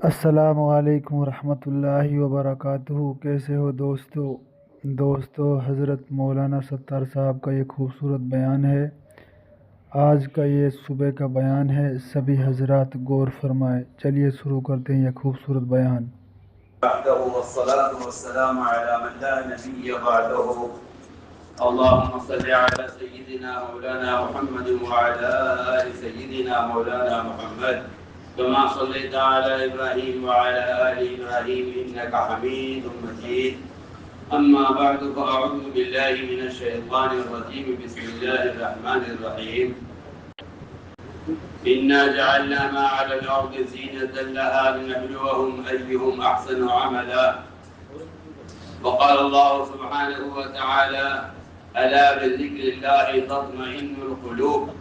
السلام علیکم ورحمۃ اللہ وبرکاتہ۔ کیسے ہو دوستو، حضرت مولانا ستار صاحب کا یہ خوبصورت بیان ہے۔ آج کا یہ صبح کا بیان ہے، سبھی حضرات غور فرمائے۔ چلیے شروع کرتے ہیں یہ خوبصورت بیان۔ بعده والصلاة والسلام على من لا نبي بعده. اللهم صل على سيدنا مولانا محمد وعلى آل سيدنا مولانا محمد كما صليت على إبراهيم وعلى آل إبراهيم إنك حميد مجيد. أما بعد فأعوذ بالله من الشيطان الرجيم. بسم الله الرحمن الرحيم. إنا جعلنا ما على الأرض زينة لها لنبلوهم أيهم أحسن عملا. وقال الله سبحانه وتعالى: ألا بذكر الله تطمئن القلوب.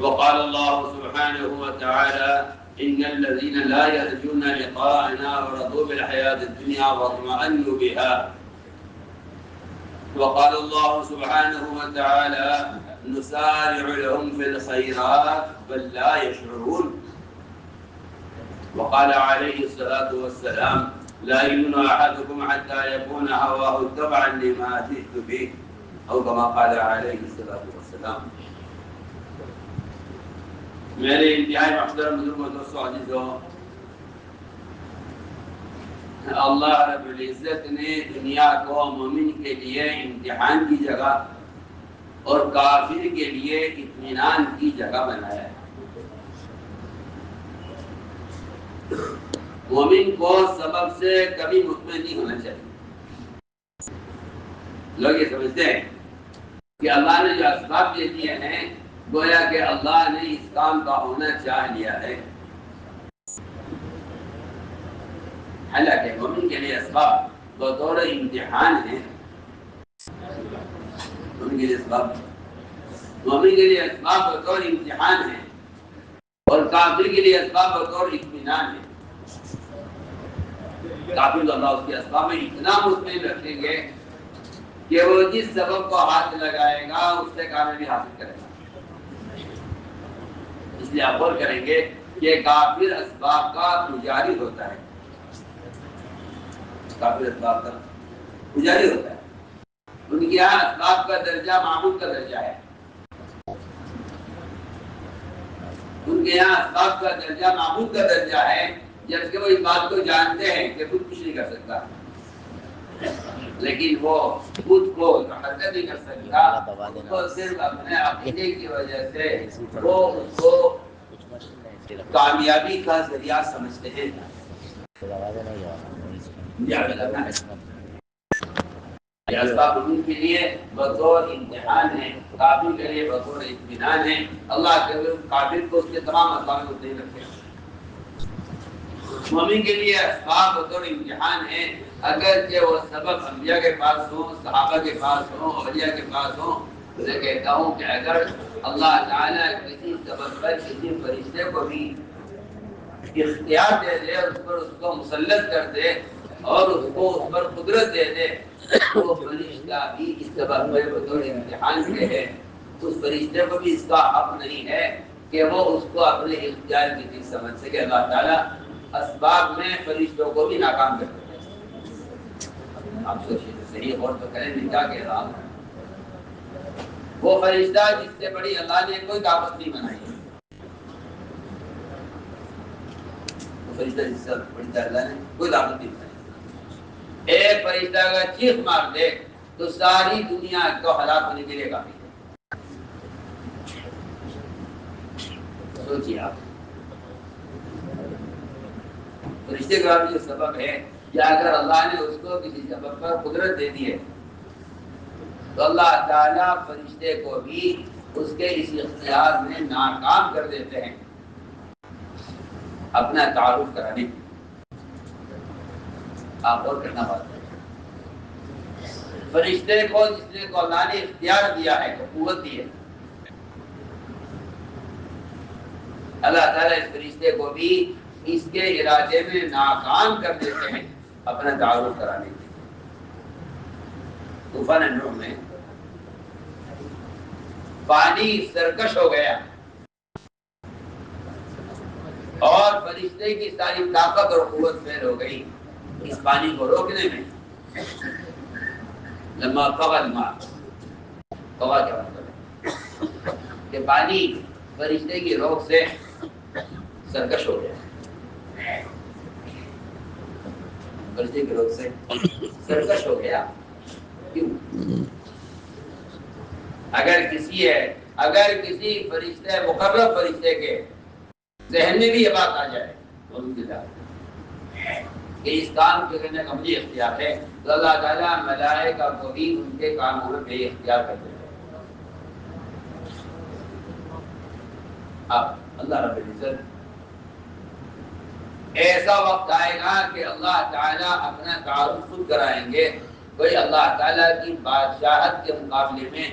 وقال الله سبحانه وتعالى: إن الذين لا يرجون لقاءنا ورضوا بالحياة الدنيا واطمأنوا بها. وقال الله سبحانه وتعالى: نسارع لهم في الخيرات بل لا يشعرون. وقال عليه الصلاة والسلام: لا يؤمن أحدكم حتى يكون هواه تبعا لما جئت به، أو كما قال عليه الصلاة والسلام. میرے انتہائی محترم بزرگوں، دوستوں، عزیزوں، اللہ رب العزت نے دنیا کو مومن کے لیے امتحان کی جگہ اور کافر کے لیے اطمینان کی جگہ بنایا ہے۔ مومن کو سبب سے کبھی مطمئن نہیں ہونا چاہیے۔ لوگ یہ سمجھتے ہیں کہ اللہ نے جو اسباب دے دیے ہیں، گویا کہ اللہ نے اس کام کا ہونا چاہ لیا ہے۔ حالانکہ مومن کے لیے اسباب بطور امتحان ہیں۔ مومن کے لیے اسباب بطور امتحان ہیں، اور کافر کے لیے اسباب بطور اطمینان ہیں۔ کافر اللہ اس کے اسباب میں اتنا مطمئن رکھیں گے کہ وہ جس سبب کو ہاتھ لگائے گا اس سے کامیابی حاصل کرے گا۔ اس لیے آپ غور کریں گے کہ کافر اسباب کا پجاری ہوتا ہے۔ کافر اسباب کا پجاری ہوتا ہے۔ ان کے یہاں اسباب کا درجہ معبود کا درجہ ہے۔ ان کے یہاں اسباب کا درجہ معبود کا درجہ ہے، جبکہ وہ اس بات کو جانتے ہیں کہ خود کچھ نہیں کر سکتا، لیکن وہ خود کو حرکت نہیں کر سکتا، وہ صرف اپنے عقیدے کی وجہ سے وہ اس کو کامیابی کا ذریعہ سمجھتے ہیں۔ یہ اسباب ان کے لیے بطور امتحان ہے، کافر کے لیے بطور اطمینان ہے۔ اللہ کے کافر کو اس کے تمام اسباب کو نہیں رکھے۔ مومن کے لیے اسباب بطور امتحان ہے، اگرچہ وہ سبب انبیاء کے پاس ہوں، صحابہ کے پاس ہوں، اولیاء کے پاس ہوں۔ میں کہتا ہوں کہ اگر اللہ تعالیٰ کسی سبب پر کسی فرشتے کو بھی اختیار دے دے، اس پر اس کو مسلط کر دے اور اس کو اس پر قدرت دے دے، وہ فرشتہ بھی اس سبب پر بطور امتحان کے ہے۔ اس فرشتے کو بھی اس کا حق نہیں ہے کہ وہ اس کو اپنے اختیار کی چیز سمجھ سکے۔ اللہ تعالیٰ اسباب میں فرشتوں کو بھی ناکام کر دیتے ہیں۔ آپ سوچیے، صحیح غور تو کریں، میں کیا کہہ رہا ہوں۔ وہ فرشتہ جس سے بڑی اللہ نے کوئی طاقت نہیں بنائی ہے، وہ فرشتہ جس سے بڑی اللہ نے کوئی طاقت نہیں بنائی۔ ایک فرشتہ اگر چیخ مار دے تو ساری دنیا کو ہلاک ہونے کے لیے کافی ہے۔ سوچیے آپ، فرشتے کا بھی جو سبب ہے، یا اگر اللہ نے اس کو کسی سبب پر قدرت دے دی ہے تو اللہ تعالیٰ فرشتے کو بھی اس کے اس اختیار میں ناکام کر دیتے ہیں اپنا تعارف کرانے کی۔ آپ اور کرنا بات ہے، فرشتے کو جس نے کو اللہ نے اختیار دیا ہے، قوت دی ہے، اللہ تعالیٰ اس فرشتے کو بھی اس کے ارادے میں ناکام کر دیتے ہیں اپنا تعارف کرانے کے لیے۔ طوفان نوح میں پانی سرکش ہو گیا، اور فرشتے کی ساری طاقت اور قوت فیل ہو گئی اس پانی کو روکنے میں۔ لما طغى الماء، طغى کیا مطلب ہے کہ پانی فرشتے کی روک سے سرکش ہو گیا، فرشتے کی روک سے سرکش ہو گیا۔ کیوں؟ اگر کسی فرشتے مقرب فرشتے کے ذہن میں بھی یہ بات آ جائے کہ اس کام کے کرنے کا مجھے اختیار ہے، تو اللہ تعالیٰ ملائکہ کو بھی ان کے کاموں میں بے اختیار کر دیتے ہیں۔ اب اللہ رب العزت ایسا وقت آئے گا کہ اللہ تعالیٰ اپنا تعارف خود کرائیں گے، کوئی اللہ تعالیٰ کی بادشاہت کے مقابلے میں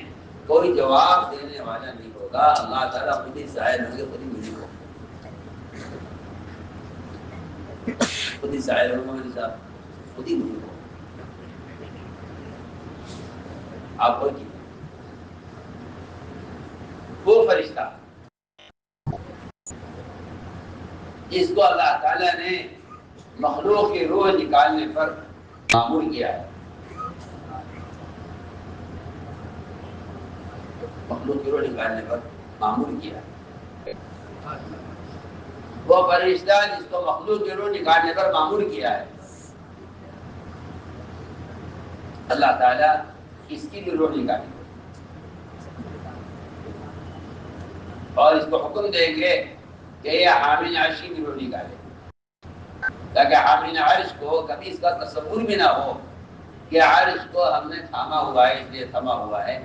کوئی جواب دینے والا نہیں ہوگا۔ اللہ تعالیٰ خود ہی ظاہر ہوں گے، خود ہی مجھے ہوگا، خود ہی ظاہر ہوگا، میرے ساتھ خود ہی مجھے ہوگا۔ آپ کو وہ فرشتہ جس کو اللہ تعالیٰ نے مخلوق کی روح نکالنے پر معمول کیا ہے، مخلوق کی روح نکالنے پر معمول کیا ہے، وہ فرشتہ جس کو مخلوق کی روح نکالنے پر معمول کیا ہے، اللہ تعالیٰ اس کی بھی روح نکالیں گے اور اس کو حکم دیں گے کہ یہ حامل عرش کی بھی روح نکالے، تاکہ حامل عرش کو کبھی اس کا تصور بھی نہ ہو کہ عرش کو ہم نے تھاما ہوا ہے، اس لیے تھما ہوا ہے۔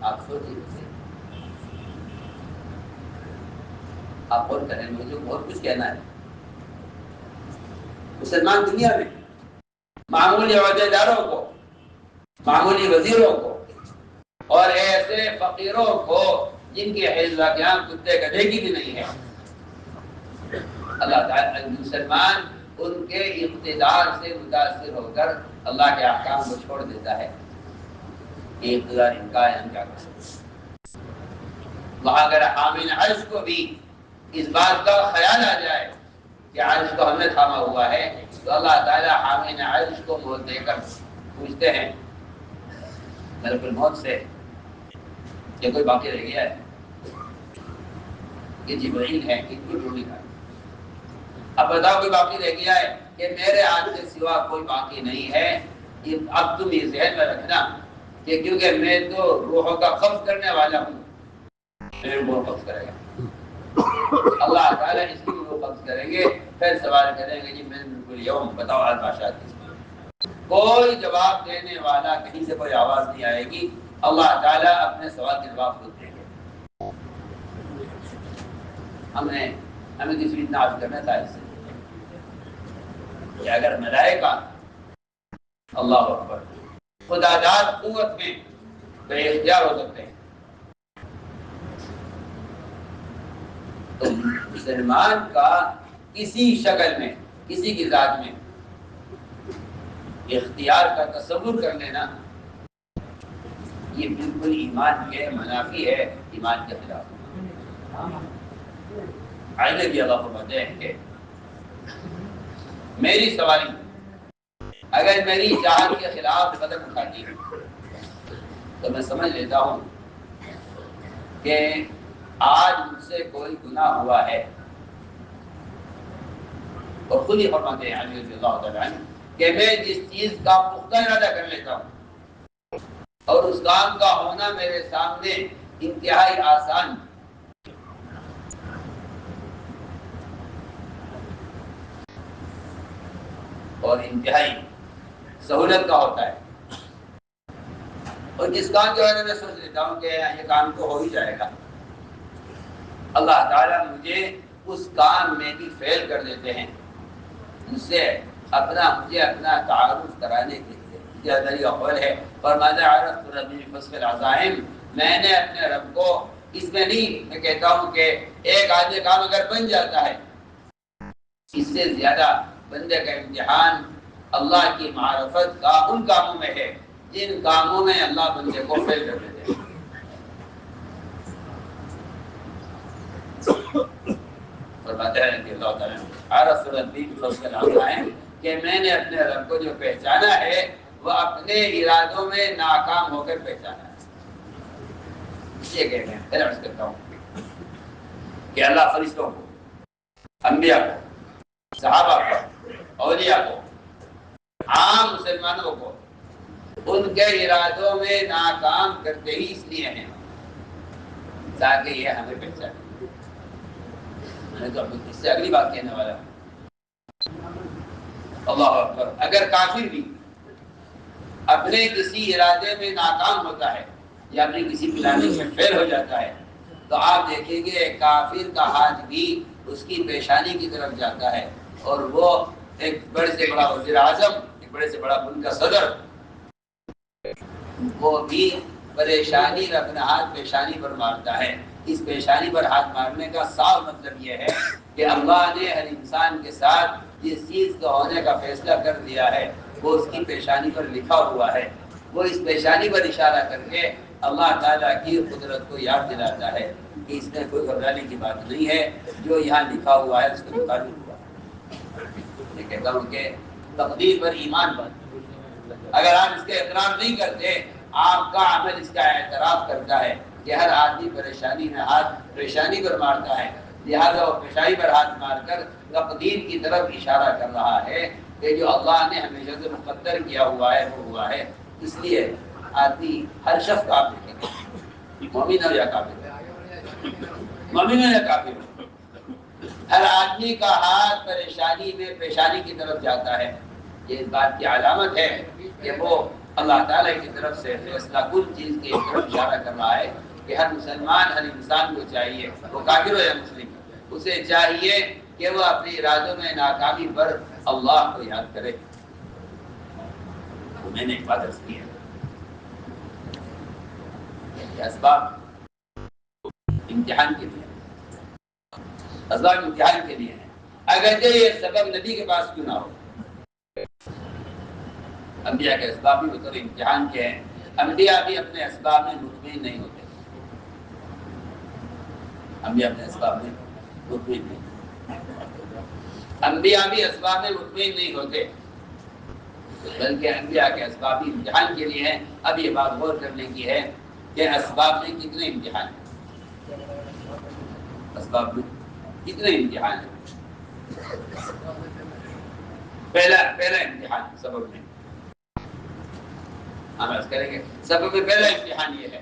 آپ سوچیے، آپ اور کریں، مجھے بہت کچھ کہنا ہے۔ مسلمان دنیا میں معمولی عہدیداروں کو، معمولی وزیروں کو اور ایسے فقیروں کو جن کی حیض واقعات کتے گدھے کی بھی نہیں ہے، اللہ تعالیٰ مسلمان ان کے اقتدار سے متاثر ہو کر اللہ کے احکام کو چھوڑ دیتا ہے کہ اقتدار ان کا ہے، ہم کیا کر سکتے۔ وہاں اگر حامل عرش کو بھی اس بات کا خیال آ جائے کہ عرش کو ہم نے تھاما ہوا ہے، تو اللہ تعالیٰ حامل عرش کو موت دے کر پوچھتے ہیں ملک الموت سے کہ کوئی باقی رہ گیا ہے؟ یہ جبرائیل ہے، ان کی روح نکالی۔ اب بتاؤ کوئی باقی رہ گیا ہے کہ میرے ہاتھ سے سوا کوئی باقی نہیں ہے۔ اب تم یہ ذہن میں رکھنا کہ کیونکہ میں تو روحوں کا قبض کرنے والا ہوں، میرے روح قبض کرے گا اللہ تعالیٰ، اس کی روح قبض کریں گے، پھر سوال کریں گے جی میں بالکل یوم بتاؤ آج بادشاہ کس میں؟ کوئی جواب دینے والا، کہیں سے کوئی آواز نہیں آئے گی، اللہ تعالیٰ اپنے سوال کے جواب خود دیں گے۔ ہمیں کسی بھی اتنا عرض کرنا تھا اس سے کہ اگر ملائکہ اللہ اکبر خدا داد قوت میں بے اختیار ہو سکتے ہیں، تو مسلمان کا کسی شکل میں، کسی کی ذات میں اختیار کا تصور کر لینا، یہ بالکل ایمان کے منافی ہے، ایمان کے خلاف۔ آئینے بھی اللہ فرماتے ہیں کہ میری سواری اگر میری چاہت کے خلاف قدم اٹھاتی ہے تو میں سمجھ لیتا ہوں کہ آج مجھ سے کوئی گناہ ہوا ہے، اور خود ہی فرماتے ہیں علی رضی اللہ تعالیٰ عنہ کہ میں جس چیز کا پختہ ارادہ کر لیتا ہوں اور اس کام کا ہونا میرے سامنے انتہائی آسان اور انتہائی سہولت کا ہوتا ہے، اور جس کام جو ہے میں سوچ لیتا ہوں کہ یہ کام تو ہو ہی جائے گا، اللہ تعالیٰ مجھے اس کام میں بھی فیل کر دیتے ہیں، مجھے اپنا تعارف کرانے کے لیے۔ یہ طریقہ قول ہے، فرمایا عرفت ربی فسق العزائم، میں نے اپنے رب کو اس میں نہیں، میں کہتا ہوں کہ ایک آدمی کام اگر بن جاتا ہے، اس سے زیادہ بندے کا امتحان اللہ کی معرفت کا ان کاموں میں ہے جن کاموں میں اللہ بندے کو فیل کر دیتے ہیں۔ فرماتا ہے کہ اللہ تعالیٰ عرف ربی بفضل العظائم کہ میں نے اپنے رب کو جو پہچانا ہے وہ اپنے ارادوں میں ناکام ہو کر پہچانا ہے. یہ کہتے ہیں. پھر عرض کرتا ہوں کہ اللہ فرشتوں کو، انبیاء کو، صحابہ کو، اولیاء کو، عام مسلمانوں کو ان کے ارادوں میں ناکام کرتے ہی اس لیے ہیں تاکہ یہ ہمیں پہچانے. میں تو اس سے اگلی بات کہنے والا ہوں. اللہ اکبر. اگر کافر بھی اپنے کسی ارادے میں ناکام ہوتا ہے یا اپنی کسی پلاننگ میں فیل ہو جاتا ہے تو آپ دیکھیں گے کافر کا ہاتھ بھی اس کی پیشانی کی طرف جاتا ہے اور وہ ایک بڑے سے بڑا وزیر اعظم، ایک بڑے سے بڑا ملک کا صدر، وہ بھی پریشانی میں اپنا ہاتھ پیشانی پر مارتا ہے. اس پیشانی پر ہاتھ مارنے کا صاف مطلب یہ ہے کہ اللہ نے ہر انسان کے ساتھ جس چیز کا ہونے کا فیصلہ کر دیا ہے وہ اس کی پیشانی پر لکھا ہوا ہے. وہ اس پیشانی پر اشارہ کر کے اللہ تعالیٰ کی قدرت کو یاد دلاتا ہے کہ اس میں کوئی گھبرانے کی بات نہیں ہے، جو یہاں لکھا ہوا ہے اس کو مطابق ہوا. میں کہتا ہوں کہ تقدیر پر ایمان پر اگر آپ اس کے اعتراف نہیں کرتے، آپ کا عمل اس کا اعتراف کرتا ہے کہ ہر آدمی پریشانی پر مارتا ہے، لہذا وہ پیشانی پر ہاتھ مار کر تقدیر کی طرف اشارہ کر رہا ہے کہ جو اللہ نے ہمیشہ سے مقدر کیا ہوا ہے وہ ہوا ہے. اس لیے آدمی ہر شخص کا آپ دیکھیں گے، مومن ہو یا کافر، مومن ہو یا کافر، ہر آدمی کا ہاتھ پریشانی میں پیشانی کی طرف جاتا ہے. یہ اس بات کی علامت ہے کہ وہ اللہ تعالیٰ کی طرف سے فیصلہ کن چیز کی طرف اشارہ کر رہا ہے کہ ہر مسلمان، ہر انسان کو چاہیے، وہ کافر ہو یا مسلم، اسے چاہیے کہ وہ اپنے ارادوں میں ناکامی پر اللہ کو یاد کرے. تو میں نے ایک بات عرض کی ہے کہ اسباب امتحان کے لیے، اسباب امتحان کے لیے ہیں. اگرچہ یہ سبب نبی کے پاس کیوں نہ ہو، انبیاء کے اسباب بھی بطور امتحان کے ہیں. انبیاء بھی اپنے اسباب میں مطمئن نہیں ہوتے، انبیاء اپنے اسباب میں مطمئن نہیں، انبیاء بھی اسباب میں مطمئن نہیں ہوتے، بلکہ انبیاء کے اسباب بھی امتحان کے لیے ہیں. اب یہ بات غور کرنے کی ہے کہ اسباب میں کتنے امتحان ہیں، اسباب میں کتنے امتحان ہیں. پہلا امتحان سبب میں ہم عرض کریں گے. سبب میں پہلا امتحان یہ ہے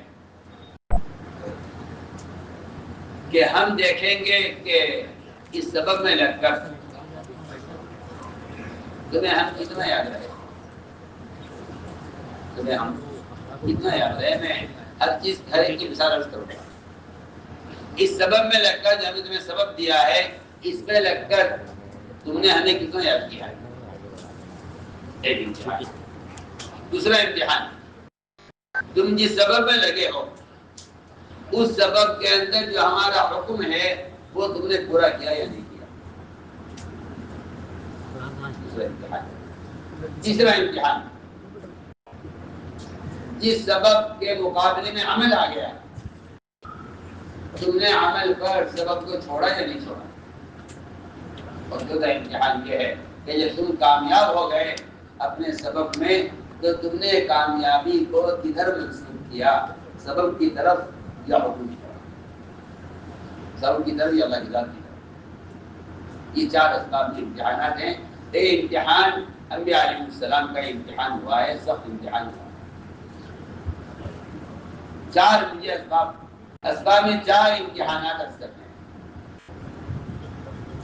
کہ ہم دیکھیں گے کہ اس سبب میں لگ کر تمہیں ہم کتنا یاد رہے، تمہیں ہم کتنا یاد رہے. میں ہر چیز ہر ایک کی مثال عرض کروں گا. اس سبب میں لگ کر جو ہم نے تمہیں سبب دیا ہے اس میں لگ کر تم نے ہمیں کتنا یاد کیا ہے، ایک امتحان. دوسرا امتحان، تم جس سبب میں لگے ہو اس سبب کے اندر جو ہمارا حکم ہے وہ تم نے پورا کیا یا نہیں کیا. دوسرا امتحان. تیسرا امتحان، جس سبب کے مقابلے میں عمل آ گیا تم نے عمل پر سبب کو چھوڑا یا نہیں چھوڑا. اور چوتھا امتحان یہ ہے کہ جب تم کامیاب ہو گئے اپنے سبب میں تو تم نے کامیابی کو کدھر منسوخ کیا، سبب کی طرف یا حکم کی طرف، سبب کی طرف یا اللہ کی ذات کی طرف. یہ چار اسباب کے امتحانات ہیں. ایک امتحان انبیاء علیہ السلام کا امتحان ہوا ہے، سخت امتحان ہوا. چار مجھے اسباب میں چار امتحانات عرض کرتے ہیں،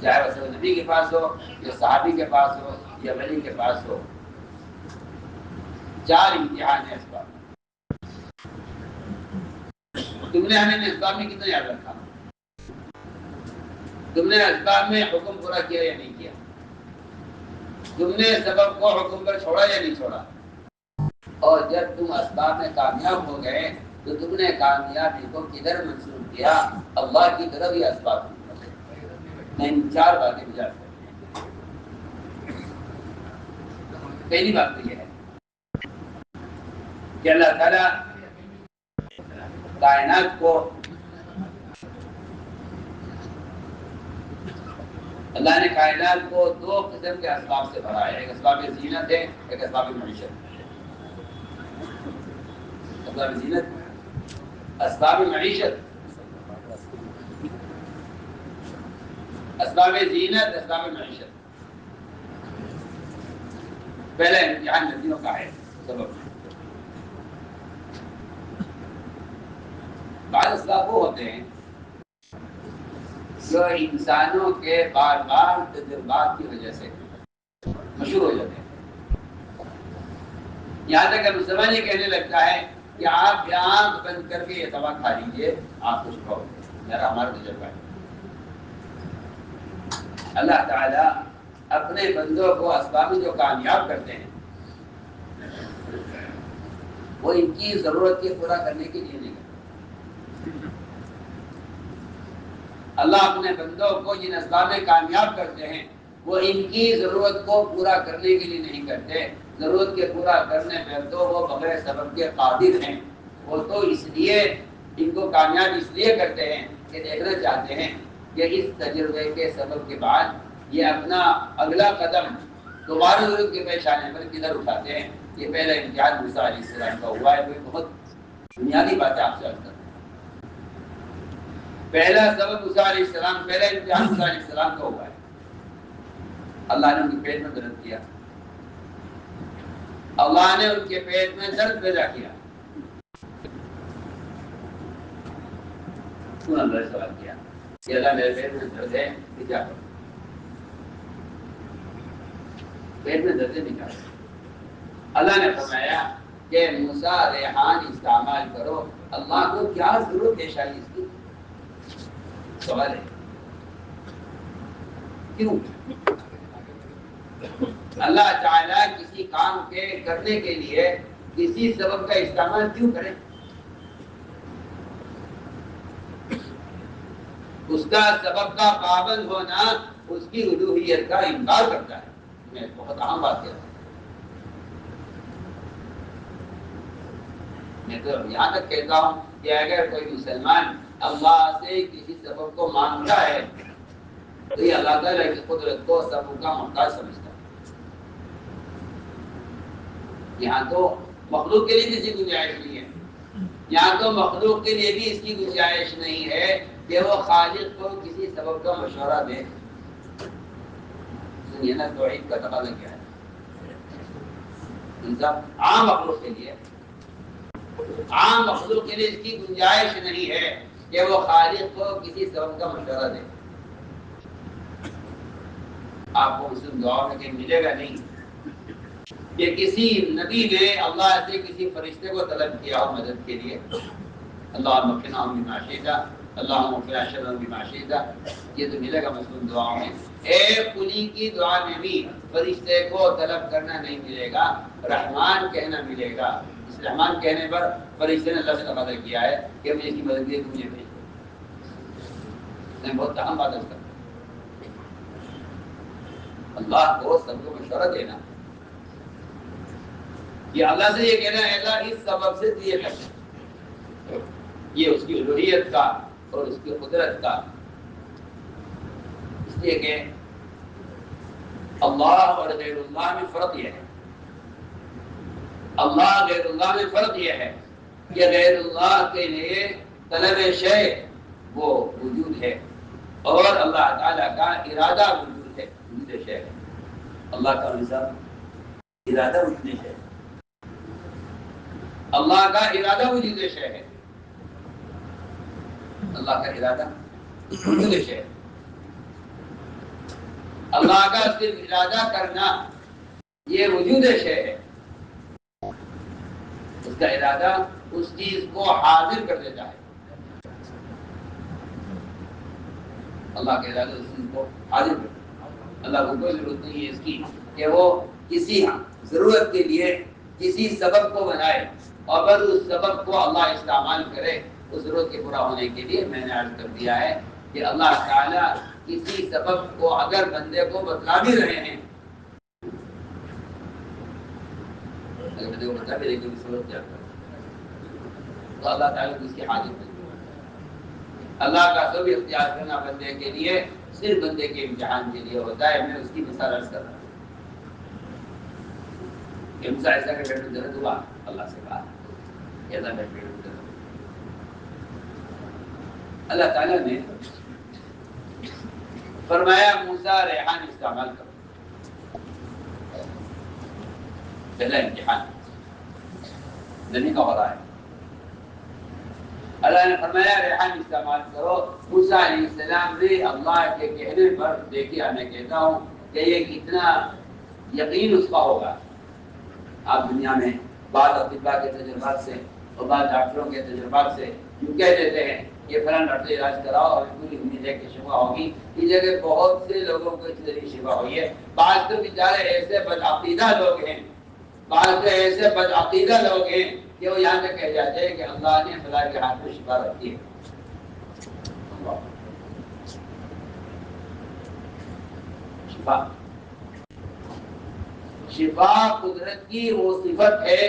چاہے وہ نبی کے پاس ہو یا صحابی کے پاس ہو یا ولی کے پاس ہو. چار امتحان ہے اسباب میں. تم نے ہمیں اسباب میں کتنا یاد رکھا، تم نے اسباب میں حکم پورا کیا یا نہیں کیا، تم نے سبب کو حکم پر چھوڑا یا نہیں چھوڑا. اور جب تم اسباب میں کامیاب ہو گئے تو تم نے کامیابی کو کدھر منسوخ کیا، اللہ کی طرف یا اسباب کی طرف. میں ان چار باتیں گزار کرتی ہیں. پہلی بات تو یہ ہے کہ اللہ تعالیٰ کائنات کو اللہ نے کائنات کو دو قسم کے اسباب سے بھرا ہے، ایک اسباب زینت ہے، ایک اسباب معیشت۔ اسباب زینت، اسباب معیشت، اسباب زینت، اسباب معیشت۔ پہلا امتحان ندیوں کا ہے سبب۔ بعض اسباب وہ ہوتے ہیں جو انسانوں کے بار بار تجربات کی وجہ سے مشہور ہو جاتے ہیں، یہاں تک کہ مسلمان یہ کہنے لگتا ہے کہ آپ آنکھ بند کر کے یہ دوا کھا لیجیے، آپ کچھ کھاؤ، میرا ہمارا تجربہ ہے۔ اللہ تعالیٰ اپنے بندوں کو اسباب جو کامیاب کرتے ہیں وہ ان کی ضرورت کے پورا کرنے کے لیے نہیں کرتے۔ اللہ اپنے بندوں کو جن اسباب میں کامیاب کرتے ہیں وہ ان کی ضرورت کو پورا کرنے کے لیے نہیں کرتے، ضرورت کے پورا کرنے پہ تو وہ بغیر سبب کے قادر ہیں۔ وہ تو اس لیے ان کو کامیاب اس لیے کرتے ہیں کہ دیکھنا چاہتے ہیں کہ اس تجربے کے سبب کے بعد یہ اپنا اگلا قدم دوبارہ ضرورت کے پیش آنے پر کدھر اٹھاتے ہیں۔ یہ پہلا امتحان موسیٰ علیہ السلام کا ہوا ہے، کوئی بہت بنیادی بات ہے آپ سے عرض کرتا ہوں۔ پہلا سبب موسیٰ علیہ السلام، پہلا امتحان موسیٰ علیہ السلام کا ہوا ہے۔ اللہ نے ان کے پیٹ میں درد کیا، اللہ نے ان کے پیٹ میں درد پیدا کیا۔ انہوں نے سوال کیا کہ اللہ میرے پیٹ میں درد ہے کہ کیا کروں؟ پیٹ میں درد نہیں کرو۔ اللہ نے فرمایا کہ موسیٰ ریحان استعمال کرو، اللہ کو کیا ضرورت ہے شاید اس کی؟ سوال ہے کیوں؟ اللہ تعالیٰ کسی کام کے کرنے کے لیے کسی سبب کا استعمال کیوں کرے؟ اس کا سبب کا پابند ہونا اس کی الوہیت کا انکار کرتا ہے۔ میں بہت اہم بات کہتا ہوں، میں تو یہاں تک کہتا ہوں کہ اگر کوئی مسلمان اللہ سے کسی سبب کو مانگتا ہے تو یہ اللہ تعالیٰ کی قدرت کو سبب کا محتاج سمجھتا ہے۔ یہاں تو مخلوق کے لیے بھی اس کی گنجائش نہیں ہے، یہاں تو مخلوق کے لیے بھی اس کی گنجائش نہیں ہے کہ وہ خالق کو کسی سبب کا مشورہ دے۔ سنیے نا توحید کا تقاضا کیا ہے، عام مخلوق کے لیے، عام مخلوق کے لیے اس کی گنجائش نہیں ہے کہ وہ خالق کو کسی سبب کا مشورہ دے۔ آپ کو مسلم دعا میں کہیں ملے گا نہیں کہ کسی نبی نے اللہ سے کسی فرشتے کو طلب کیا ہو مدد کے لیے، اللہم اکفناہم بما شئت، اللہم اکفنا شرهم بما شئت، یہ تو ملے گا مسلم دعاؤں میں۔ ایک کلی کی دعا میں بھی فرشتے کو طلب کرنا نہیں ملے گا، رحمان کہنا ملے گا۔ اس رحمان کہنے پر فرشتے نے اللہ سے تقاضا کیا ہے کہ مجھے اس کی مدد کے لیے مجھے بھیج دو۔ میں بہت اہم بات کرتا ہوں، اللہ کو سب کو مشورہ دینا، یہ اللہ سے یہ کہنا ہے اللہ اس سبب سے تو یہ کر، یہ اس کی الوہیت کا اور اس کی قدرت کا۔ اس لیے کہ اللہ اور غیر اللہ میں فرق یہ ہے، اللہ غیر اللہ میں فرق یہ ہے کہ غیر اللہ کے لیے طلب شے وہ وجود ہے اور اللہ تعالیٰ کا ارادہ وجود ہے، وجود شے ہے۔ اللہ کا نظام ارادہ وجود شے ہے، اللہ کا ارادہ وجود شے ہے، اللہ کا ارادہ وجود شے ہے۔ اللہ کا صرف ارادہ کرنا یہ وجود شے ہے، اس کا ارادہ اس چیز کو حاضر کر دیتا ہے۔ اللہ کا ارادہ اس چیز کو حاضر کر دیتا ہے۔ اللہ کو کوئی ضرورت نہیں ہے اس کی کہ وہ کسی ضرورت کے لیے کسی سبب کو بنائے اور پھر اس سبب کو اللہ استعمال کرے اس ضرورت کے پورا ہونے کے لیے۔ میں نے عرض کر دیا ہے کہ اللہ تعالیٰ کسی سبب کو اگر بندے کو بتلا بھی رہے ہیں، اگر بندے کو بتا بھی رہے کہ ضرورت کیا کرے تو اللہ تعالیٰ کو اس کی حاجت نہیں ہے۔ اللہ کا سب اختیار کرنا بندے کے لیے صرف بندے کے امتحان کے لیے ہوتا ہے. میں اس کی مثال عرض کر رہا ہوں کہ موسیٰ ایسا کہ پیٹ میں درد ہوا, اللہ سے کہا ایسا پیٹ میں درد ہوا. اللہ تعالیٰ نے فرمایا موسیٰ ریحان استعمال کرو. پہلا امتحان نبی کا ہو رہا ہے. اللہ نے فرمایا ریحان استعمال کرو. موسیٰ علیہ السلام نے اللہ کے کہنے پر, دیکھیے میں کہتا ہوں کہ یہ کتنا یقین اس کا ہوگا. آپ دنیا میں بعض اطباء کے تجربات سے اور بعض ڈاکٹروں کے تجربات سے جو کہہ دیتے ہیں کہ فلاں ڈاکٹر علاج کراؤ اور پوری امید ہے کہ شفا ہوگی. اس جگہ بہت سے لوگوں کو اس طریقے شفا ہوئی ہے. بعض تو بیچارے ایسے بدعقیدہ لوگ ہیں, بعض ایسے بدعقیدہ لوگ ہیں کہ وہ یہاں تک کہہ جاتے ہیں کہ اللہ نے خدا کے ہاتھ میں شفا رکھی ہے. شفا قدرت کی وہ صفت ہے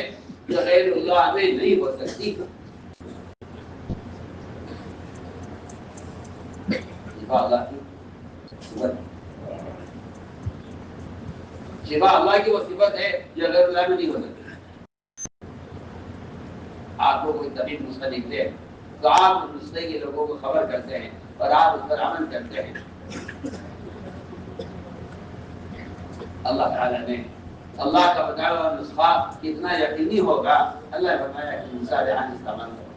جو غیر اللہ میں نہیں ہو سکتی. شفا اللہ کی صفت, شفا اللہ کی وہ صفت ہے جو غیر اللہ میں نہیں ہو سکتی. آپ کو کوئی طبیب نسخہ لکھتے ہیں تو آپ اس نسخے کے لوگوں کو خبر کرتے ہیں اور آپ اس پر عمل کرتے ہیں. اللہ تعالیٰ نے اللہ کا بتایا ہوا نسخہ کتنا یقینی ہوگا. اللہ نے فرمایا کہ موسیٰ ریحان استعمال کرو.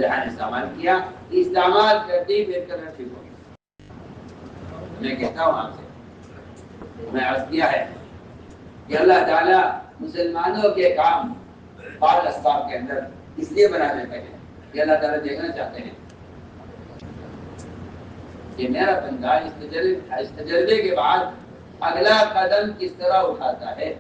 ریحان استعمال کیا, استعمال کرتے ہی پھر کرنا ٹھیک ہو گیا. میں کہتا ہوں آپ سے, میں عرض کیا ہے کہ اللہ تعالیٰ مسلمانوں کے کام بعض اسباب کے اندر اس لیے بنا دیتے ہیں کہ اللہ تعالیٰ دیکھنا چاہتے ہیں کہ میرا بندہ اس تجربے کے بعد اگلا قدم کس طرح اٹھاتا ہے.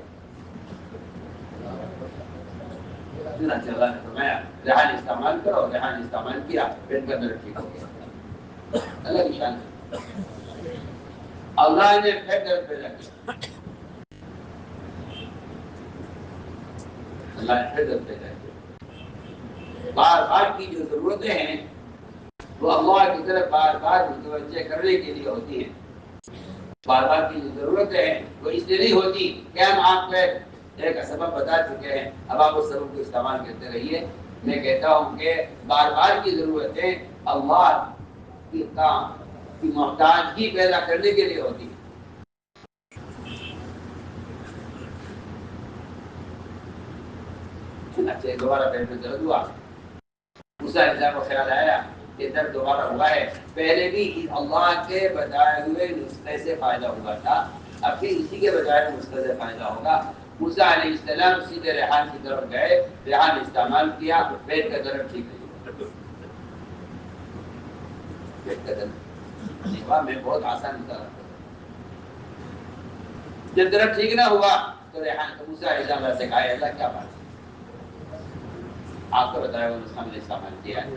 اللہ نے فرمایا ریحان استعمال کرو. ریحان استعمال کیا, پیٹ کا درد ٹھیک ہو گیا. اللہ کی شان ہے. اللہ نے پھر درد پیدا کیا. اللہ نے پھر درد پیدا کیا. بار بار کی جو ضرورتیں ہیں وہ اللہ کی طرف بار بار متوجہ کرنے کے لیے ہوتی ہیں. بار بار کی جو ضرورتیں ہیں وہ اس لیے نہیں ہوتی کہ ہم آپ کو ایک سبب بتا چکے ہیں, اب آپ اس سبب کو استعمال کرتے رہیے. میں کہتا ہوں کہ بار بار کی ضرورتیں اللہ کی کام کی محتاجگی پیدا کرنے کے لیے ہوتی ہیں. اچھا, دوبارہ پیٹ میں درد ہوا, موسیٰ علیہ السلام کو خیال آیا کہ درد دوبارہ ہوا ہے. پہلے بھی اللہ کے بتائے ہوئے نسخے سے فائدہ ہوا تھا, اب بھی اسی کے بتائے ہوئے نسخے سے فائدہ ہوگا. موسیٰ علیہ السلام سیدھے ریحان کی طرف گئے, ریحان استعمال کیا, پیٹ کا درد ٹھیک ہوا. پیٹ کا درد میں بہت آسان بتا رہا ہوں. جب درد ٹھیک نہ ہوا تو ریحان کو موسیٰ علیہ السلام سے کہا, اللہ کیا بات ہے, آپ کو بتایا وہ نسخہ میں نے استعمال کیا ہے.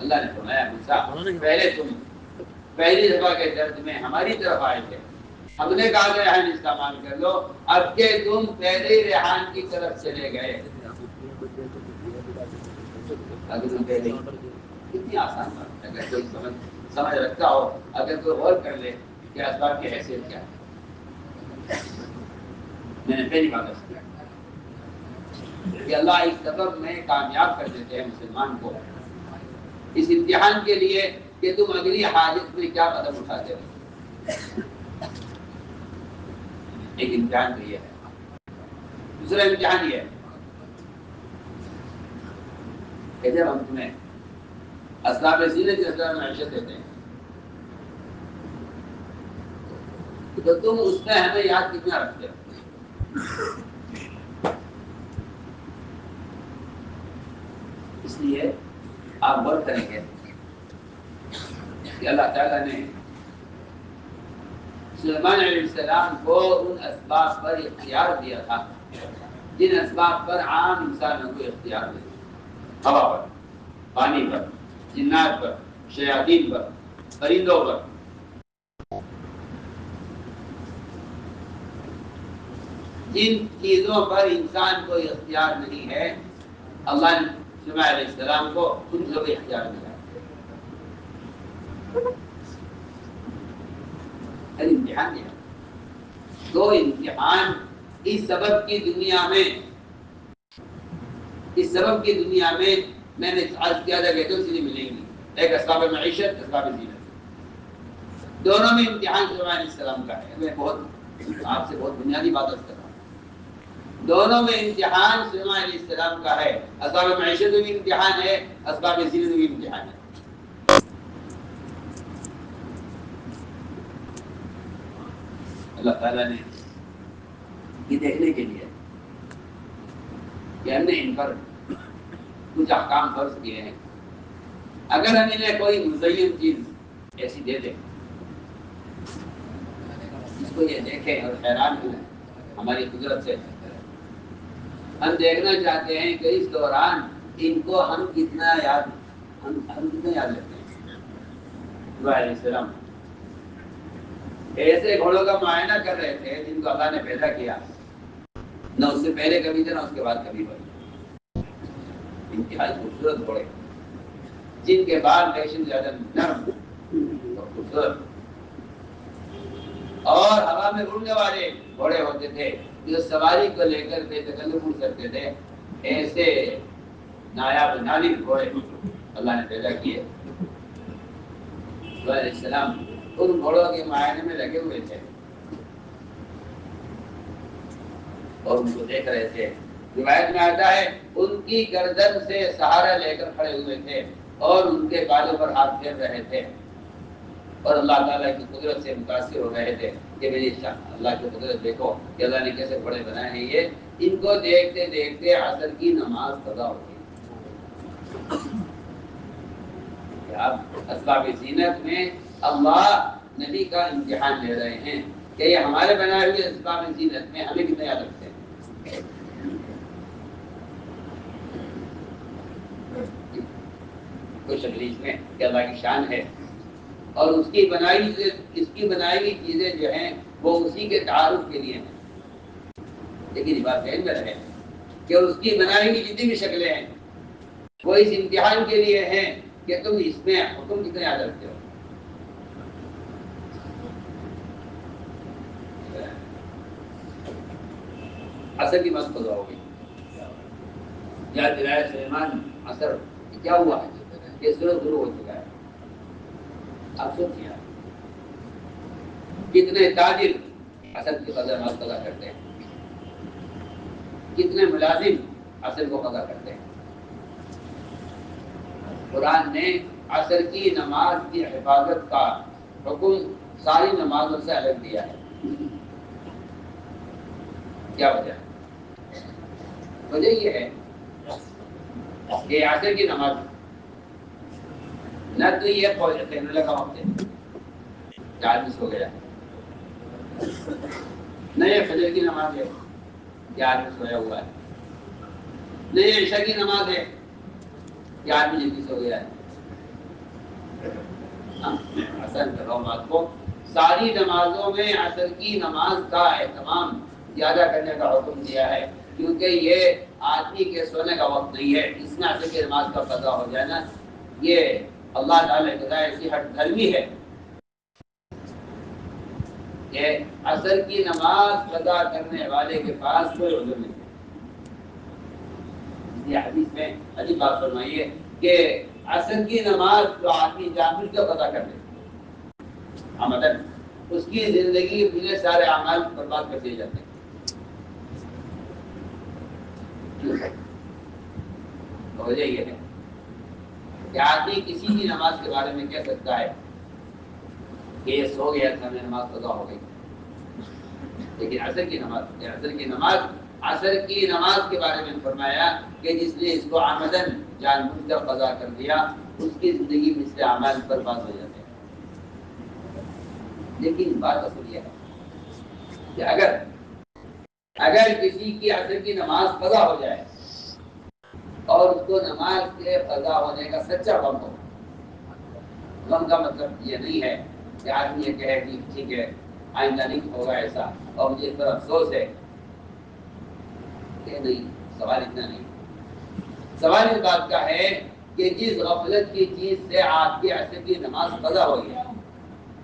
اللہ نے فرمایا موسیٰ پہلے تم پہلی دفعہ کے درد میں ہماری طرف آئے تھے, ہم نے کہا کہ ریحان استعمال کر لو, اب کہ تم پہلے ریحان کی طرف چلے گئے. اگر تم پہلے کتنی آسان بات ہے, اگر کوئی سمجھ رکھتا ہو, اگر کوئی غور کر لے کہ اسباب کی حیثیت کیا ہے. میں نے پہلی بات کیا کہ اللہ اس سبب میں کامیاب کر دیتے ہیں مسلمان کو اس امتحان کے لیے کہ تم اگلی حاجت میں کیا قدم اٹھاتے ہو. ایک امتحان تو یہ ہے. دوسرا امتحان یہ ہے کہ جب ہم تمہیں اسباب زینت کی اسباب معیشت دیتے ہیں تو تم اس میں ہمیں یاد کتنا رکھتے ہو. اس لیے آپ غور کریں گے کہ اللہ تعالیٰ نے سلیمان علیہ السلام کو ان اسباب پر اختیار دیا تھا جن اسباب پر عام انسانوں کو اختیار نہیں. ہوا پر, پانی پر, جنات پر, شیاطین پر, پرندوں پر. جن چیزوں پر انسان کو اختیار نہیں ہے اللہ نے سلیمان علیہ السلام کو ان کو بھی اختیار دیا. امتحان دیا تو امتحان اس سبب کی دنیا میں میں نے عرض کیا تھا کہ دو چیزیں ملیں گی، ایک اسباب معیشت، اسباب زینت، دونوں میں امتحان سلیمان علیہ السلام کا ہے۔ میں آپ سے بہت بنیادی بات کر رہا ہوں، دونوں میں امتحان سلیمان علیہ السلام کا ہے، اسباب معیشت میں بھی امتحان ہے، اسباب زینت میں بھی امتحان ہے۔ اللہ تعالیٰ نے یہ دیکھنے کے لیے کہ ہم نے ان پر کچھ احکام فرض کیے ہیں، اگر ہم انہیں کوئی مزین چیز ایسی دے دیں اس کو یہ دیکھیں اور حیران ہو ہماری قدرت سے، ہم دیکھنا چاہتے ہیں کہ اس دوران ان کو ہم کتنا یاد رکھتے ہیں۔ نوح علیہ السلام ایسے گھوڑوں کا معائنہ کر رہے تھے جن کو اللہ نے پیدا کیا، نہ اس سے پہلے کبھی تھے نہ اس کے بعد کبھی ہوئے، انتہائی خوبصورت گھوڑے جن کے بال ریشم زیادہ نرم اور خوبصورت اور ہوا میں اڑنے والے گھوڑے ہوتے تھے جو سواری کو لے کر بے تکلف اڑ سکتے تھے، ایسے نایاب نادر گھوڑے اللہ نے پیدا کیے۔ نوح علیہ السلام ان گھوڑوں کے معائنے میں لگے ہوئے تھے اور ان کو دیکھ رہے تھے۔ روایت میں آتا ہے ان کی گردن سے سہارا لے کر کھڑے ہوئے تھے اور ان کے بالوں پر ہاتھ پھیر رہے تھے اور اللہ تعالیٰ کی قدرت سے متاثر ہو رہے تھے کہ میری اللہ کی قدرت دیکھو کہ اللہ نے کیسے گھوڑے بنائے ہیں۔ یہ ان کو دیکھتے دیکھتے عصر کی نماز قضا ہو گئی۔ اب اسباب زینت میں اللہ نبی کا امتحان لے رہے ہیں کہ یہ ہمارے بنائے ہوئے اسباب زینت میں ہمیں کتنا یاد رکھتے ہیں۔ کوئی شکل اس میں کہ اللہ کی شان ہے اور اس کی بنائی ہوئی چیزیں جو ہیں وہ اسی کے تعارف کے لیے ہیں، لیکن یہ بات ذہن میں رہے کہ اس کی بنائی ہوئی جتنی بھی شکلیں ہیں وہ اس امتحان کے لیے ہیں کہ تم اس میں حکم کتنے یاد رکھتے ہو۔ عصر کی مت قضا ہو گئی، یا دلائے سلیمان عصر کیا ہوا ہے کہ سورج شروع ہو چکا ہے۔ اب سوچیے کتنے تاجر عصر کی قضا نماز قضا کرتے ہیں، کتنے ملازم عصر کو قضا کرتے ہیں۔ قرآن نے عصر کی نماز کی حفاظت کا حکم ساری نمازوں سے الگ دیا ہے۔ کیا وجہ ہے؟ وجہ یہ ہے کہ عصر کی نماز نہ تو یہ کہنے لگا وقت ہے کہ آدمی سو گیا، نہ یہ فجر کی نماز ہے کہ آدمی سویا ہوا ہے، نہ یہ عشاء کی نماز ہے کہ آدمی جلدی سو گیا ہے۔ عصر بات کو ساری نمازوں میں عصر کی نماز کا اہتمام زیادہ کرنے کا حکم دیا ہے، کیونکہ یہ آدمی کے سونے کا وقت نہیں ہے۔ اس میں عصر کی نماز کا قضا ہو جانا یہ اللہ تعالیٰ کی ایسی ہٹ دھرمی ہے کہ عصر کی نماز قضا کرنے والے کے پاس کوئی عذر نہیں ہے۔ یہ حدیث میں عجیب بات فرمائی ہے کہ عصر کی نماز جو آدمی جان بوجھ کر قضا کر دے عمدن، اس کی زندگی میں سارے اعمال برباد کر دیے جاتے ہیں۔ وجہ یہ ہے کہ آدمی کسی بھی نماز کے بارے میں کہہ سکتا ہے کہ یہ سو گیا تھا میں نماز قضا ہو گئی، لیکن عصر کی نماز کے بارے میں فرمایا کہ جس نے اس کو عمدن جان بوجھ کر قضا کر دیا اس کی زندگی میں سے اعمال برباد ہو جاتے ہیں۔ لیکن بات اصل یہ ہے کہ اگر کسی کی عصر کی نماز قضا ہو جائے اور اس کو نماز کے قضا ہونے کا سچا غم ہو، غم کا مطلب یہ نہیں ہے کہ آدمی یہ کہے کہ ٹھیک ہے آئندہ نہیں ہوگا ایسا اور مجھے اس پر افسوس ہے، کہ نہیں، سوال اتنا نہیں۔ سوال اس بات کا ہے کہ جس غفلت کی چیز سے آپ کی عصر کی نماز قضا ہوئی ہے،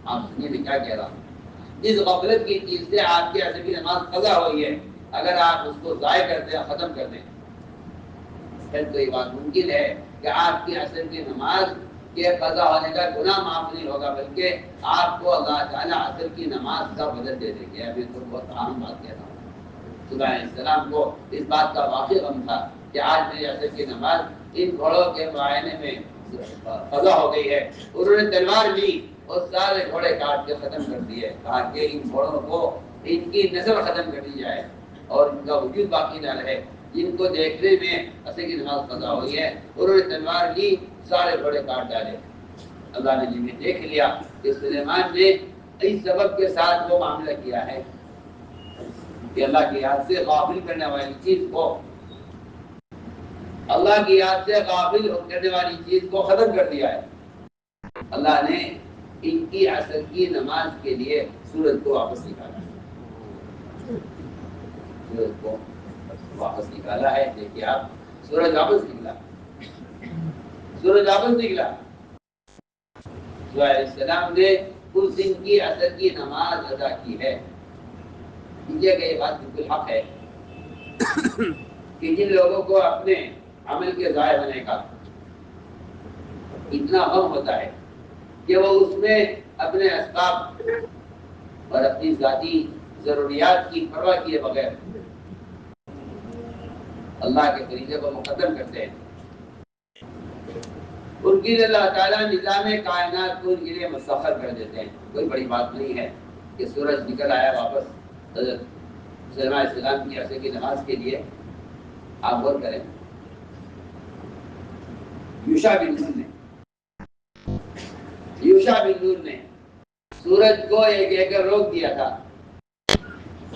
آپ سنیے میں کیا کہہ رہا ہوں، جس غفلت کی چیز سے آپ کی عصر کی نماز قضا ہوئی ہے، اگر آپ اس کو ضائع کر دیں، ختم کر دیں، پھر تو یہ بات ممکن ہے کہ آپ کی عصر کی نماز کے قضا ہونے کا گناہ معاف نہیں ہوگا، بلکہ آپ کو اللہ تعالیٰ عصر کی نماز کا بدل دے دیں گے۔ ابھی تو بہت اہم بات کہہ رہا ہوں، خدا علیہ السلام کو اس بات کا واقعی غم تھا کہ آج میری عصر کی نماز ان گھوڑوں کے معائنے میں قضا ہو گئی ہے۔ انہوں نے تلوار لی اور سارے گھوڑے کاٹ کے ختم کر دیے، کہا کہ ان گھوڑوں کو ان کی نسل ختم کر دی جائے اور ان کا وجود باقی نہ رہے، جن کو دیکھنے میں عصر کی نماز قضا ہوئی ہے۔ انہوں نے تلوار لی، سارے گھوڑے کاٹ ڈالے۔ اللہ نے جنہیں دیکھ لیا کہ سلیمان نے اس سبب کے ساتھ وہ معاملہ کیا ہے کہ اللہ کی یاد سے غافل کرنے والی چیز کو، اللہ کی یاد سے غافل کرنے والی چیز کو ختم کر دیا ہے۔ اللہ نے ان کی عصر کی نماز کے لیے سورج کو واپس نکالا، سورج کو واپس نکالا ہے۔ دیکھیے آپ، سورج واپس نکلا، سورج واپس نکلا۔ جو علیہ السلام نے اس دن کی عصر کی نماز ادا کی ہے۔ یہ کہ یہ بات بالکل حق ہے کہ جن لوگوں کو اپنے عمل کے ضائع ہونے کا اتنا غم ہوتا ہے کہ وہ اس میں اپنے اسباب اور اپنی ذاتی ضروریات کی پرواہ کیے بغیر اللہ کے فریضے کو مقدم کرتے ہیں، ان کے لیے اللہ تعالیٰ نظام کائنات کو ان کے لیے مسخر کر دیتے ہیں۔ کوئی بڑی بات نہیں ہے کہ سورج نکل آیا واپس حضرت سلیمان علیہ السلام کی عصر کی نماز کے لیے۔ آپ غور کریں، یوشع بن نون نے سورج کو ایک روک دیا تھا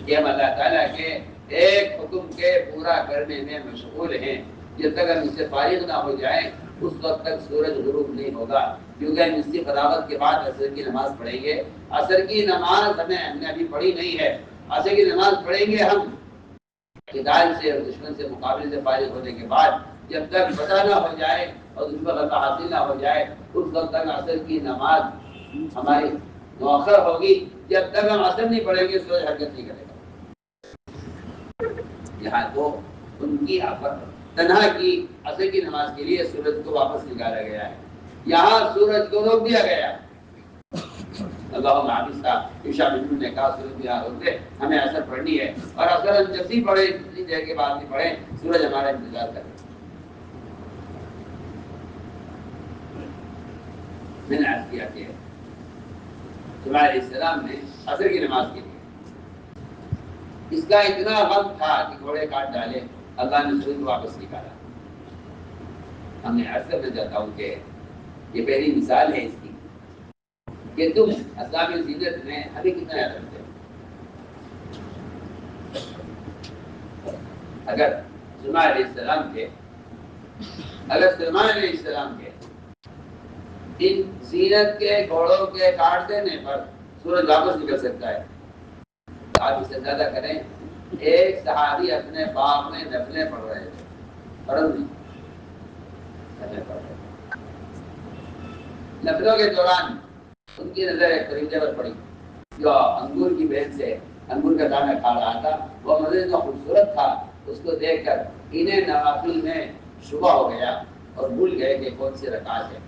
کہ ہم اللہ تعالیٰ کے ایک حکم کے پورا کرنے میں مشغول ہیں، جب تک ہم اس سے فارغ نہ ہو جائیں اس وقت تک سورج غروب نہیں ہوگا، کیونکہ ہم اس کی فراغت کے بعد عصر کی نماز پڑھیں گے۔ عصر کی نماز ہم نے ابھی پڑھی نہیں ہے، عصر کی نماز پڑھیں گے ہم قتال سے اور دشمن سے مقابلے سے فارغ ہونے کے بعد، جب تک فتح نہ ہو جائے اور اس پر فتح حاصل نہ ہو جائے اس وقت تک عصر کی نماز ہماری مؤخر ہوگی۔ جب تک ہم عصر نہیں پڑھیں گے سورج حرکت نہیں کرے گا۔ یہاں تو ان کی تنہا کی عصر کی نماز کے لیے سورج کو واپس نکالا گیا ہے، یہاں سورج کو روک دیا گیا۔ اللہم عابد صاحب یوشع بن نون نے کہا سورج یہاں روک دے، ہمیں عصر پڑھنی ہے، اور اگر ہم جلدی پڑھیں اتنی دیر کے بعد نہیں پڑھیں سورج ہمارا انتظار کرے۔ میں نے عرض کیا کہ سلیمان علیہ السلام نے عصر کی نماز کے لیے اس کا اتنا غم تھا کہ گھوڑے کاٹ ڈالے، اللہ نے سورج کو واپس نکالا۔ ہم نے عرض کرنا چاہتا ہوں کہ یہ پہلی مثال ہے اس کی کہ تم اسباب زینت میں ہمیں کتنا یاد رکھتے ہو۔ اگر سلیمان علیہ السلام کے ان زینت کے گھوڑوں کے کاٹ دینے پر سورج واپس نکل سکتا ہے، آپ اسے زیادہ کریں، ایک صحابی اپنے باغ میں نفلیں پڑھ رہے تھے، فرض نہیں، نفلیں پڑھ رہے تھے، نفلوں کے دوران ان کی نظر ایک پرندے پر پڑی جو انگور کی بیل سے انگور کا دانہ کھا رہا تھا، وہ منظر اتنا خوبصورت تھا، اس کو دیکھ کر انہیں نوافل میں شبہ ہو گیا اور بھول گئے کہ کون سی رکعت ہے،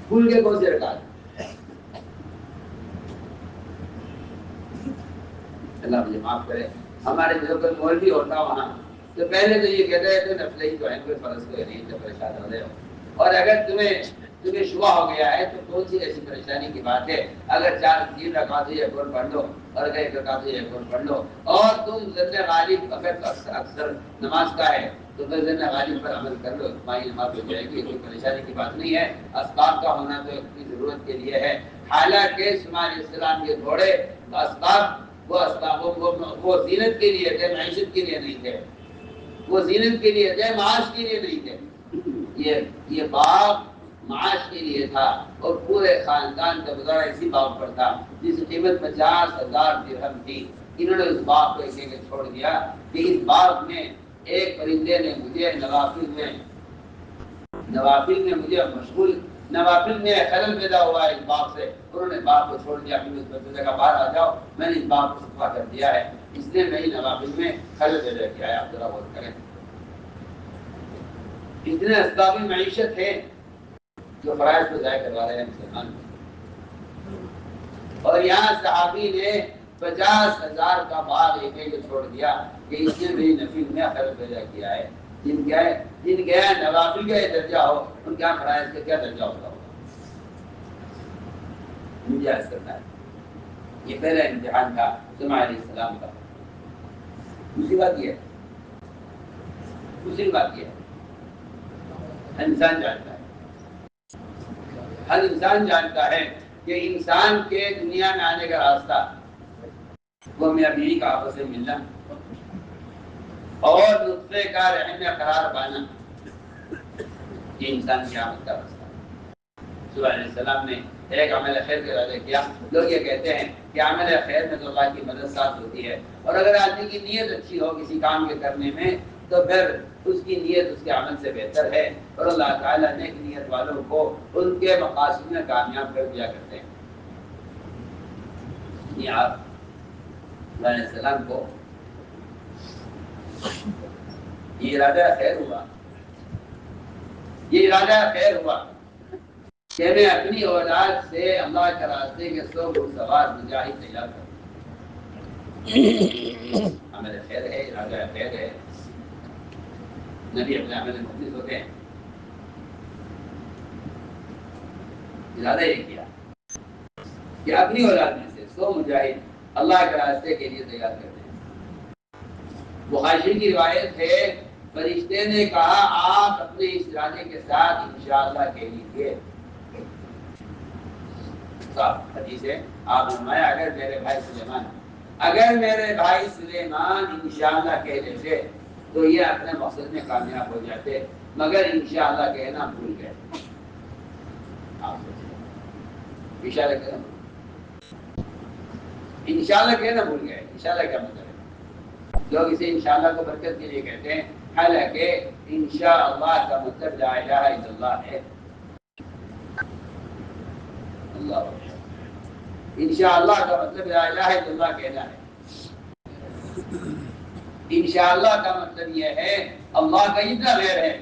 بھول گئے کون سی رکعت ہے۔ اللہ مجھے معاف کرے، ہمارے جو کوئی مولوی ہوتا وہاں تو پہلے تو یہ کہتے ہیں تو نفلیں تو ہیں، کوئی فرض کوئی نہیں، تو پریشان ہو رہے ہو، اور اگر تمہیں شبہ ہو گیا ہے تو کون سی ایسی پریشانی کی بات ہے، اگر 3 رکعت ایک اور پڑھ لو، اور اگر 1 رکعت ایک اور پڑھ لو، اور تم ظن غالب اگر اکثر نماز کا ہے تو پھر ظن غالب پر عمل کر لو، تمہاری نماز ہو جائے گی، کوئی پریشانی کی بات نہیں ہے۔ اسباب کا ہونا تو اپنی ضرورت کے لیے ہے، حالانکہ سلیمان علیہ السلام کے گھوڑے اسباب وہ زینت کے لیے تھے، معیشت کے لیے نہیں تھے، وہ زینت کے لیے تھے، معاش کے لیے نہیں تھے۔ یہ باغ معاش کے لیے تھا، اور پورے خاندان کا گزارا اسی باغ پر تھا جس کی قیمت 50,000 درہم تھی۔ انہوں نے اس باغ کو ایسے کہ چھوڑ دیا کہ اس باغ میں ایک پرندے نے مجھے نوافل میں نوافل نے مجھے مشغول، نوافل میں خلل پیدا ہوا ہے اس باپ سے، انہوں نے باپ کو چھوڑ دیا، پھر اس بچے کا باہر آ جاؤ، میں نے اس باپ کو صفا کر دیا ہے، اس نے میری نوافل میں خلل پیدا کیا ہے۔ آپ ذرا غور کریں، اتنے اسباب معیشت ہے جو فرائض کو ضائع کروا رہے ہیں مسلمان، اور یہاں صحابی نے 50,000 کا باغ ایک ایک چھوڑ دیا کہ اس نے میری نفل میں خلل پیدا کیا ہے۔ جن کا نوافل کا یہ درجہ ہو، ان کا فرائض کا کیا درجہ ہوتا ہوگا؟ مجھے عرض کرنا ہے، یہ پہلا امتحان تھا سلیمان علیہ السلام کا۔ دوسری بات یہ ہے ہر انسان جانتا ہے، ہر انسان جانتا ہے کہ انسان کے دنیا میں آنے کا راستہ وہ میاں بیوی کا آپس میں ملنا اور نطفے کا رحم میں قرار پانا، یہ انسان کی آمد کا راستہ ہے۔ سلیمان علیہ السلام نے ایک عمل خیر کا ارادہ کیا۔ لوگ یہ کہتے ہیں کہ عمل خیر میں تو اللہ کی مدد ساتھ ہوتی ہے، اور اگر آدمی کی نیت اچھی ہو کسی کام کے کرنے میں تو پھر اس کی نیت اس کے عمل سے بہتر ہے، اور اللہ تعالیٰ نیک نیت والوں کو ان کے مقاصد میں کامیاب کر دیا کرتے ہیں۔ یہ آپ علیہ السلام کو یہ ارادہ خیر ہوا، یہ ارادہ خیر ہوا کہ میں اپنی اولاد سے اللہ کے راستے کے 100 گھڑسوار مجاہد تیار کروں۔ عمل خیر ہے، ارادہ خیر ہے، نبی اپنے عمل مخلص ہوتے ہیں۔ ارادہ یہ کیا کہ اپنی اولاد میں سے 100 مجاہد اللہ کے راستے کے لیے تیار کرتے ہیں۔ بخاری کی روایت ہے، فرشتے نے کہا آپ اپنے اس ارادے کے ساتھ انشاءاللہ کہہ لیجیے۔ حدیث ہے، آپ نے فرمایا اگر میرے بھائی سلیمان انشاءاللہ کہہ لیتے تو یہ اپنے مقصد میں کامیاب ہو جاتے، مگر انشاءاللہ کہنا بھول گئے۔ آپ سوچیں، انشاءاللہ کہنا بھول گئے۔ انشاءاللہ کیا مطلب ہے؟ لوگ اسے انشاءاللہ کو برکت کے لیے کہتے ہیں، حالانکہ انشاءاللہ کا مطلب لا الہ الا اللہ ہے۔ اللہ انشاءاللہ کا مطلب لا الہ الا اللہ کہنا ہے۔ انشاءاللہ کا مطلب یہ ہے اللہ کا اتنا غیر ہے،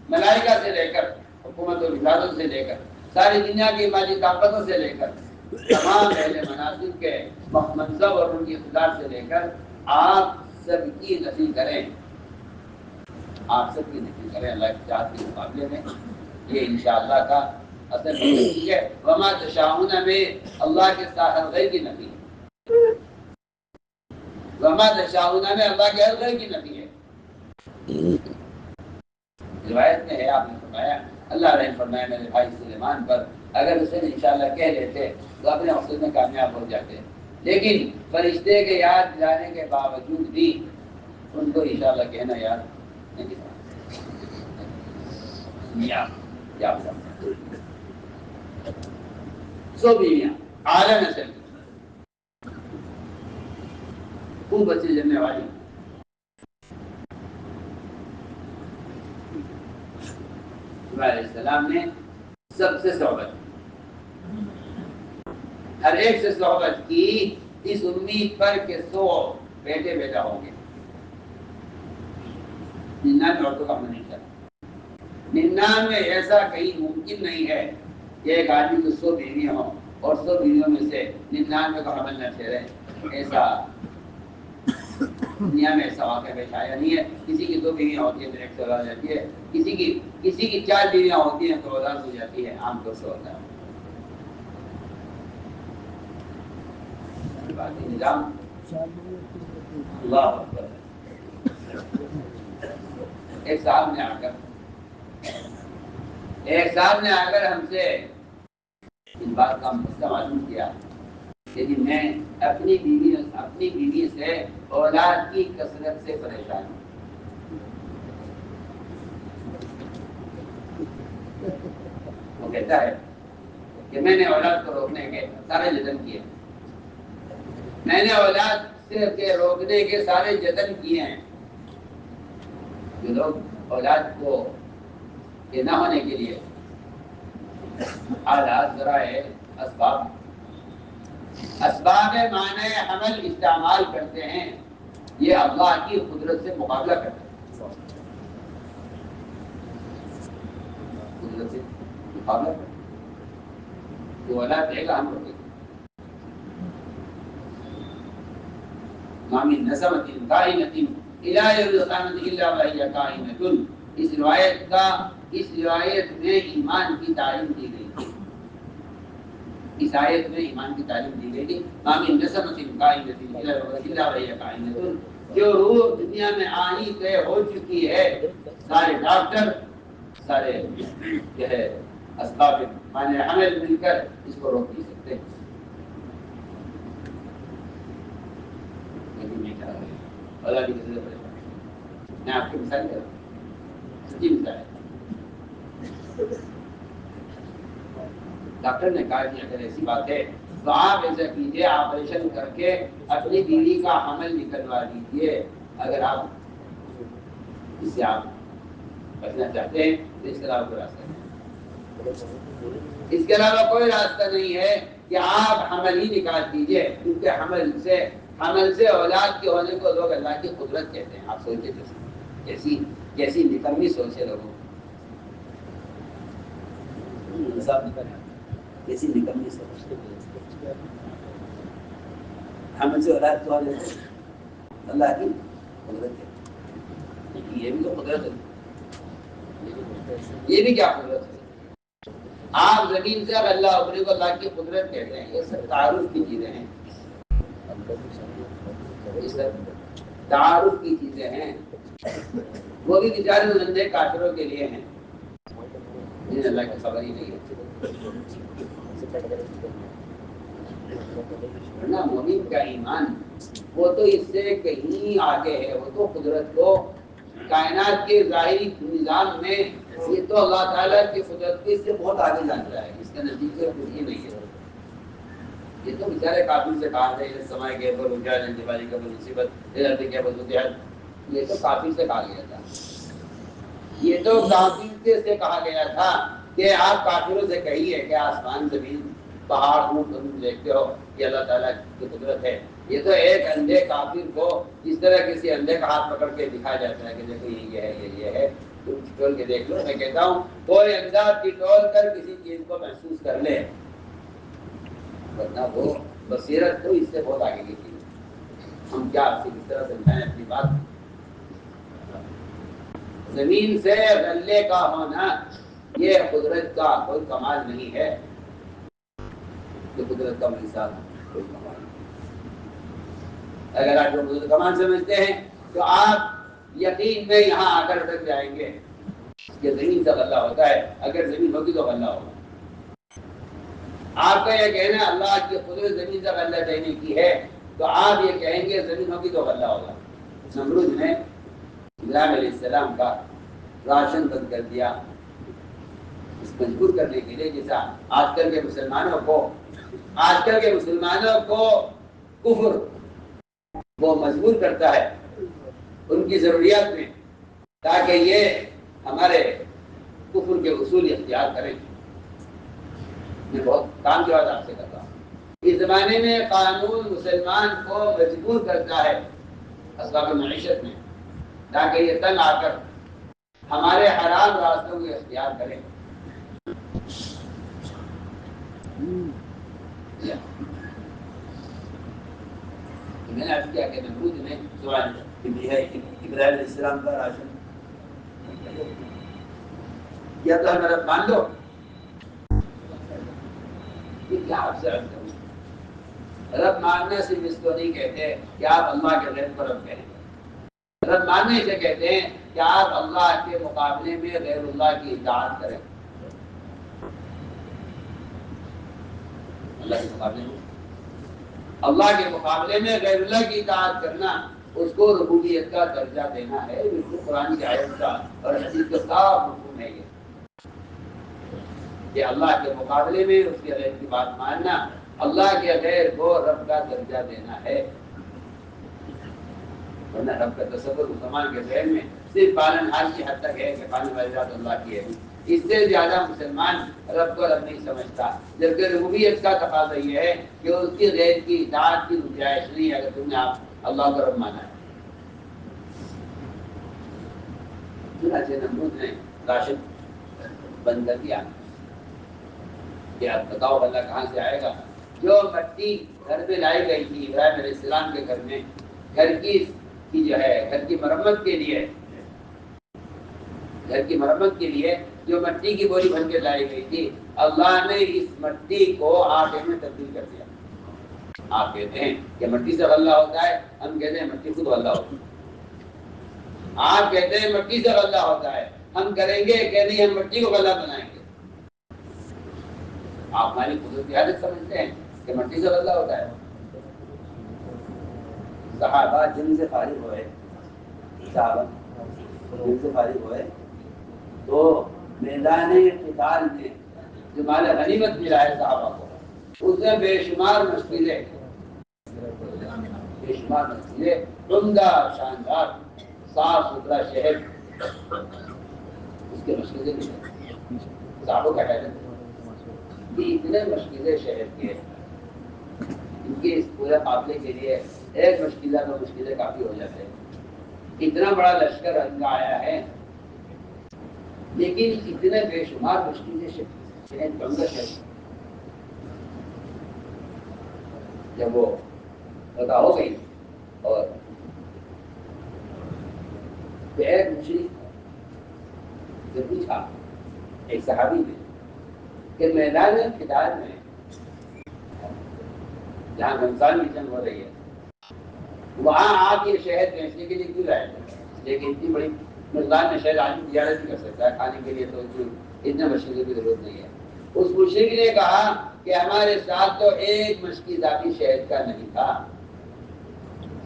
ملائکہ سے لے کر حکومت و رسالت سے لے کر ساری دنیا کی مالی طاقتوں سے لے کر تمام اہل مناصب کے منصب اور ان کی اقتدار سے لے کر آپ سب کی نفی کریں، آپ سب کی نفی کریں اللہ کی ذات کے مقابلے میں۔ یہ انشاءاللہ کا اصل مطلب ہے۔ وما تشاؤون میں اللہ کے ساتھ غیر کی نفی ہے، وما تشاؤون میں اللہ کے غیر کی نفی ہے۔ روایت میں ہے، آپ نے فرمایا اللہ نے فرمایا میرے بھائی سلیمان پر اگر اسے انشاءاللہ کہہ لیتے تو اپنے مقصد میں کامیاب ہو جاتے، لیکن فرشتے کے یاد دلانے کے باوجود بھی ان کو انشاءاللہ کہنا یاد نہیں تھا۔ کیا 100 بیویاں اعلیٰ نسل کی، خوب بچے جننے والی۔ علیہ السلام نے سب سے صحبت کی، ہر ایک سے صحبت کی اس امید پر کہ 100 بیٹے پیدا ہوں گے۔ 99 عورتوں کا حمل نہیں چلا، 99 ایسا کہیں ممکن نہیں ہے کہ ایک آدمی کو 100 بیویاں ہوں اور 100 بیویوں میں سے 99 کا حمل نہ ٹھہرے۔ ایسا دنیا میں ایسا واقعہ پیش آیا نہیں ہے۔ کسی کی 2 بیویاں ہوتی ہیں تو 1 سے اولاد جاتی ہے، کسی کی 4 بیویاں ہوتی ہیں تو اولاد ہو جاتی ہے، عام طور سے ہوتا ہے۔ نظام اللہ اکبر۔ ایک صاحب نے آ کر ہم سے اس بات کا مسئلہ معلوم کیا، لیکن میں اپنی بیوی سے اولاد کی کثرت سے پریشان ہوں۔ وہ کہتا ہے کہ میں نے اولاد کو روکنے کے سارے جتن کیے، میں نے اولاد سے روکنے کے سارے جتن کیے ہیں۔ جو لوگ اولاد کو یہ نہ ہونے کے لیے آلات ذرائع اسباب اسباب معنی حمل استعمال کرتے ہیں، یہ اللہ کی قدرت سے مقابلہ کرتے ہیں، قدرت سے مقابلہ کرتے ہیں، تو اولاد دے گا ہم لوگ ما من نسمة قائمة إلى يوم القيامة إلا وهي قائمة. اس روایت میں ایمان کی تعلیم دی گئی تھی، اس آیت میں ایمان کی تعلیم دی گئی تھی. ما من نسمة قائمة إلا وهي قائمة. جو روح دنیا میں آنی طے ہو چکی ہے، سارے ڈاکٹر سارے جو ہے اسباب معنی حمل مل کر اس کو روک نہیں سکتے. اللہ کی نظر پڑے میں آپ کی مثال کر رہا ہوں، سچی مثال ہے. ڈاکٹر نے کہا کہ اگر ایسی بات ہے تو آپ ایسا کیجیے، آپریشن کر کے اپنی بیوی کا حمل نکلوا دیجیے. اگر آپ اس سے آپ بچنا چاہتے ہیں تو اس کے علاوہ کوئی راستہ نہیں، اس کے علاوہ کوئی راستہ نہیں ہے کہ آپ حمل ہی نکال دیجیے، کیونکہ حمل سے اولاد کے ہونے کو لوگ اللہ کی قدرت کہتے ہیں. آپ سوچے کیسی کیسی نکمی سوچ ہے لوگوں کیسی نکمی سوچ. حمل سے اولاد کے ہونے کو اللہ کی قدرت ہے. یہ بھی تو قدرت ہے، یہ بھی کیا قدرت ہے. آپ زمین سے اللہ ابری کو اللہ کی قدرت کہتے ہیں. یہ سب تعارف کی چیزیں ہیں، یہ سب تعارف کی چیزیں ہیں. وہ بھی بیچارے اندھے کافروں کے لیے ہیں جنہیں اللہ کی خبر ہی نہیں ہے. ورنہ مومن کا ایمان وہ تو اس سے کہیں آگے ہے. وہ تو قدرت کو کائنات کے ظاہری نظام میں یہ تو اللہ تعالیٰ کی قدرت کو اس سے بہت آگے جانتا ہے. اس کے نزدیک سے کچھ ہی نہیں ہے. یہ تو بیچارے کافر سے کہا گیا سمائے کے پر دیوالی کا مصیبت یہ تو کافر سے کہا گیا تھا. یہ تو کافر سے کہا گیا تھا کہ آپ کافروں سے کہیے کہ آسمان زمین پہاڑ تم دیکھتے ہو یہ اللہ تعالیٰ کی قدرت ہے. یہ تو ایک اندھے کافر کو جس طرح کسی اندھے کا ہاتھ پکڑ کے دکھایا جاتا ہے کہ دیکھو یہ ہے یہ ہے، تم ٹٹول کے دیکھ لو. میں کہتا ہوں کوئی اندھا ٹٹول کر کسی چیز کو محسوس کر لے، ورنہ وہ بصیرت تو اس سے بہت آگے کی تھی. ہم کیا آپ سے کس طرح سمجھائیں اپنی بات. زمین سے غلے کا ہونا یہ قدرت کا کوئی کمال نہیں ہے. یہ قدرت کا مثال کوئی کمال نہیں. اگر آپ جو قدرت کمال سمجھتے ہیں تو آپ یقین میں یہاں آ کر اٹک جائیں گے کہ زمین سے غلہ ہوتا ہے. اگر زمین ہوگی تو غلہ ہوگا. آپ کا یہ کہنا اللہ کی قدرت زمین سے غلہ دینے کی ہے تو آپ یہ کہیں گے زمین ہوگی تو غلہ ہوگا. نمرود نے ابراہیم علیہ السلام کا راشن بند کر دیا اس مجبور کرنے کے لیے. جیسا آج کل کے مسلمانوں کو کفر وہ مجبور کرتا ہے ان کی ضروریات میں تاکہ یہ ہمارے کفر کے اصول اختیار کریں. میں بہت کام کی بات آپ سے کرتا ہوں. اس زمانے میں قانون مسلمان کو مجبور کرتا ہے اسباب معیشت میں تاکہ یہ تنگ آ کر ہمارے حرام راستوں کو اختیار کریں. میں نے عرض کیا کہ نمرود نے سوال ابراہیم علیہ السلام کا راشن یا تو ہمیں رب مان دو. یہ کیا آپ سے عرض کروں. رب ماننا صرف اس کو نہیں کہتے کہ آپ اللہ کے غیر کو رب کہیں. رب ماننے سے کہتے ہیں کہ آپ اللہ کے مقابلے میں غیر اللہ کی اطاعت کریں. اللہ کے مقابلے میں غیر اللہ کی اطاعت کرنا اس کو ربوبیت کا درجہ دینا ہے. بالکل قرآن کی آیت کا اور حدیث کا صاف حکم ہے یہ کہ اللہ کے مقابلے میں اس کے غیر کی بات ماننا اللہ کے غیر کو رب کا درجہ دینا ہے. ورنہ رب کا تصور زمان کے ذہن میں صرف پالن ہار کی حد تک ہے کہ پالنے والی ذات اللہ کی ہے. اس سے زیادہ مسلمان رب کو رب نہیں سمجھتا، جبکہ ربوبیت کا تقاضا یہ ہے کہ اس کی غیر کی اطاعت کی گنجائش نہیں اگر تم نے آپ اللہ کو رب مانا ہے۔ چنانچہ نمرود نے راشن بند کر دیا کہ اب بتاؤ اللہ کہاں سے آئے گا؟ جو مٹی گھر میں لائی گئی تھی ابراہیم علیہ السلام کے گھر میں، گھر کی جو ہے گھر کی مرمت کے لیے، گھر کی مرمت کے لیے جو مٹی کی بوری بن کے لائی گئی تھی، اللہ نے اس مٹی کو آٹے میں تبدیل کر دیا۔ آپ کہتے ہیں کہ مٹی سے غلہ ہوتا ہے، ہم کہتے ہیں مٹی خود غلہ ہوتی ہے۔ آپ کہتے ہیں مٹی سے غلہ ہوتا ہے، ہم کریں گے کہ نہیں ہم مٹی کو غلہ بنائیں گے۔ آپ ہماری قدرت کی حالت سمجھتے ہیں کہ مٹی سے غلہ ہوتا ہے؟ صحابہ جن سے فارغ ہوئے، صحابہ جن سے فارغ ہوئے تو میدان قتال میں جو مال غنیمت ملا ہے صحابہ کو، اس میں بے شمار مشکلیں، بے شمار مشکلیں، عمدہ شاندار صاف ستھرا شہر، اس کے مشکلیں بھی ہیں۔ صحابہ کا حیرت کہ اتنے مشکلیں شہر کے، ان کے اس پورے قافلے کے لیے ایک مشکلہ دو مشکلیں کافی ہو جاتے ہیں۔ اتنا بڑا لشکر ان کا آیا ہے، لیکن اتنے بے شمار مشکلیں شہر بنگش ہے۔ جب وہ پتا ہو گئی اور ایک مشرک سے پوچھا ایک صحابی نے کہ میدان قتال میں جہاں رمضان کی جنگ ہو رہی ہے وہاں آپ یہ شہد بیچنے کے لیے کیوں لائے تھے؟ لیکن اتنی بڑی مقدار میں شہد آدمی تجارت نہیں کر سکتا ہے، کھانے کے لیے تو اتنے مشکلوں کی ضرورت نہیں ہے۔ اس مشرک نے کہا کہ ہمارے ساتھ تو ایک مشکی اضافی شہد کا نہیں تھا۔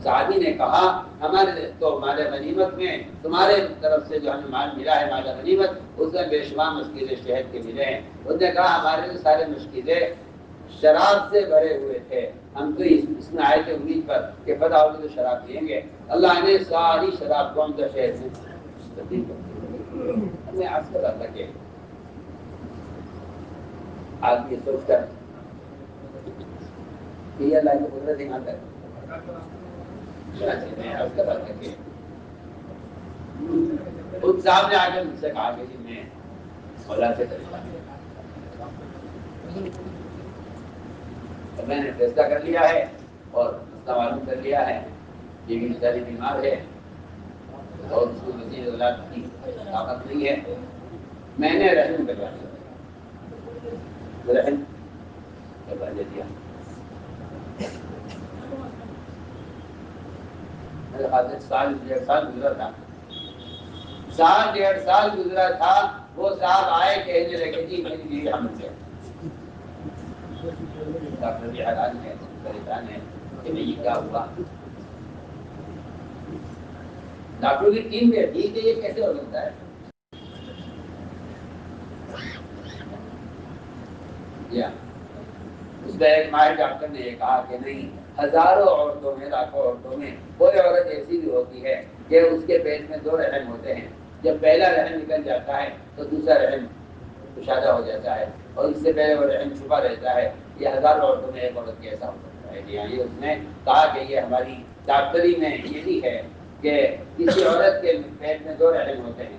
صحابی نے کہا ہمارے تو مال غنیمت میں تمہارے طرف سے جو ہمیں مال ملا ہے مال غنیمت، اس میں بے شمار مشکلیں شہد کے ملے ہیں۔ اس نے کہا ہمارے تو سارے مشکلیں شراب سے بھرے ہوئے تھے، ہم تو اس میں آئے تھے امید پر کہ فتح ہوگی تو شراب پئیں گے۔ اللہ نے ساری شراب کو ہم کا شہد میں تبدیل کر دیا۔ ہمیں عرض کر رہا تھا کہ آدمی سوچ کر کہ یہ اللہ کی قدرت یہاں تک ان صاحب نے آ کر مجھ سے کہا کہ جی میں مولا سے میں نے فیصلہ کر لیا ہے اور مسئلہ معلوم کر لیا ہے، یہ بھی بیچاری بیمار ہے اور اس کو مزید اولاد کی طاقت نہیں ہے، میں نے رحم کروا دیا، رحم کروا دیا۔ میرے خیال سے سال ڈیڑھ سال گزرا تھا، سال ڈیڑھ سال گزرا تھا، وہ صاحب آئے کہنے لگے جی میری بیوی حامل ہے۔ ڈاکٹر بھی حیران ہے، پریشان ہے کہ یہ کیا ہوا۔ ڈاکٹر کی ٹیم میں ٹھیک ہے یہ کیسے ہو سکتا ہے؟ اس میں ایک ماہر ڈاکٹر نے یہ کہا کہ نہیں، ہزاروں عورتوں میں لاکھوں عورتوں میں کوئی عورت ایسی بھی ہوتی ہے کہ اس کے پیٹ میں دو رحم ہوتے ہیں، جب پہلا رحم نکل جاتا ہے تو دوسرا رحم کشادہ ہو جاتا ہے اور اس سے پہلے وہ رحم چھپا رہتا ہے۔ یہ ہزاروں عورتوں میں ایک عورت کیسا ہو سکتا ہے؟ جی ہاں، یہ اس نے کہا کہ یہ ہماری ڈاکٹری میں یہی ہے کہ کسی عورت کے پیٹ میں دو رحم ہوتے ہیں۔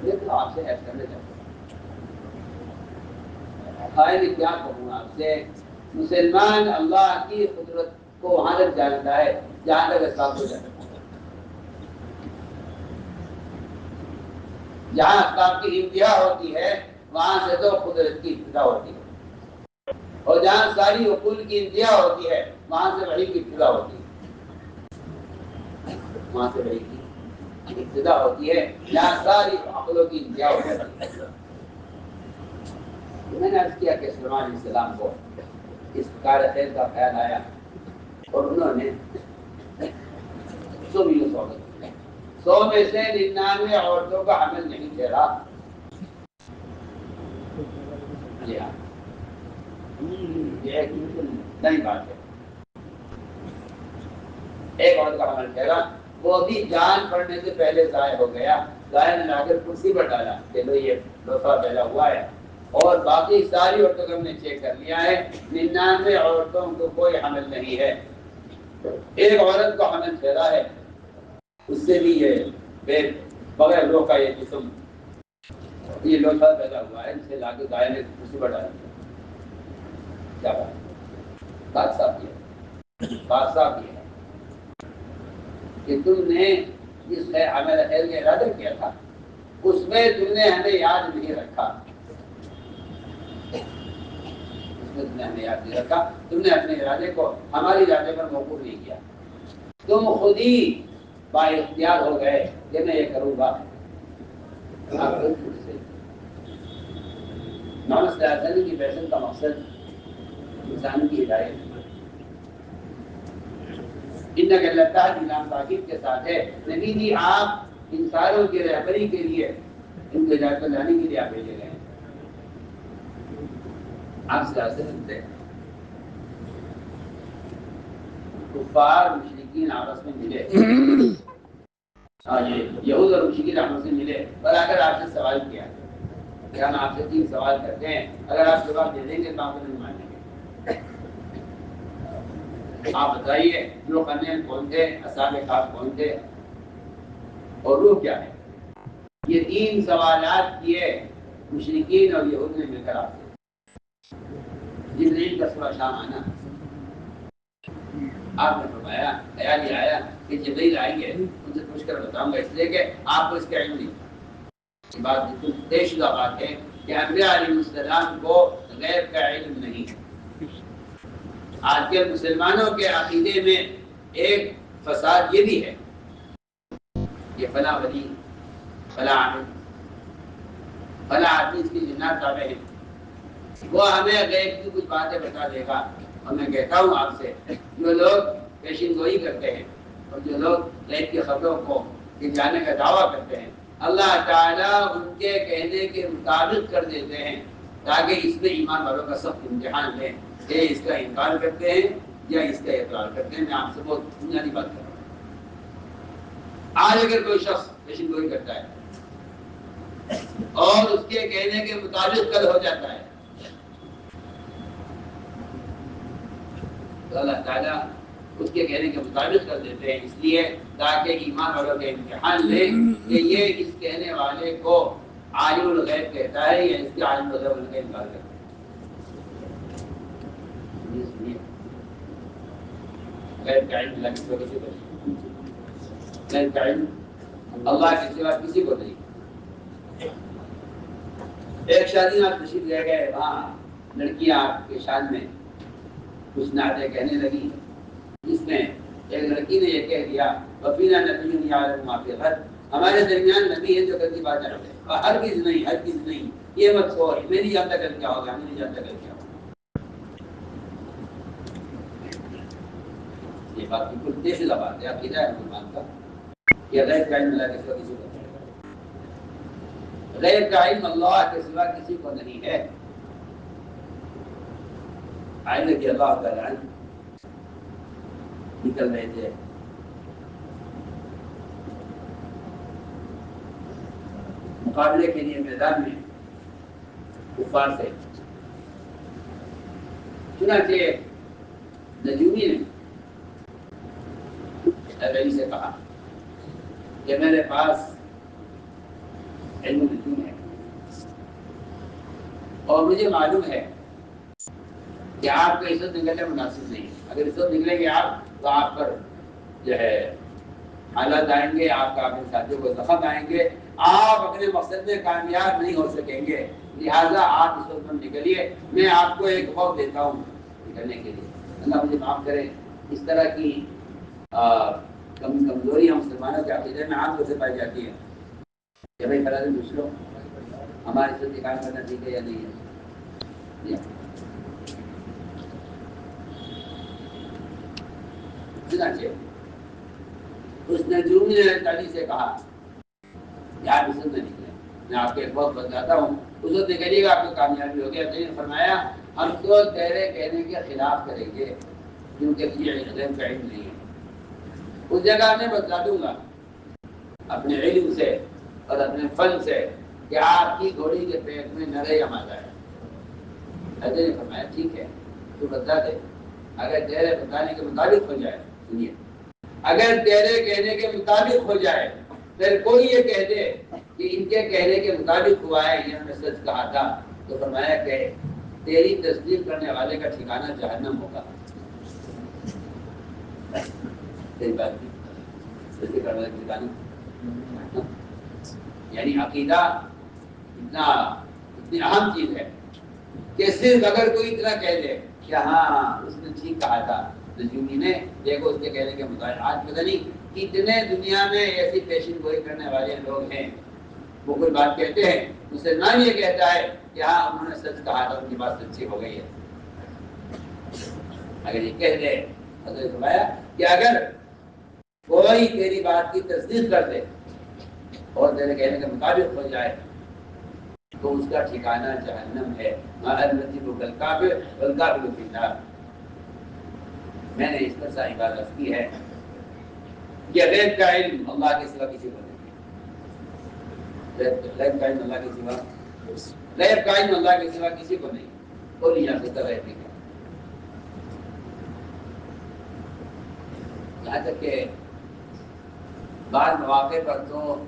یہ تو آپ سے ایڈ کرنے چاہتے ہیں، کیا کہوں آپ سے، مسلمان اللہ کی قدرت کو وہاں تک جانتا ہے جہاں تک اسباب کو جانتا ہے۔ جہاں اسباب کی انتہا ہوتی ہے وہاں سے تو قدرت کی ابتدا ہوتی ہے، اور جہاں ساری عقول کی انتہا ہوتی ہے وہاں سے وحی کی ابتدا ہوتی ہے، وہاں سے وحی کی ابتدا ہوتی ہے جہاں ساری عقلوں کی انتہا ہوتی ہے۔ میں نے عرض کیا کہ سلیمان علیہ السلام کو اس کار خیر کا خیال آیا اور انہوں نے 100 بھی سوگت، 100 میں سے 99 عورتوں کا حمل نہیں ٹھہرا۔ جی ہاں، یہ ایک نئی بات ہے، ایک عورت کا حمل ٹھہرا، وہ بھی جان پڑنے سے پہلے ضائع ہو گیا۔ گائے نے لا کر کرسی پر ڈالا کہ لو یہ لوفا پیدا ہوا ہے، اور باقی ساری عورتوں کو ہم نے چیک کر لیا ہے، 99 عورتوں کو کوئی حمل نہیں ہے، ایک عورت کو حمل پیدا ہے، اس سے بھی یہ بغیر روح کا یہ جسم یہ لوٹا پیدا ہوا ہے، جسے لا کے گائے نے کرسی پر ڈال دیا۔ کیا بات صاف کیا، بات صاف کیا کہ تم نے جس عمل خیر کا ارادہ کیا تھا اس میں تم نے ہمیں یاد نہیں رکھا، اس میں تم نے ہمیں یاد نہیں رکھا، تم نے اپنے ارادے کو ہماری ارادے پر موقوف نہیں کیا، تم خود ہی با اختیار ہو گئے کہ میں یہ کروں گا۔ محمد صلی اللہ علیہ وسلم کی بعثت کا مقصد انسان کی ہدایت، انک اللہ تعالی نام تاکید کے ساتھ ہے، نبی جی آپ انسانوں کی رہبری کے لیے ان کو ہدایت پر لانے کے لیے آپ بھیجے گئے ہیں۔ آپ صلی اللہ علیہ وسلم سے کفار مشرکین آپس میں ملے، یہود اور مشرکین آپس میں ملے اور آ کر آپ سے سوال کیا کہ ہم آپ سے 3 سوال کرتے ہیں، اگر آپ جواب دے دیں گے تو آپ کو نہیں مانیں گے، آپ بتائیے جو قرنین کون تھے، اصحاب کہف کون تھے، اور روح کیا ہے؟ یہ 3 سوالات کیے مشرکین اور یہود نے مل کر آپ سے۔ جبریل کا صبح شام آنا، آپ نے فرمایا خیال یہ آیا کہ جبریل آئیں گے، ان سے پوچھ کر بتاؤں گا، اس لیے کہ آپ کو اس کا علم نہیں۔ یہ بات بالکل طے شدہ بات ہے کہ انبیاء علیہ السلام کو غیب کا علم نہیں۔ آج کے مسلمانوں کے عقیدے میں ایک فساد یہ بھی ہے کہ فلاں ولی، فلاں عالم، فلاں آدمی اس کی جنات تابع ہیں، وہ ہمیں غیب کی کچھ باتیں بتا دے گا۔ اور میں کہتا ہوں آپ سے، جو لوگ پیشین گوئی کرتے ہیں اور جو لوگ غیب کی خبروں کو جاننے کا دعویٰ کرتے ہیں، اللہ تعالیٰ ان کے کہنے کے مطابق کر دیتے ہیں تاکہ اس میں ایمان والوں کا سخت امتحان لیں کہ اس کا انکار کرتے ہیں یا اس کا اقرار کرتے ہیں۔ میں آپ سے بہت بنیادی بات کر رہا ہوں۔ آج اگر کوئی شخص پیشین گوئی کرتا ہے اور اس کے کہنے کے مطابق کل ہو جاتا ہے تو اللہ تعالیٰ اس کے کہنے کے مطابق کر دیتے ہیں، اس لیے تاکہ ایمان والوں کا امتحان لیں کہ یہ اس کہنے والے کو عالم الغیب کہتا ہے یا اس کے عالم الغیب کا انکار کرتا ہے۔ غیب کا علم اللہ کے سوا کسی کو نہیں، غیب کا علم اللہ کے سوا کسی کو نہیں۔ ایک شادی میں آپ تشریف لے گئے، وہاں لڑکیاں آپ کے شان میں کچھ نعتیں کہنے لگی، جس میں ایک لڑکی نے یہ کہہ دیا وفینا نبی یعلم ما فی الغد، ہمارے درمیان نبی ہے جو کل کی بات جانتے ہیں، اور ہرگز نہیں، ہرگز نہیں، یہ مت سوچ، میں نہیں جانتا کل کیا ہوگا، میں نہیں جانتا کل کیا ہوگا۔ یہ بات بالکل طے شدہ بات ہے، عقیدہ ہے مسلمان کا کہ غیب کا علم اللہ کے سوا کسی کو نہیں ہے، غیب کا علم اللہ کے سوا کسی کو نہیں ہے۔ آئندہ کی اللہ تعالیٰ نکل رہے تھے، مقابلے کے لیے میدان میں کفار سے، چنانچہ نجومی نے ابھی سے کہا کہ میرے پاس علم نجوم ہے اور مجھے معلوم ہے کہ آپ کا عزت نکلنا مناسب نہیں، اگر عزت نکلیں گے آپ تو آپ پر جو ہے حالات آئیں گے، آپ کا اپنے ساتھیوں کو زخم آئیں گے، آپ اپنے مقصد میں کامیاب نہیں ہو سکیں گے، لہٰذا آپ اس وقت نکلیے، میں آپ کو ایک وقت دیتا ہوں نکلنے کے لیے۔ اللہ مجھے معاف کرے، اس طرح کی کمزوری ہم مسلمانوں کے عقیدے میں عام طور سے پائی جاتی ہے کہ بھائی فلاں دن پوچھ لو ہمارے سے نکال کرنا ٹھیک ہے یا نہیں ہے۔ چنانچہ اس نجوم نے علی سے کہا کہ آپ اس میں نکلیں، میں آپ کو ایک وقت بتاتا ہوں، اس وقت نکلیے گا آپ کو کامیابی ہوگی۔ نے فرمایا ہم تو تیرے کہنے کے خلاف کریں گے کیونکہ تجھے علم کا علم نہیں ہے، اس جگہ میں بتلا دوں گا اپنے علم سے اور اپنے فن سے کہ آپ کی گھوڑی کے پیٹ میں نرے یا مادہ ہے. حضرت نے فرمایا ٹھیک ہے تو بتا دے, اگر تیرے بتانے کے مطابق ہو جائے, سنیے, اگر تیرے کہنے کے مطابق ہو جائے, پھر کوئی یہ کہہ دے کہ ان کے کہنے کے مطابق ہوا ہے, یہ نے سچ کہا تھا, تو فرمایا کہ تیری تصدیق کرنے والے کا ٹھکانہ جہنم ہوگا. تیری بات کی تصدیق کرنے والے کا ٹھکانہ, یعنی عقیدہ اتنی اہم چیز ہے کہ صرف اگر کوئی اتنا کہہ دے کہ ہاں اس نے ٹھیک کہا تھا, نجومی نے, دیکھو اس کے کہنے کے مطابق. آج پتہ نہیں کتنے دنیا میں ایسی پیشن گوئی کرنے والے لوگ ہیں, وہ کوئی بات کہتے ہیں, مسلمان یہ کہتا ہے کہ ہاں انہوں نے سچ کہا تھا, ان کی بات سچی ہو گئی ہے. اگر یہ کہہ دے, حضرت فرمایا کہ اگر کوئی تیری بات کی تصدیق کر دے اور تیرے کہنے کے مطابق ہو جائے تو اس کا ٹھکانہ جہنم ہے. میں نے اس پر ساری بات عرض کی ہے کہ غیب کا علم اللہ کے سوا کسی کو نہیں. غیب کا علم اللہ کے سوا, غیب کا علم اللہ کے سوا کسی کو نہیں. کوئی نہیں جان سکتا غیب کی. یہاں تک کہ بعض مواقع پر تو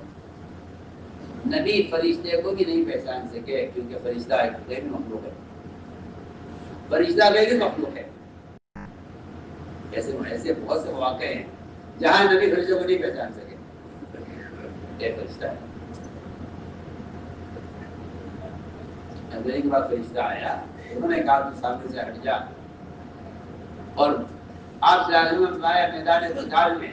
نبی فرشتے کو بھی نہیں پہچان سکے, کیونکہ فرشتہ ایک غیر مخلوق ہے. فرشتہ غیر مخلوق ہے. ایسے بہت سے مواقع ہیں جہاں نبی فرشتوں کو نہیں پہچان سکے. یہ فرشتہ ہے. اندھیرے کے بعد فرشتہ آیا, انہوں نے کہا تو سامنے سے ہٹ جا, اور آپ سے آگے میں میدان قتال میں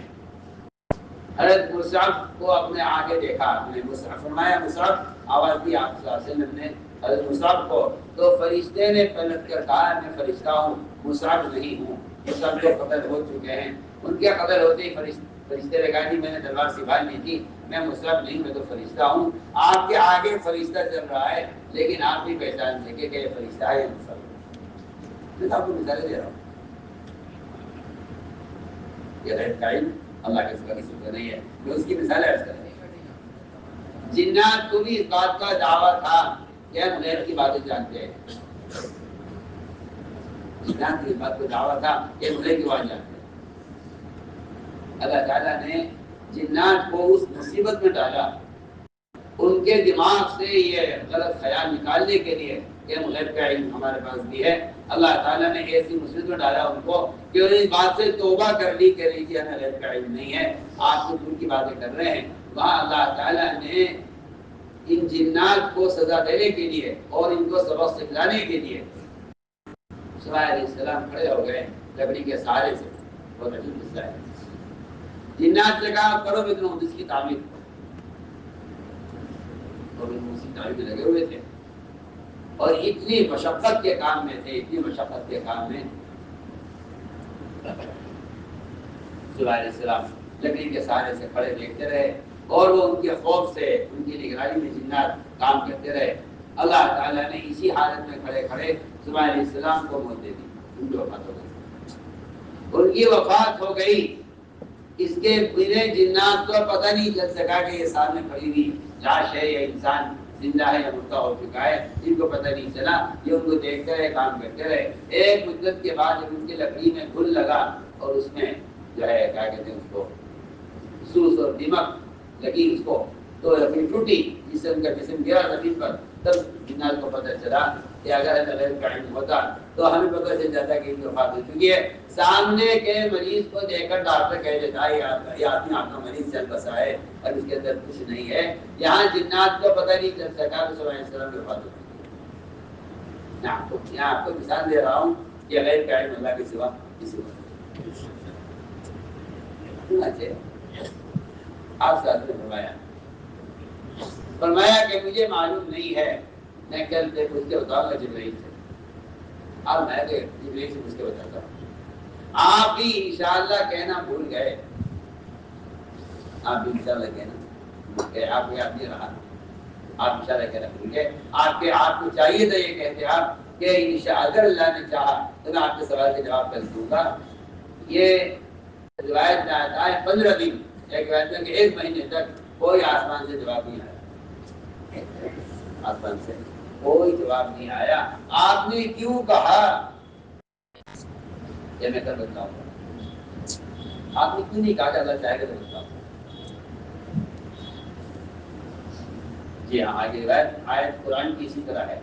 حضرت مصعب کو اپنے آگے دیکھا. آپ نے مصعب فرمایا, مصعب, آواز دی آپ صلی اللہ علیہ وسلم نے حضرت مصعب کو, تو فرشتے نے پلٹ کر کہا میں فرشتہ ہوں, مصعب نہیں ہوں. مصعب جو قتل ہو چکے ہیں, ان کے قتل ہوتے ہی فرشتے نے کہا نہیں میں نے تلوار سنبھال لی تھی, میں مصعب نہیں, میں تو فرشتہ ہوں. آپ کے آگے فرشتہ چل رہا ہے, لیکن آپ بھی پہچان سکے کہ یہ فرشتہ ہے یا مصعب. میں آپ کو مثالیں دے رہا ہوں. یہ غیب کا علم اللہ کے سوا کسی کو نہیں ہے. میں اس کی مثال عرض کریں. جنات کو بھی اس بات کا دعویٰ تھا کہ ہم غیب کی باتیں جانتے ہیں. جنات کی اس بات کو دعویٰ تھا کہ ہم غیب کی بات جانتے ہیں. اللہ تعالیٰ نے جنات کو اس مصیبت میں ڈالا, ان کے دماغ سے یہ غلط خیال نکالنے کے لیے کہ ہم غیب کا علم ہمارے پاس بھی ہے. اللہ تعالیٰ نے ایسی مصیبت میں ڈالا ان کو کہ انہوں نے اس بات سے توبہ کر لی کہ ہمیں غیب کا علم نہیں ہے, آپ تو دور کی باتیں کر رہے ہیں. وہاں اللہ تعالیٰ نے ان جنات کو سزا دینے کے لیے اور ان کو سبق سکھلانے کے لیے سوائے علیہ السلام کھڑے ہو گئے لکڑی کے سہارے سے. بہت عجیب قصہ ہے. جنات سے کہا کرو بیت المقدس کی تعمیر, اور اسی تعمیر میں لگے ہوئے تھے, اور اتنی مشقت کے کام میں تھے, اتنی مشقت کے کام میں. سوائے علیہ السلام لکڑی کے سہارے سے کھڑے دیکھتے رہے, اور وہ ان کے خوف سے ان کی نگرانی میں جنات کام کرتے رہے. اللہ تعالیٰ نے اسی حالت میں کھڑے کھڑے صبح علیہ السلام کو موت دے دی. ان کی وفات ہو گئی. ان کی وفات ہو گئی. اس کے بنے جنات کو پتہ نہیں چل سکا کہ یہ سامنے کھڑی ہوئی لاش ہے یا انسان زندہ ہے یا مردہ ہو چکا ہے. ان کو پتہ نہیں چلا. یہ ان کو دیکھتے رہے, کام کرتے رہے. ایک مدت کے بعد جب ان کی لکڑی میں گل لگا اور اس میں جو ہے کیا کہتے ہیں اس کو سوس اور دیمک لگی اس کو, تو لکڑی ٹوٹی, جس سے ان کا جسم گرا زمین پر. تب جنات کو پتہ چلا کہ اگر ہمیں غیب کا علم ہوتا تو ہمیں پتہ چل جاتا کہ ان کی وفات ہو چکی ہے. سامنے کے مریض کو دیکھ کر ڈاکٹر کہہ دیتا ہے یہ آدمی آپ کا مریض چل بسا ہے اور اس کے اندر کچھ نہیں ہے. یہاں جنات کو پتہ نہیں چل سکا تو صلی السلام کی وفات ہو چکی ہے. یہاں آپ کو مثال دے رہا ہوں کہ غیب کا علم اللہ کے سوا کسی کو آپ ساتھ نے فرمایا کہ مجھے معلوم نہیں ہے, میں کل سے پوچھ کے بتاؤں گا جبرائیل سے. اب میں جبرائیل سے پوچھ کے بتاتا ہوں. آپ بھی انشاءاللہ کہنا بھول گئے. آپ بھی انشاءاللہ کہنا کہ آپ کو یاد نہیں رہا. آپ انشاءاللہ کہنا بھول گئے. آپ کو چاہیے تھا یہ کہتے آپ کہ اگر اللہ نے چاہا تو میں آپ کے سوال کے جواب کر دوں گا. یہ روایت میں آتا ہے 15 دن, ایک روایت میں کہ 1 مہینے تک کوئی آسمان سے جواب نہیں آیا. آسمان سے کوئی جواب نہیں آیا. آپ نے کیوں کہا کہ میں کر بتاؤں گا؟ آپ نے کیوں نہیں کہا کہ اللہ چاہے گا تو بتاؤں گا؟ جی ہاں، آگے آیت قرآن کی اسی طرح ہے.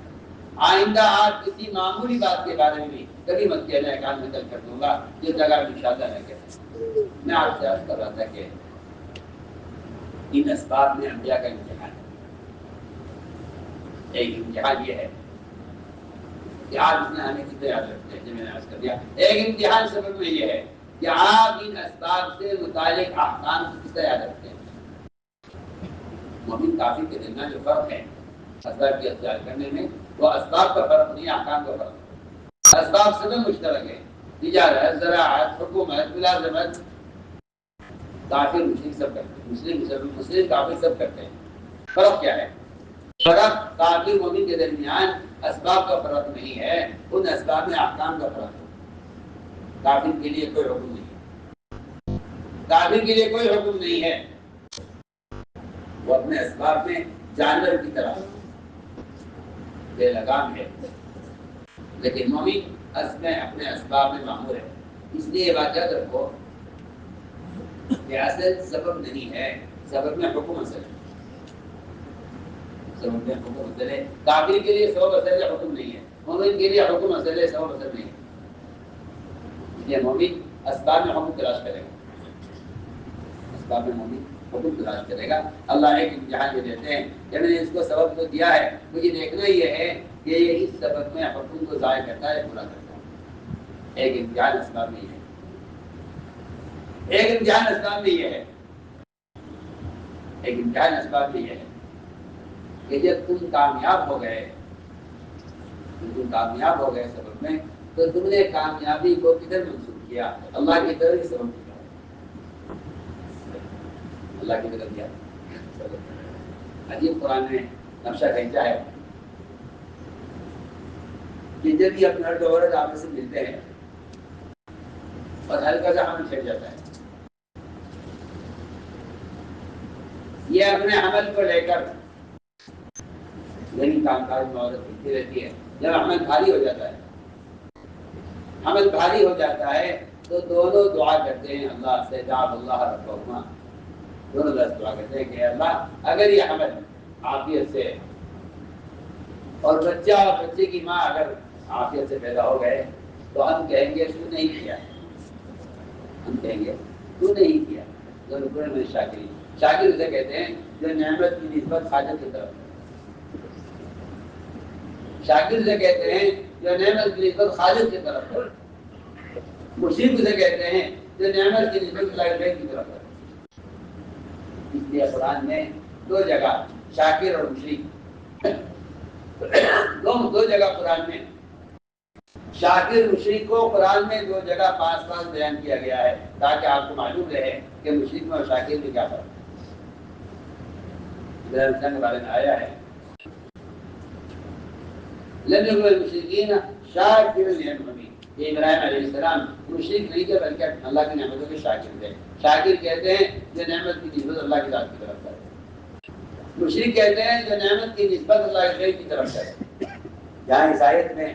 آئندہ آپ کسی معمولی بات کے بارے میں بھی کبھی مت کہنا ہے کان میں کر دوں گا، یہ جگہ انشاءاللہ نہ کہنا. میں آپ سے عرض کر رہا تھا کہ ان اسباب میں انبیاء کا امتحان ہے. ایک امتحان یہ ہے کہ آپ اس میں آنے کی تو یاد رکھتے ہیں، جو میں نے عرض کر دیا. ایک امتحان سبب میں یہ ہے کہ آپ ان اسباب سے متعلق احکام کی کس طرح یاد رکھتے ہیں. مومن کافر کے درمیان جو فرق ہے اسباب کی اختیار کرنے میں، وہ اسباب کا فرق نہیں، احکام کا فرق ہے. اسباب سب میں مشترک ہے، تجارت، زراعت، حکومت، ملازمت. کافر مشرک سب کرتے ہیں، مسلم کافر سب کرتے ہیں. فرق کیا ہے؟ فرق کافر مومن کے درمیان اسباب کا فرق نہیں ہے، ان اسباب میں احکام کا فرق ہے. کافر کے لیے کوئی حکم نہیں ہے، کافر کے لیے کوئی حکم نہیں ہے. وہ اپنے اسباب میں جانور کی طرح بے لگام ہے، لیکن مومن اپنے اسباب میں معمور ہے. اس لیے یہ بات یاد رکھو کہ اصل سبب نہیں ہے، سبب میں حکم اصل ہے. سبب میں حکم اصل ہے. کافر کے لیے سبب اصل ہے، حکم نہیں ہے. مومن کے لیے حکم اصل ہے، سبب اصل نہیں ہے. اس لیے مومن اسباب میں حکم تلاش کرے گا، اسباب میں مومن حکم تلاش کرے گا. اللہ ایک امتحان یہ دیتے ہیں کہ میں نے اس کو سبب تو دیا ہے، مجھے دیکھنا یہ ہے کہ یہ اس سبب میں حکم کو ضائع کرتا ہے، پورا کرتا ہے. ایک امتحان اسباب میں یہ ہے، ایک امتحان اسباب میں یہ ہے، ایک امتحان اسباب میں یہ ہے کہ جب تم کامیاب ہو گئے، تم کامیاب ہو گئے سبب میں، تو تم نے کامیابی کو کدھر منسوخ کیا؟ اللہ کی طرف ہی سبب کیا، اللہ کی طرف دیا. عجیب قرآن نے نقشہ کھینچا ہے کہ جب یہ اپنے ہر عورت آپس سے ملتے ہیں اور ہلکا سا حمل چھڑ جاتا ہے، یہ اپنے حمل کو لے کر یہی کام کاج میں عورت ملتی رہتی ہے. جب حمل بھاری ہو جاتا ہے، حمل بھاری ہو جاتا ہے تو دونوں دعا کرتے ہیں اللہ سے، جعل اللہ ربہما، دونوں لفظ دعا کرتے ہیں کہ اللہ اگر یہ حمل عافیت سے اور بچہ اور بچے کی ماں اگر عافیت سے پیدا ہو گئے تو ہم کہیں گے تو نہیں کیا، ہم کہیں گے تو نہیں کیا. دونوں میں شاکری، شاکر اسے کہتے ہیں جو نعمت کی نسبت حاجت کی طرف، شاکر سے کہتے ہیں جو نعمت کی نسبت خالق کی طرف ہے. مشرک سے کہتے ہیں جو نعمت کی نسبت لائبریری کی طرف ہے. اس لیے قرآن میں دو جگہ شاکر اور مشرک، دو جگہ قرآن میں شاکر مشرک کو قرآن میں دو جگہ پاس پاس بیان کیا گیا ہے تاکہ آپ کو معلوم رہے کہ مشرک میں اور شاکر میں کیا فرق ہے. ابراہیم کے بارے میں آیا ہے لم يكن المشركين شاکر لانعمه، یہ ابراہیم علیہ السلام مشرک نہیں تھے بلکہ اللہ کی نعمتوں کے شاکر تھے. شاکر کہتے ہیں جو نعمت کی نسبت اللہ کی ذات کی طرف ہے، مشرک کہتے ہیں جو نعمت کی نسبت اللہ کے غیر کی طرف ہے. جہاں اس آیت میں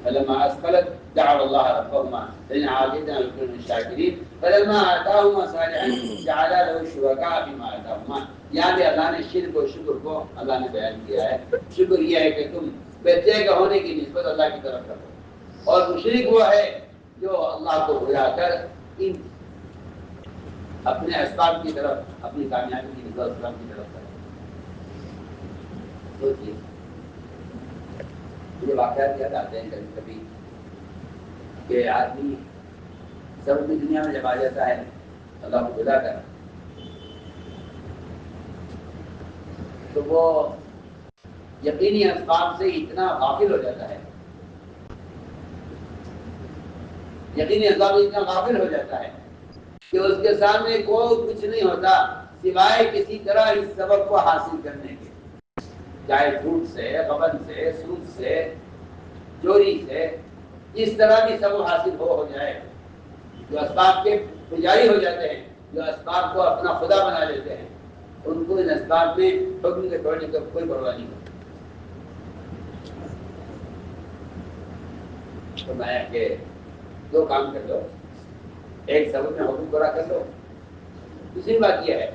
فلما اسفلت جعل الله ربهما فإن عاقبتهما لكن الشاكرين فلما آتاهما صالحا جعل له شركاء فيما آتاهما. یہاں بھی اللہ نے شرک و شکر کو اللہ نے بیان کیا ہے. شکر یہ ہے کہ تم بچے کا ہونے کی نسبت اللہ کی طرف رکھو، اور مشرک وہ ہے جو اللہ کو بھلا کر ان اپنے اسباب کی طرف، اپنی کامیابی کی نسبت اسباب کی طرف کرو. سوچیے یہ واقعات یاد آتے ہیں کبھی کبھی کہ آدمی سب اپنی دنیا میں جب آ جاتا ہے اللہ کو بلا کر، تو وہ یقینی اسباب سے اتنا غافل ہو جاتا ہے، یقینی اسباب سے اتنا غافل ہو جاتا ہے کہ اس کے سامنے کوئی کچھ نہیں ہوتا سوائے کسی طرح اس سبب کو حاصل کرنے کے، چاہے جھوٹ سے، غبن سے، سود سے، چوری سے، اس طرح بھی سبب حاصل ہو جائے. جو اسباب کے پجاری ہو جاتے ہیں، جو اسباب کو اپنا خدا بنا لیتے ہیں، ان کو ان اسباب میں حکم کے توڑنے کا کوئی پرواہ نہیں ہوتی. فرمایا کہ دو کام کر لو، ایک سبب میں حکم پورا کر لو. دوسری بات یہ ہے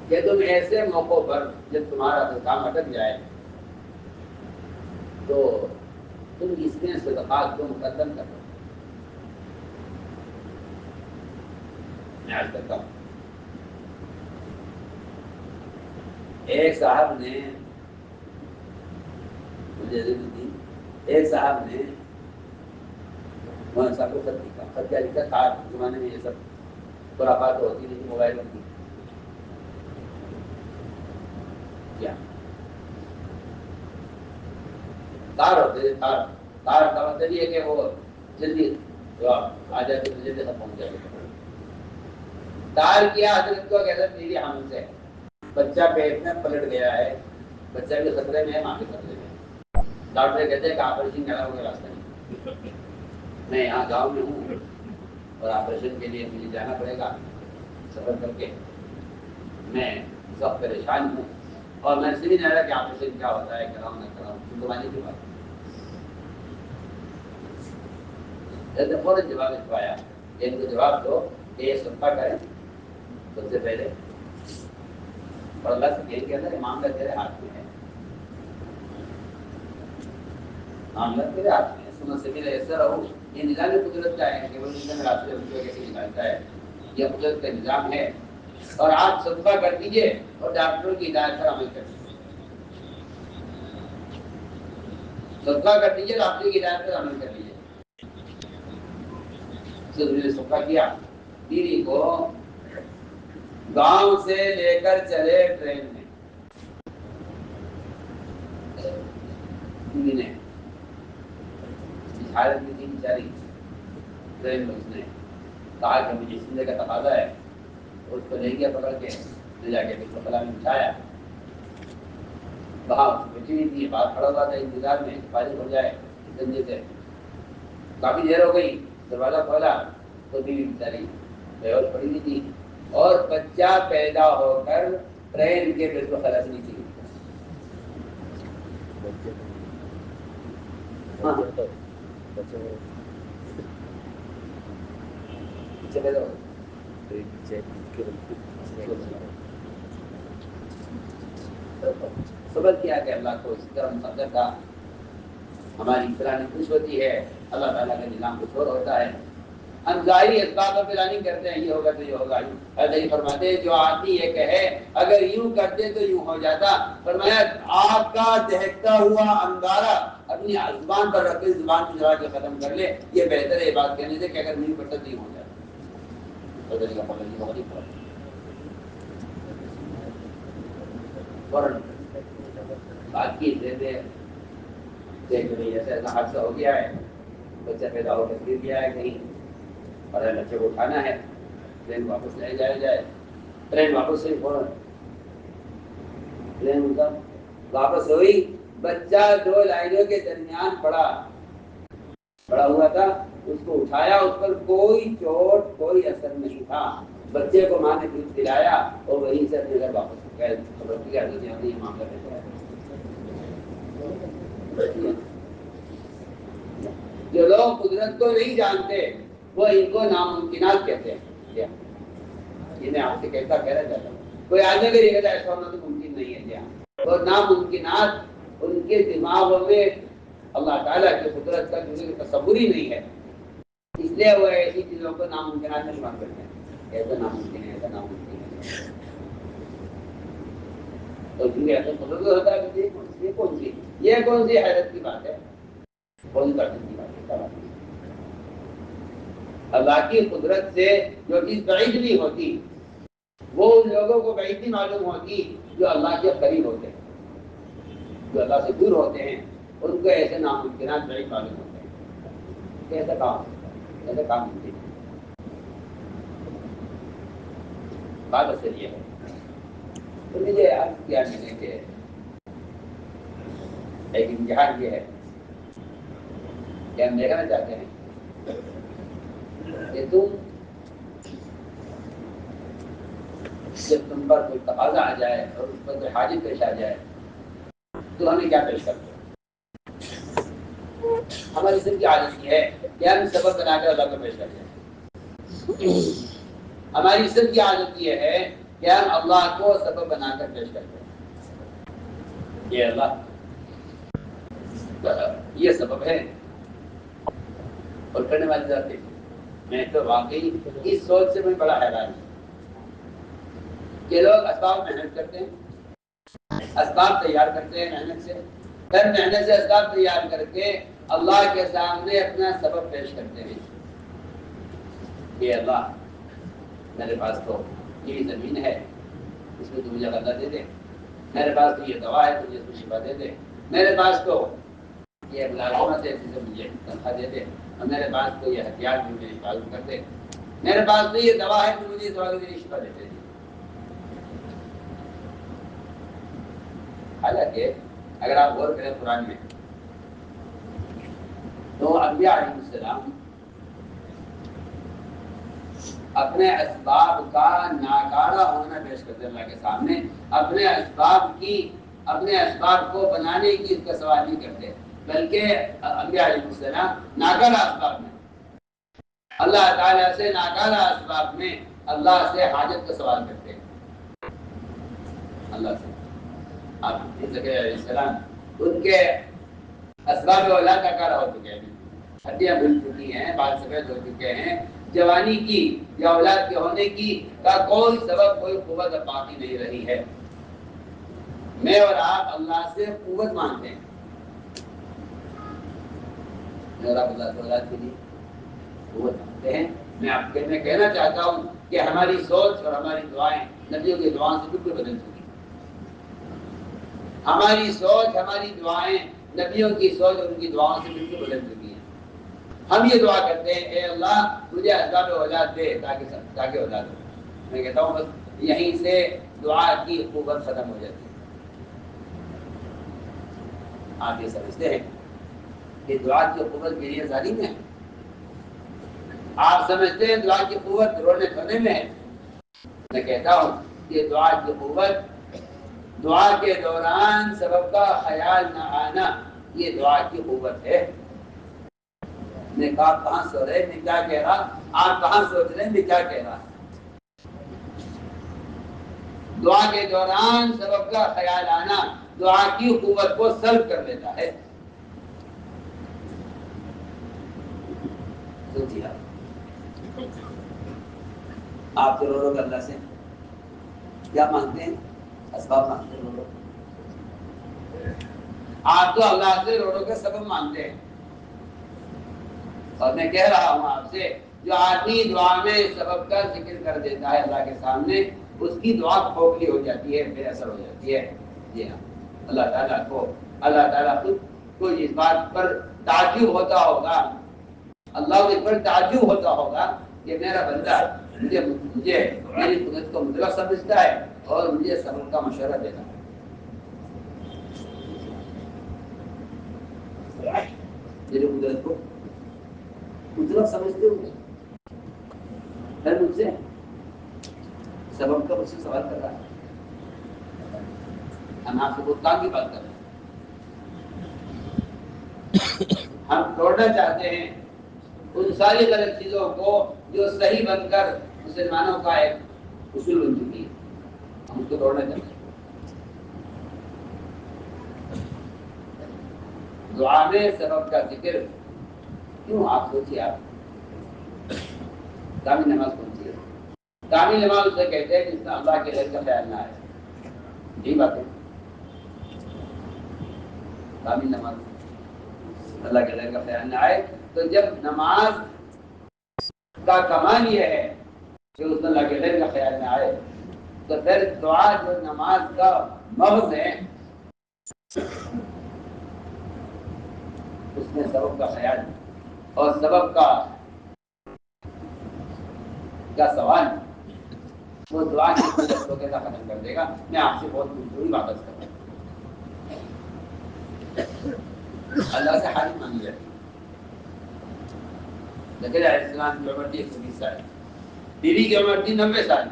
کہ تم ایسے موقع پر جب تمہارا کام اٹک جائے تو تم اس میں صدقات کو مقدم کر لو. میں آج کرتا ہوں. ایک صاحب نے مجھے دی، ایک صاحب نے مولانا صاحب کو خط لکھا. خط کیا لکھا تھا؟ زمانے میں یہ سب خرافات ہوتی نہیں، موبائل ہوتی کیا تار ہوتے تھے. تار تار کا مطلب یہ ہے کہ وہ جلدی آ جاتے تو جلدی ختم پہنچ جاتے. تار کیا حضرت کو کہ حضرت میری حمل سے بچہ پیٹ میں پلٹ گیا ہے، بچہ بھی خطرے میں ہے، ماں بھی خطرے میں ہے. ڈاکٹر کہتے ہیں کہ آپریشن کرا ہوگا راستہ نہیں. میں یہاں گاؤں میں ہوں اور آپریشن کے لیے مجھے جانا پڑے گا سفر کر کے. میں اس وقت پریشان ہوں اور میں سے بھی نہیں رہا کہ آپریشن کیا ہوتا ہے، کراؤں نہ کراؤں. زمانے کی بات فوراً جواب لکھوایا کہ ان کو جواب دو کہ یہ صدقہ کریں سب سے پہلے، اور اللہ سے کہیں کہ اللہ یہ معاملہ تیرے ہاتھ میں ہے، معاملہ تیرے ہاتھ میں ہے. سمجھ سے میرے ایسا رہو. یہ نظام قدرت کا ہے کہ وہ نظام راستے بچوں کیسے نکالتا ہے، یہ قدرت کا نظام ہے. اور آپ صدقہ کر دیجیے اور ڈاکٹروں کی ہدایت پر عمل کر دیجیے. صدقہ کر دیجیے، ڈاکٹر کی ہدایت پر عمل کر لیجیے. نے صدقہ کیا. بیوی کو گاؤں سے لے کر چلے ٹرین میں. بیوی نے حالت میں تھی بیچاری ٹرین میں. اس نے کہا کہ مجھے سندے کا تقاضا ہے. اس کو لے گیا پکڑ کے، لے جا کے بسم اللہ میں بٹھایا. وہاں بیٹھی ہوئی تھی، باہر کھڑا ہوا تھا انتظار میں فارغ ہو جائے گنجے سے. کافی دیر ہو گئی. دروازہ کھولا تو بیوی بیچاری بے ہوش پڑی ہوئی تھی اور بچہ پیدا ہو کر ٹرین کے بالکل خلاص نہیں تھی. صبر کیا کہ اللہ کو اسی طرح مقدر تھا. ہماری پلاننگ خوش ہوتی ہے، اللہ تعالیٰ کا نظام کچھ اور ہوتا ہے. ہم ظاہری اسباب پر پلاننگ کرتے ہیں، یہ ہوگا تو یہ ہوگا. ایسے ہی فرماتے ہیں جو آدمی یہ کہے اگر یوں کرتے تو یوں ہو جاتا. فرمایا آگ کا دہکتا ہوا انگارہ اپنی زبان پر رکھ کے زبان کی جلا کے ختم کر لے. یہ بہتر ہے بات کہنے سے کہ اگر نہیں کرتا تو یوں ہو جاتا. بات کی دیکھ رہی ایسا ایسا حادثہ ہو گیا ہے، بچہ پیدا ہو کر گر گیا ہے کہیں اور بچے کو اٹھانا ہے، ٹرین واپس لے جائے. ٹرین واپس سے ٹرین کا واپس ہوئی. بچہ دو لائنوں کے درمیان پڑا ہوا تھا. اس کو اٹھایا، اس پر کوئی چوٹ کوئی اثر نہیں تھا. بچے کو ماں نے دودھ پلایا اور وہیں سے اپنے گھر واپس خبر کیا یہ معاملہ رہتا ہے. جو لوگ قدرت کو نہیں جانتے وہ ان کو ناممکنات کہتے ہیں. یہ میں آپ سے کہنا چاہتا ہوں. کوئی آدمی اگر یہ کہتا ہے ایسا ہونا تو ممکن نہیں ہے کیا، اور ناممکنات ان کے دماغوں میں اللہ تعالیٰ کی قدرت کا کسی کو تصور ہی نہیں ہے. اس لیے وہ ایسی چیزوں کو ناممکنات میں شمار کرتے ہیں. ایسا ناممکن ہے، ایسا ناممکن ہے. اور کیونکہ ایسا قدرت ہوتا ہے کہ یہ کون سی حیرت کی بات ہے، کون سی تعجب کی بات ہے. اللہ کی قدرت سے جو چیز بعید نہیں ہوتی وہ ان لوگوں کو بعید نہیں معلوم ہوتی جو اللہ کے قریب ہوتے ہیں. جو اللہ سے دور ہوتے ہیں ان کو ایسے ناممکنات بعید معلوم ہوتے ہیں کہ ایسا کام ایسا کام ممکن ہے. بات اصل یہ ہے. تو مجھے عرض کیا میں نے کہ ایک امتحان یہ ہے کہ ہم دیکھنا چاہتے ہیں کہ تم جب تم پر کوئی تقاضا آ جائے اور اس پر کوئی حاجت پیش آ جائے تو ہمیں کیا پیش کرتے ہیں؟ ہماری سب کی عادت یہ ہے کہ ہم سبب بنا کر اللہ کو پیش کرتے ہیں. ہماری سب کی عادت یہ ہے کہ ہم اللہ کو سبب بنا کر پیش کرتے ہیں. یہ اللہ یہ سبب ہے اور کرنے والی ذات ہے. میں تو واقعی اس سوچ سے میں بڑا حیران ہوں کہ لوگ اسباب محنت کرتے ہیں، اسباب تیار کرتے ہیں محنت سے، پھر محنت سے اسباب تیار کر کے اللہ کے سامنے اپنا سبب پیش کرتے ہیں. یہ اللہ میرے پاس تو یہ زمین ہے، اس میں تو مجھے غلہ دے دے. میرے پاس تو یہ دوا ہے، تجھے اس میں شفا دے دے. میرے پاس تو یہ ملازمت ہے، جسے مجھے تنخواہ دے دے. اور میرے پاس تو یہ ہتھیار بھی میری حفاظت کر دے. میرے پاس تو یہ دوا ہے، تو مجھے اس دوا کی شفا دے دے. حالانکہ اگر آپ غور کریں قرآن میں تو انبیاء علیہ السلام اپنے اسباب کا ناکارہ ہونا پیش کرتے اللہ کے سامنے. اپنے اسباب کو بنانے کی اس کا سوال نہیں کرتے، بلکہ انبیاء علیہ السلام ناکارہ اسباب میں اللہ تعالیٰ سے ناکارہ اسباب میں اللہ سے حاجت کا سوال کرتے ہیں. اللہ سے آپ زکریا علیہ السلام ان کے اسباب اولاد ناکارہ ہو چکے ہیں، ہڈیاں بھول چکی ہیں، بال سفید ہو چکے ہیں. جوانی کی یا اولاد کے ہونے کی کا کوئی سبب کوئی قوت اب باقی نہیں رہی ہے. میں اور آپ اللہ سے قوت مانگتے ہیں، میں اور آپ اللہ سے اولاد کے لیے قوت مانگتے ہیں. میں کہنا چاہتا ہوں کہ ہماری سوچ اور ہماری دعائیں نبیوں کی دعاؤں سے بالکل بدل چکی ہیں. ہماری سوچ ہماری دعائیں نبیوں کی سوچ اور ان کی دعاؤں سے بالکل بدل چکی ہیں. ہم یہ دعا کرتے ہیں اے اللہ مجھے اسباب اولاد دے تاکہ اولاد ہو. میں کہتا ہوں بس یہیں سے دعا کی قوت ختم ہو جاتی ہے. آپ یہ سمجھتے ہیں کہ دعا کی قوت میری آزادی میں ہے؟ آپ سمجھتے ہیں دعا کی قوت رونے کھونے میں ہے؟ میں کہتا ہوں کہ دعا کی قوت دعا کے دوران سبب کا خیال نہ آنا یہ دعا کی قوت ہے. میں کہا کہاں سو رہے میں کیا کہہ رہا، آپ کہاں سوچ رہے میں کیا کہہ رہا. دعا کے دوران سبب کا خیال آنا دعا کی قوت کو سلب کر لیتا ہے. سوچیے آپ تو رو رو اللہ سے کیا مانگتے ہیں؟ اسباب مانگتے ہیں. رو رو آپ تو اللہ سے رو رو کے سبب مانگتے ہیں. اور میں کہہ رہا ہوں آپ سے جو آدمی دعا میں سبب کا ذکر کر دیتا ہے اللہ کے سامنے اس کی دعا کھوکھلی ہو جاتی ہے، بے اثر ہو جاتی ہے. جی ہاں، اللہ تعالیٰ خود کو اس بات پر تعجب ہوتا ہوگا، اللہ اس پر تعجب ہوتا ہوگا کہ میرا بندہ مجھے میری قدرت کو مطلق سمجھتا ہے اور مجھے سبب کا مشورہ دیتا ہے. میری قدرت کو مطلق سمجھتے ہوئے پھر مجھ سے سبب کا مجھ سے سوال کر رہا ہے. ہم آپ سے بہت کام کی بات کر رہے ہیں. ہم توڑنا چاہتے ہیں ان ساری غلط چیزوں کو جو صحیح بن کر مسلمانوں کا ایک اصول بن چکی ہے. ہم اس کو توڑنا چاہتے ہیں. دعا میں سبب کا ذکر کیوں؟ آپ سوچیے، آپ کامل نماز کون سی ہے؟ کامل نماز اسے کہتے ہیں جس میں اللہ کے غیر کا خیال نہ آئے. یہی بات ہے کامل نماز، اللہ کے غیر کا خیال نہ آئے. تو جب نماز کا کمال یہ ہے کہ اس میں اللہ کے غیر کا خیال نہ آئے تو پھر دعا جو نماز کا محض ہے اس میں سبب کا خیال اور سبب کا سوال وہ دعا کی قدرت کو کیسا ختم کر دے گا. میں آپ سے بہت دوری واپس کرتا ہوں. اللہ سے حاجت مانگی جاتی ہے. زکریا علیہ السلام کی عمر تھی 120 سال، بیوی کی عمر تھی 90 سال.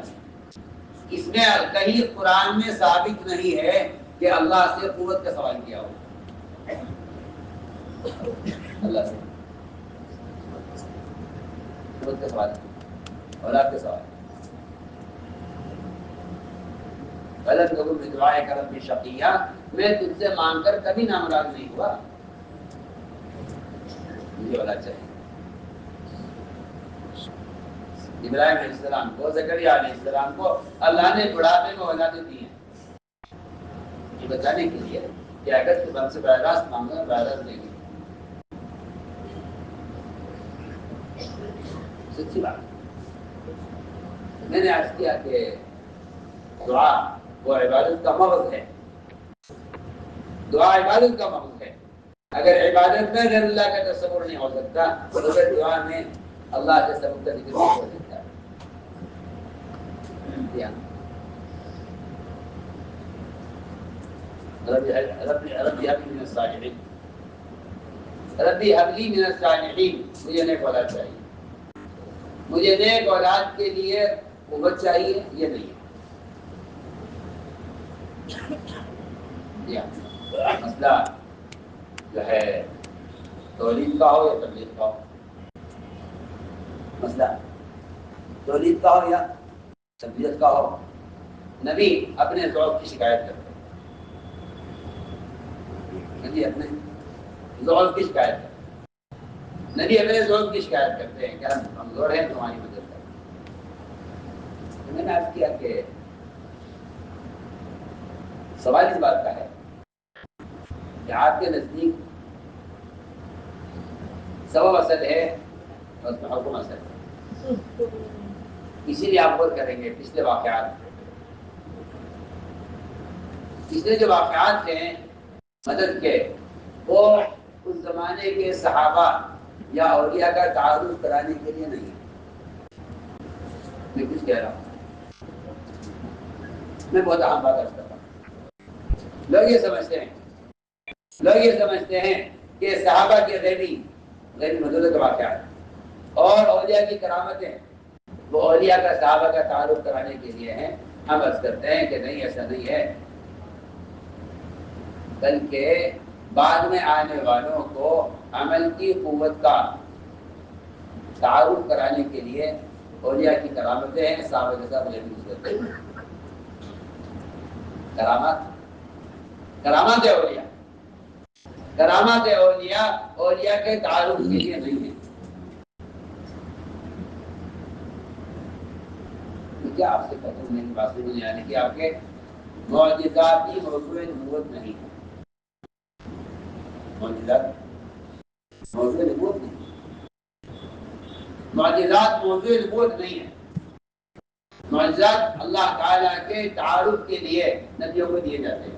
اس میں کہیں قرآن میں ثابت نہیں ہے کہ اللہ سے قوت کا سوال کیا ہو. اللہ سے قوت کا سوال اولاد کا سوال. غلط لوگوں میں دعائے کرم بھی شقیہ، میں تجھ سے مانگ کر کبھی نامراد نہیں ہوا، مجھے اولاد چاہیے. ابراہیم علیہ السلام کو، زکریا علیہ السلام کو اللہ نے بڑھاپے میں اولادیں دی ہیں، یہ بتانے کے لیے کہ اگر تم ہم سے براہ راست مانگو گے براہ راست دیں گے. سچی بات. میں نے عرض کیا کہ دعا وہ عبادت کا مغز ہے. دعا عبادت کا مغز ہے. اگر عبادت میں غیر اللہ کا تصور نہیں ہو سکتا تو پھر دعا میں اللہ کے تصور کا ذکر نہیں ہو سکتا. ربی حبلی من الصالحین، ربی حبلی من الصالحین، مجھے نیک اولاد چاہیے. مجھے نیک اولاد کے لیے قوت چاہیے، یہ نہیں ہے. مسئلہ جو ہے تولید کا ہو یا تبلیغ کا ہو، مسئلہ تولید کا ہو یا تبلیغ کا ہو، نبی اپنے ذوق کی شکایت کرتے ہیں. نبی اپنے ذوق کی شکایت کرتے ہیں. نبی اپنے ذوق کی شکایت کرتے ہیں کہ ہم کمزور ہیں تمہاری مدد کریں. تو میں نے عرض کیا کہ سوال اس بات کا ہے کہ آپ کے نزدیک سبب اصل ہے اور حکم اصل ہے. اسی لیے آپ غور کریں گے پچھلے واقعات، پچھلے جو واقعات ہیں مدد کے، وہ اس زمانے کے صحابہ یا اولیاء کا تعارف کرانے کے لیے نہیں ہے. میں کچھ کہہ رہا ہوں، میں بہت اہم بات کرتا ہوں. لوگ یہ سمجھتے ہیں کہ صحابہ کے غیبی مدد کے واقعات اور اولیاء کی کرامتیں وہ اولیاء کا صحابہ کا تعارف کرانے کے لیے ہیں. ہم عرض کرتے ہیں کہ نہیں، ایسا نہیں ہے، بلکہ بعد میں آنے والوں کو عمل کی قوت کا تعارف کرانے کے لیے اولیاء کی کرامتیں ہیں. صحابہ کے ساتھ غیبی نسبتیں ہیں. کرامات اولیاء، کرامات اولیاء کے تعارف کے لیے نہیں ہے. کیا آپ سے کہتا ہوں، میری بات سمجھ آنے کی، آپ کے معجزات کی موضوع نبوت نہیں ہے. معجزات موضوع نبوت نہیں ہے. معجزات موضوع نبوت نہیں ہے. معجزات اللہ تعالیٰ کے تعارف کے لیے نبیوں کو دیے جاتے ہیں.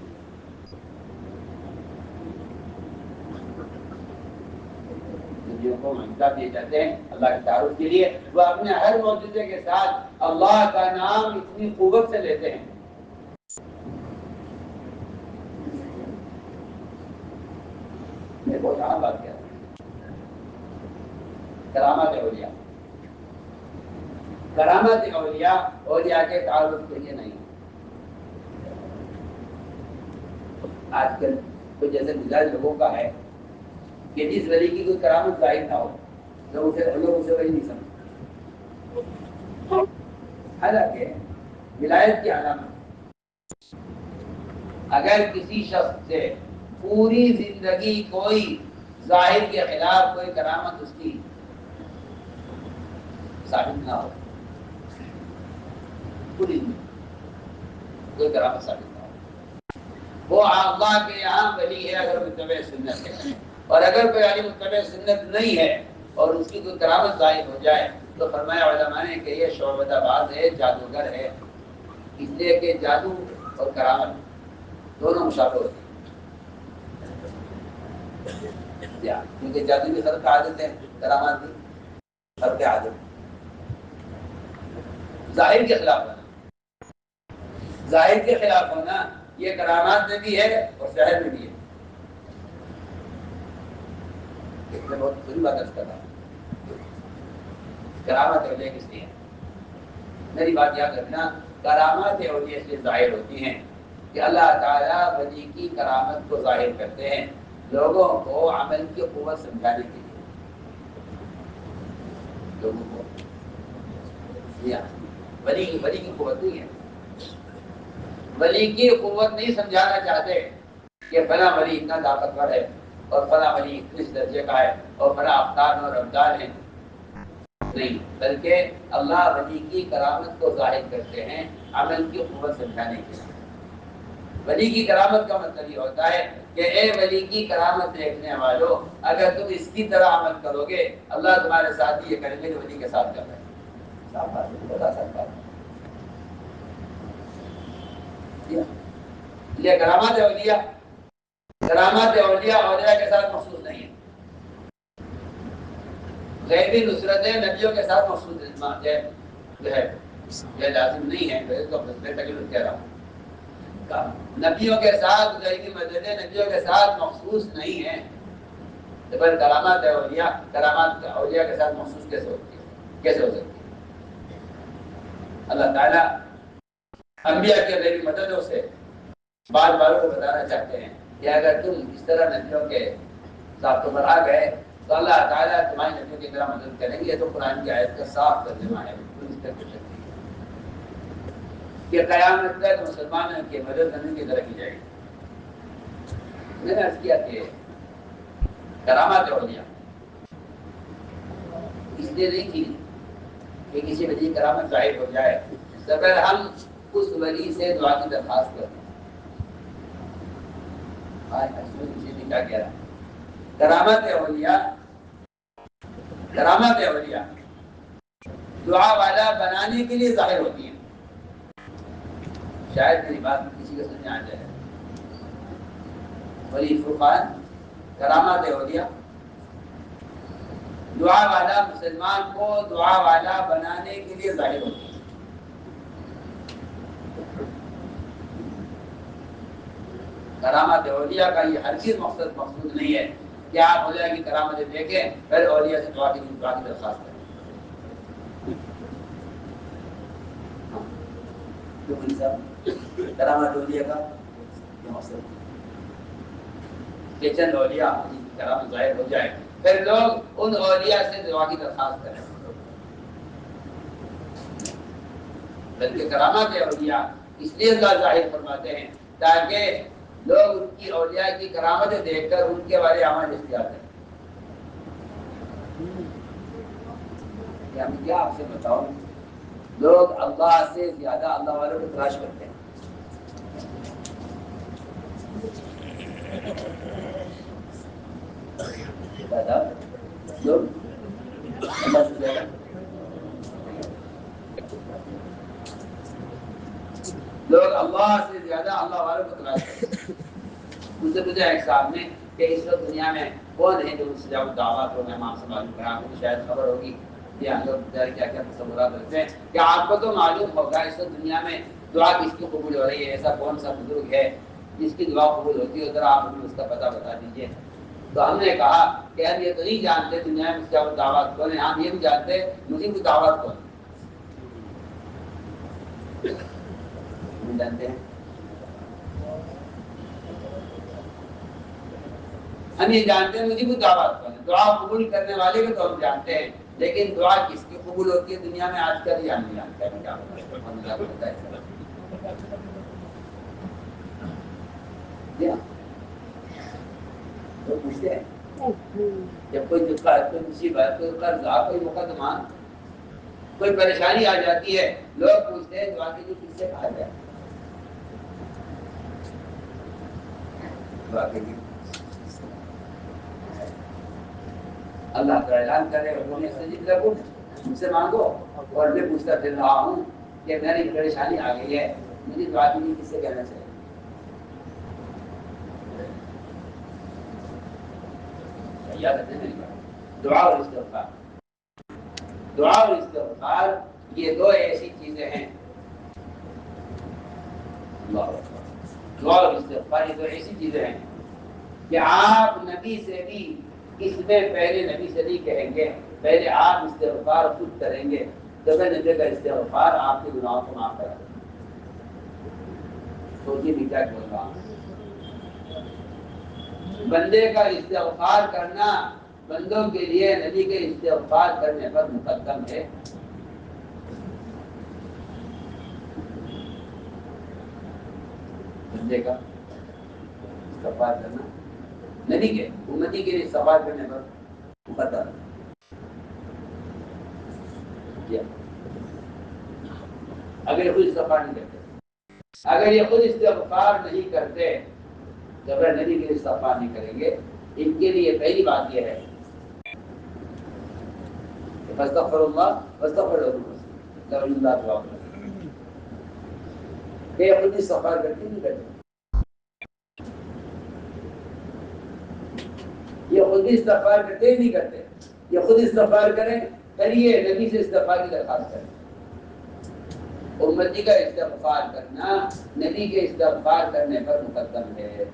نبیوں کو معجزات دیے جاتے ہیں اللہ کے تعارف کے لیے. وہ اپنے ہر معجزے کے ساتھ اللہ کا نام اتنی قوت سے لیتے ہیں. میں بہت عام بات کہہ رہا ہوں. کرامات اولیاء، کرامات اولیاء کے تعارف کے لیے نہیں. آج کل تو جیسے مزاج لوگوں کا ہے کہ جس ولی کی کوئی کرامت ظاہر نہ ہو لوگ اسے ولی نہیں سمجھتے. حالانکہ ولایت کی علامت، اگر کسی شخص سے پوری زندگی کوئی ظاہر کے خلاف کوئی کرامت اس کی ثابت نہ ہو، پوری زندگی کوئی کرامت ثابت نہ ہو، وہ اللہ کے یہاں ولی ہے اگر متبع سنت ہے. اور اگر کوئی عالم متبع سنت نہیں ہے اور اس کی کوئی کرامت ظاہر ہو جائے تو فرمایا علماء نے کہ یہ شعبدہ باز ہے، جادوگر ہے. اس لیے کہ جادو اور کرامت دونوں مشابہ ہوتے ہیں. کیونکہ جادو بھی خلق عادت ہے، کرامات بھی خلق عادت. ظاہر کے خلاف ہونا، ظاہر کے خلاف ہونا یہ کرامات میں بھی ہے اور شہر میں بھی ہے. میں بہت بری بات کر رہا ہوں. کرامت اولیاء کس لیے ہے؟ میری بات یاد رکھنا، کرامات اولیاء سے ظاہر ہوتی ہیں کہ اللہ تعالیٰ ولی کی کرامت کو ظاہر کرتے ہیں لوگوں کو عمل کی قوت سمجھانے کے لیے، لوگوں کو ولی کی قوت نہیں ہے، ولی کی قوت نہیں سمجھانا چاہتے کہ فلاں ولی اتنا طاقتور ہے اور فلاں ولی اس درجے کا ہے اور فلاں افطار اور رمضان ہے، نہیں، بلکہ اللہ ولی کی کرامت کو ظاہر کرتے ہیں عمل کی قوت سمجھانے کے لیے۔ ولی کی کرامت کا مطلب یہ ہوتا ہے کہ اے ولی کی کرامت دیکھنے والوں، اگر تم اس کی طرح عمل کرو گے اللہ تمہارے ساتھ یہ کریں گے جو ولی کے ساتھ کر رہے ہیں۔ صاف بات ہے، بتا سکتا ہے یہ کرامات اولیاء کے ساتھ مخصوص نہیں ہے، غیبی نصرتیں نبیوں کے ساتھ مخصوص جو ہے یہ لازم نہیں ہے، تو میں تقریباً کہہ رہا ہوں نبیوں کے ساتھ غیبی مددیں نبیوں کے ساتھ مخصوص نہیں ہیں، پر کرامات اولیاء کے ساتھ مخصوص کیسے ہوتی ہے، کیسے ہو سکتی ہے؟ اللہ تعالیٰ انبیاء کے غیبی مددوں سے بعض باروں کو بتانا چاہتے ہیں کہ اگر تم اس طرح نبیوں کے ضابطوں پر آ گئے تو اللہ تعالیٰ تمہاری نبیوں کی طرح مدد کریں گے۔ تو قرآن کی آیت کا صاف ترجمہ ہے، بالکل اس طرح کہ قیامت تک مسلمانوں کی مدد کرنے کی طرح کی جائے گی۔ میں نے عرض کیا کہ کرامات اولیاء اس لیے نہیں کی کہ کسی ولی کی کرامت ظاہر ہو جائے، اگر ہم اس ولی سے دعا کی درخواست کریں۔ کیا کہہ رہا ہے؟ کرامات اولیاء دعا والا بنانے کے لیے ظاہر ہوتی ہیں۔ شاید میری بات کسی کو سمجھ آ جائے۔ ولی فرقان کرامات اولیاء دعا والا مسلمان کو دعا والا بنانے کے لیے ظاہر ہوتی ہے۔ کرامات اولیاء کا یہ ہر چیز مقصود نہیں ہے کہ آپ اولیاء کی کرامتیں دیکھیں پھر اولیاء سے دعا کی درخواست کریں۔ کرامات اولیاء کا یہ مقصد کہ چند اولیاء کی کرامت ظاہر ہو جائے پھر لوگ ان اولیاء سے دعا کی درخواست کریں، بلکہ کرامات اولیاء اس لیے اللہ ظاہر فرماتے ہیں تاکہ لوگ ان کی اولیاء کی کرامتیں دیکھ کر ان کے والے عمل اختیار کریں۔ میں کیا آپ سے بتاؤں، لوگ اللہ سے زیادہ اللہ والوں کو تلاش کرتے ہیں۔ لوگ اللہ سے زیادہ اللہ والوں کو تلاش کرتے ہیں۔ ان سے پوچھا ایک صاحب نے کہ اس وقت دنیا میں کون ہے جو مستجاب دعوات ہو، میں آپ سے معلوم کرا، آپ کو شاید خبر ہوگی کہ ہم لوگ کیا کیا تصورات رکھتے ہیں کہ آپ کو تو معلوم ہوگا اس وقت دنیا میں دعا کس کی قبول ہو رہی ہے، ایسا کون سا بزرگ ہے جس کی دعا قبول ہوتی ہے، ذرا آپ ہمیں اس کا پتہ بتا دیجیے۔ تو ہم نے کہا کہ ہم یہ تو نہیں جانتے دنیا میں مستجاب دعوات کون ہے، ہم یہ بھی جانتے مجیب دعوات کون ہم جانتے ہیں۔ ہم یہ جانتے ہیں مجھے کوئی دعوت کون ہے، دعا قبول کرنے والے کو تو ہم جانتے ہیں، لیکن دعا کس کی قبول ہوتی ہے دنیا میں آج کل یا نہیں جانتے ہیں کیا ہوتا ہے۔ تو پوچھتے ہیں جب کوئی مصیبت، کوئی قرضہ، کوئی مقدمہ، کوئی پریشانی آ جاتی ہے، لوگ پوچھتے ہیں دعا کے لیے کس سے کہا جائے، دعا کے لیے اللہ کا اعلان کرے ان سے مانگو، اور میں پوچھتا پھر رہا ہوں کہ میری پریشانی آ گئی ہے، مجھے دعا کے لیے کس سے کہنا چاہیے۔ یاد رکھیں میری بات، دعا اور استغفار یہ دو ایسی چیزیں ہیں، دعا اور استغفار یہ دو ایسی چیزیں ہیں کہ آپ نبی سے بھی اس میں پہلے نبی سے نہیں کہیں گے، پہلے آپ استغفار خود کریں گے، تو نبی کا استغفار آپ کے گناہوں کو معاف کرے گا۔ سوچیے بھی کیا بول رہا ہوں. بندے کا استغفار کرنا بندوں کے لیے نبی کے استغفار کرنے پر مقدم ہے. بندے کا استغفار کرنا نبی کے امتی کے لیے استغفار کرنے پر مقدم ہے. اگر یہ خود استغفار نہیں کرتے اگر یہ خود استغفار نہیں کرتے تو اگر نبی کے لیے استغفار نہیں کریں گے. ان کے لیے پہلی بات یہ ہے فاستغفر اللہ واستغفر اللہ کہ یہ خود استغفار کرتے نہیں کرتے. یہ خود استغفار کرتے نہیں کرتے. یہ خود استغفار کریں کریے نبی سے استغفار کی درخواست کریں. امتی کا استغفار کرنا نبی کے استغفار کرنے پر مقدم ہے.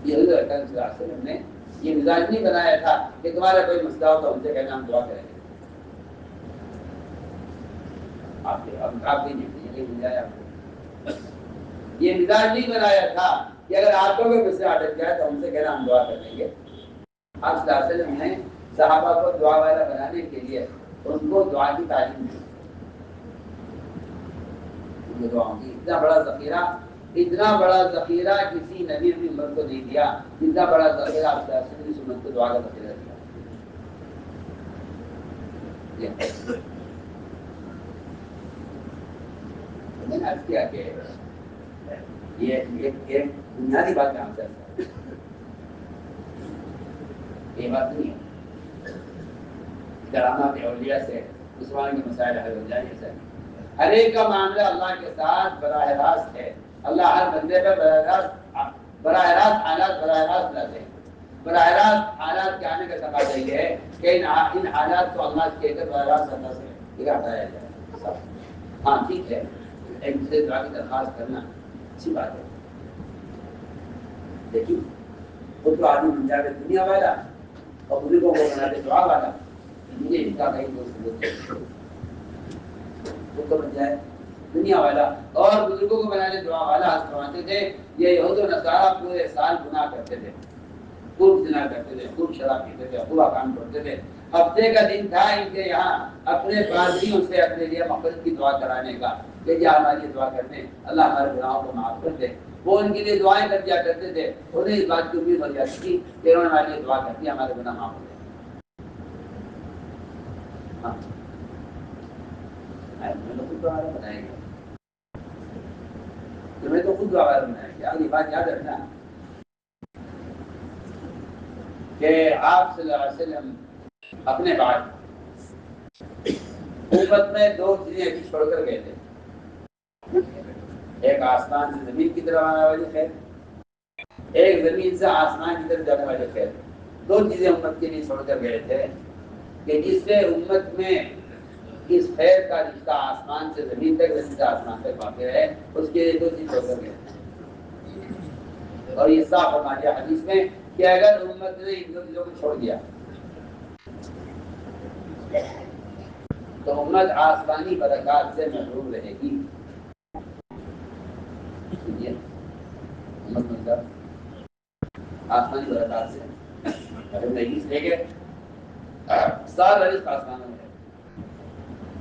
یہ حضور اکرم صلی اللہ علیہ وسلم نے یہ مزاج نہیں بنایا تھا کہ تمہارا کوئی مسئلہ ہو تو ہم سے کہنا ہم دعا کریں گے. آپ یہ مزاج نہیں بنایا تھا کہ اگر آپ کو کوئی مسئلہ اٹک جائے تو ہم سے کہنا ہم دعا کر لیں گے. آپ صلی اللہ علیہ وسلم نے صحابہ کو دعا والا بنانے کے لیے ان کو دعا کی تعلیم دی. اتنا بڑا ذخیرہ کسی نبی کی امت کو نہیں دیا جتنا بڑا ذخیرہ آپ صلی اللہ علیہ وسلم کی امت کو دعا کا ذخیرہ دیا. میں نے عرض کیا کہ یہ ایک بنیادی بات میں آپ سے یہ بات نہیں ہے کرامات اولیاء سے مسلمان کے مسائل حل ہو جائیں. ایسا ہر ایک کا معاملہ اللہ کے ساتھ براہ راست ہے. اللہ ہر بندے پر براہ راست حالات لاتے ہیں. براہ راست حالات کے آنے کا تقاضا یہ ہے کہ ان حالات کو اللہ کے کہہ کر براہ راست اللہ سے ہٹایا جائے. ہاں ٹھیک ہے ایک دوسرے دعا کی درخواست کرنا اچھی بات ہے. لیکن خود تو آدمی بن جائے دنیا والا اور بزرگوں کو بنا دے دعا والا. مجھے اس کا کہیں دوست خود تو بن جائے دنیا والا اور بزرگوں کو بنا دے دعا والا. حضرت فرماتے تھے یہ یہود و نصارہ پورے سال گناہ کرتے تھے, خوب زنا کرتے تھے, خوب شراب پیتے تھے, خوب کام کرتے تھے. ہفتے کا دن تھا ان کے یہاں اپنے پادریوں سے اپنے لیے مغفرت کی دعا کرانے کا کہ جی ہماری دعا کرتے ہیں اللہ ہمارے گناہوں کو معاف کر دے. وہ ان کے لیے دعائیں کر دیا کرتے تھے. انہیں اس بات کی امید ہو جاتی تھی کہ انہوں نے ہمارے لیے دعا کرتی ہمارے گناہ معاف ہو جائے. خود دعا بنائے گا تمہیں تو خود دعا بنائے گا. یہ بات یاد رکھنا کہ آپ صلی اللہ علیہ وسلم اپنے بعد امت میں دو چیزیں ایسی چھوڑ کر گئے تھے. ایک آسمان سے زمین کی طرف آنے والی خیر, ایک زمین سے آسمان کی طرف جانے والی خیر. دو چیزیں امت کے لیے چھوڑ کر گئے تھے کہ جس سے امت میں اس خیر کا رشتہ آسمان سے زمین تک, زمین سے آسمان تک واقع ہے. اس کے لیے دو چیز چھوڑ کر گئے تھے. اور یہ صاف ہماری حدیث میں کہ اگر امت نے ان دو چیزوں کو چھوڑ دیا تو امت آسمانی برکات سے محروم رہے گی. آسمانی برکات سے محروم رہے گی. اس لیے کہ سارا رزق آسمانوں میں ہے,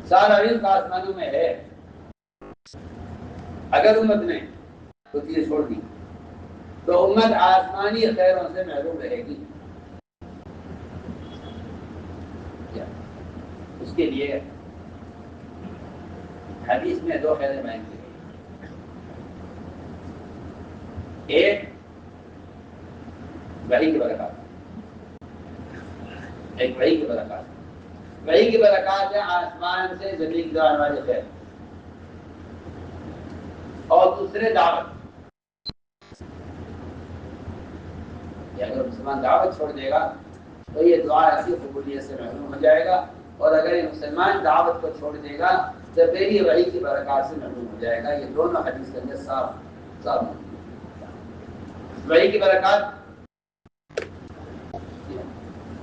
سارا رزق آسمانوں میں ہے. اگر امت نے وہ چیزیں چھوڑ دی تو امت آسمانی خیروں سے محروم رہے گی. اس کے لیے حدیث میں دو خیریں بیان کی گئی. ایک وحی کی برکات, ایک وحی کی برکات. وحی کی برکات ہے آسمان سے زمین کی طرف آنے والی خیر. اور دوسرے دعوت, کہ اگر مسلمان دعوت چھوڑ دے گا تو یہ دعا ایسی قبولیت سے محروم ہو جائے گا. اور اگر یہ مسلمان دعوت کو چھوڑ دے گا تو پھر یہ وحی کی برکات سے محروم ہو جائے گا. یہ دونوں حدیث کے اندر صاف صاف. وحی کی برکات,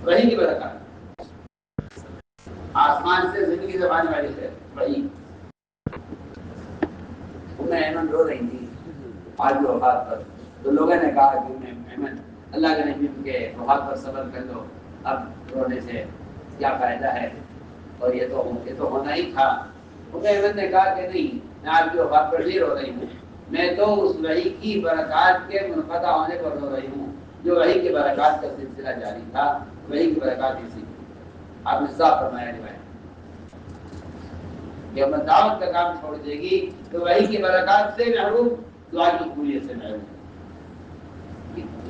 وحی کی برکات آسمان سے زندگی سے آنے والی ہے وہی ایمن رو رہی تھی آج کی وفات پر، تو لوگوں نے کہا کہ ایمن اللہ کے نبی کے وفات پر صبر کر لو، اب رونے سے کیا فائدہ ہے، اور یہ تو ہونا ہی تھا۔ ایمن نے کہا کہ نہیں، میں آپ کی وفات پر نہیں رو رہی ہوں، میں تو اس وحی کی برکات کے منقطع ہونے پر رو رہی ہوں، جو وحی کے برکات کا سلسلہ جاری تھا، وحی کی برکات اسی تھی۔ آپ نے صاف فرمایا روایت کہ امت دعوت کا کام چھوڑ دے گی تو وحی کی برکات سے محروم، دعا کی قبولیت سے محروم۔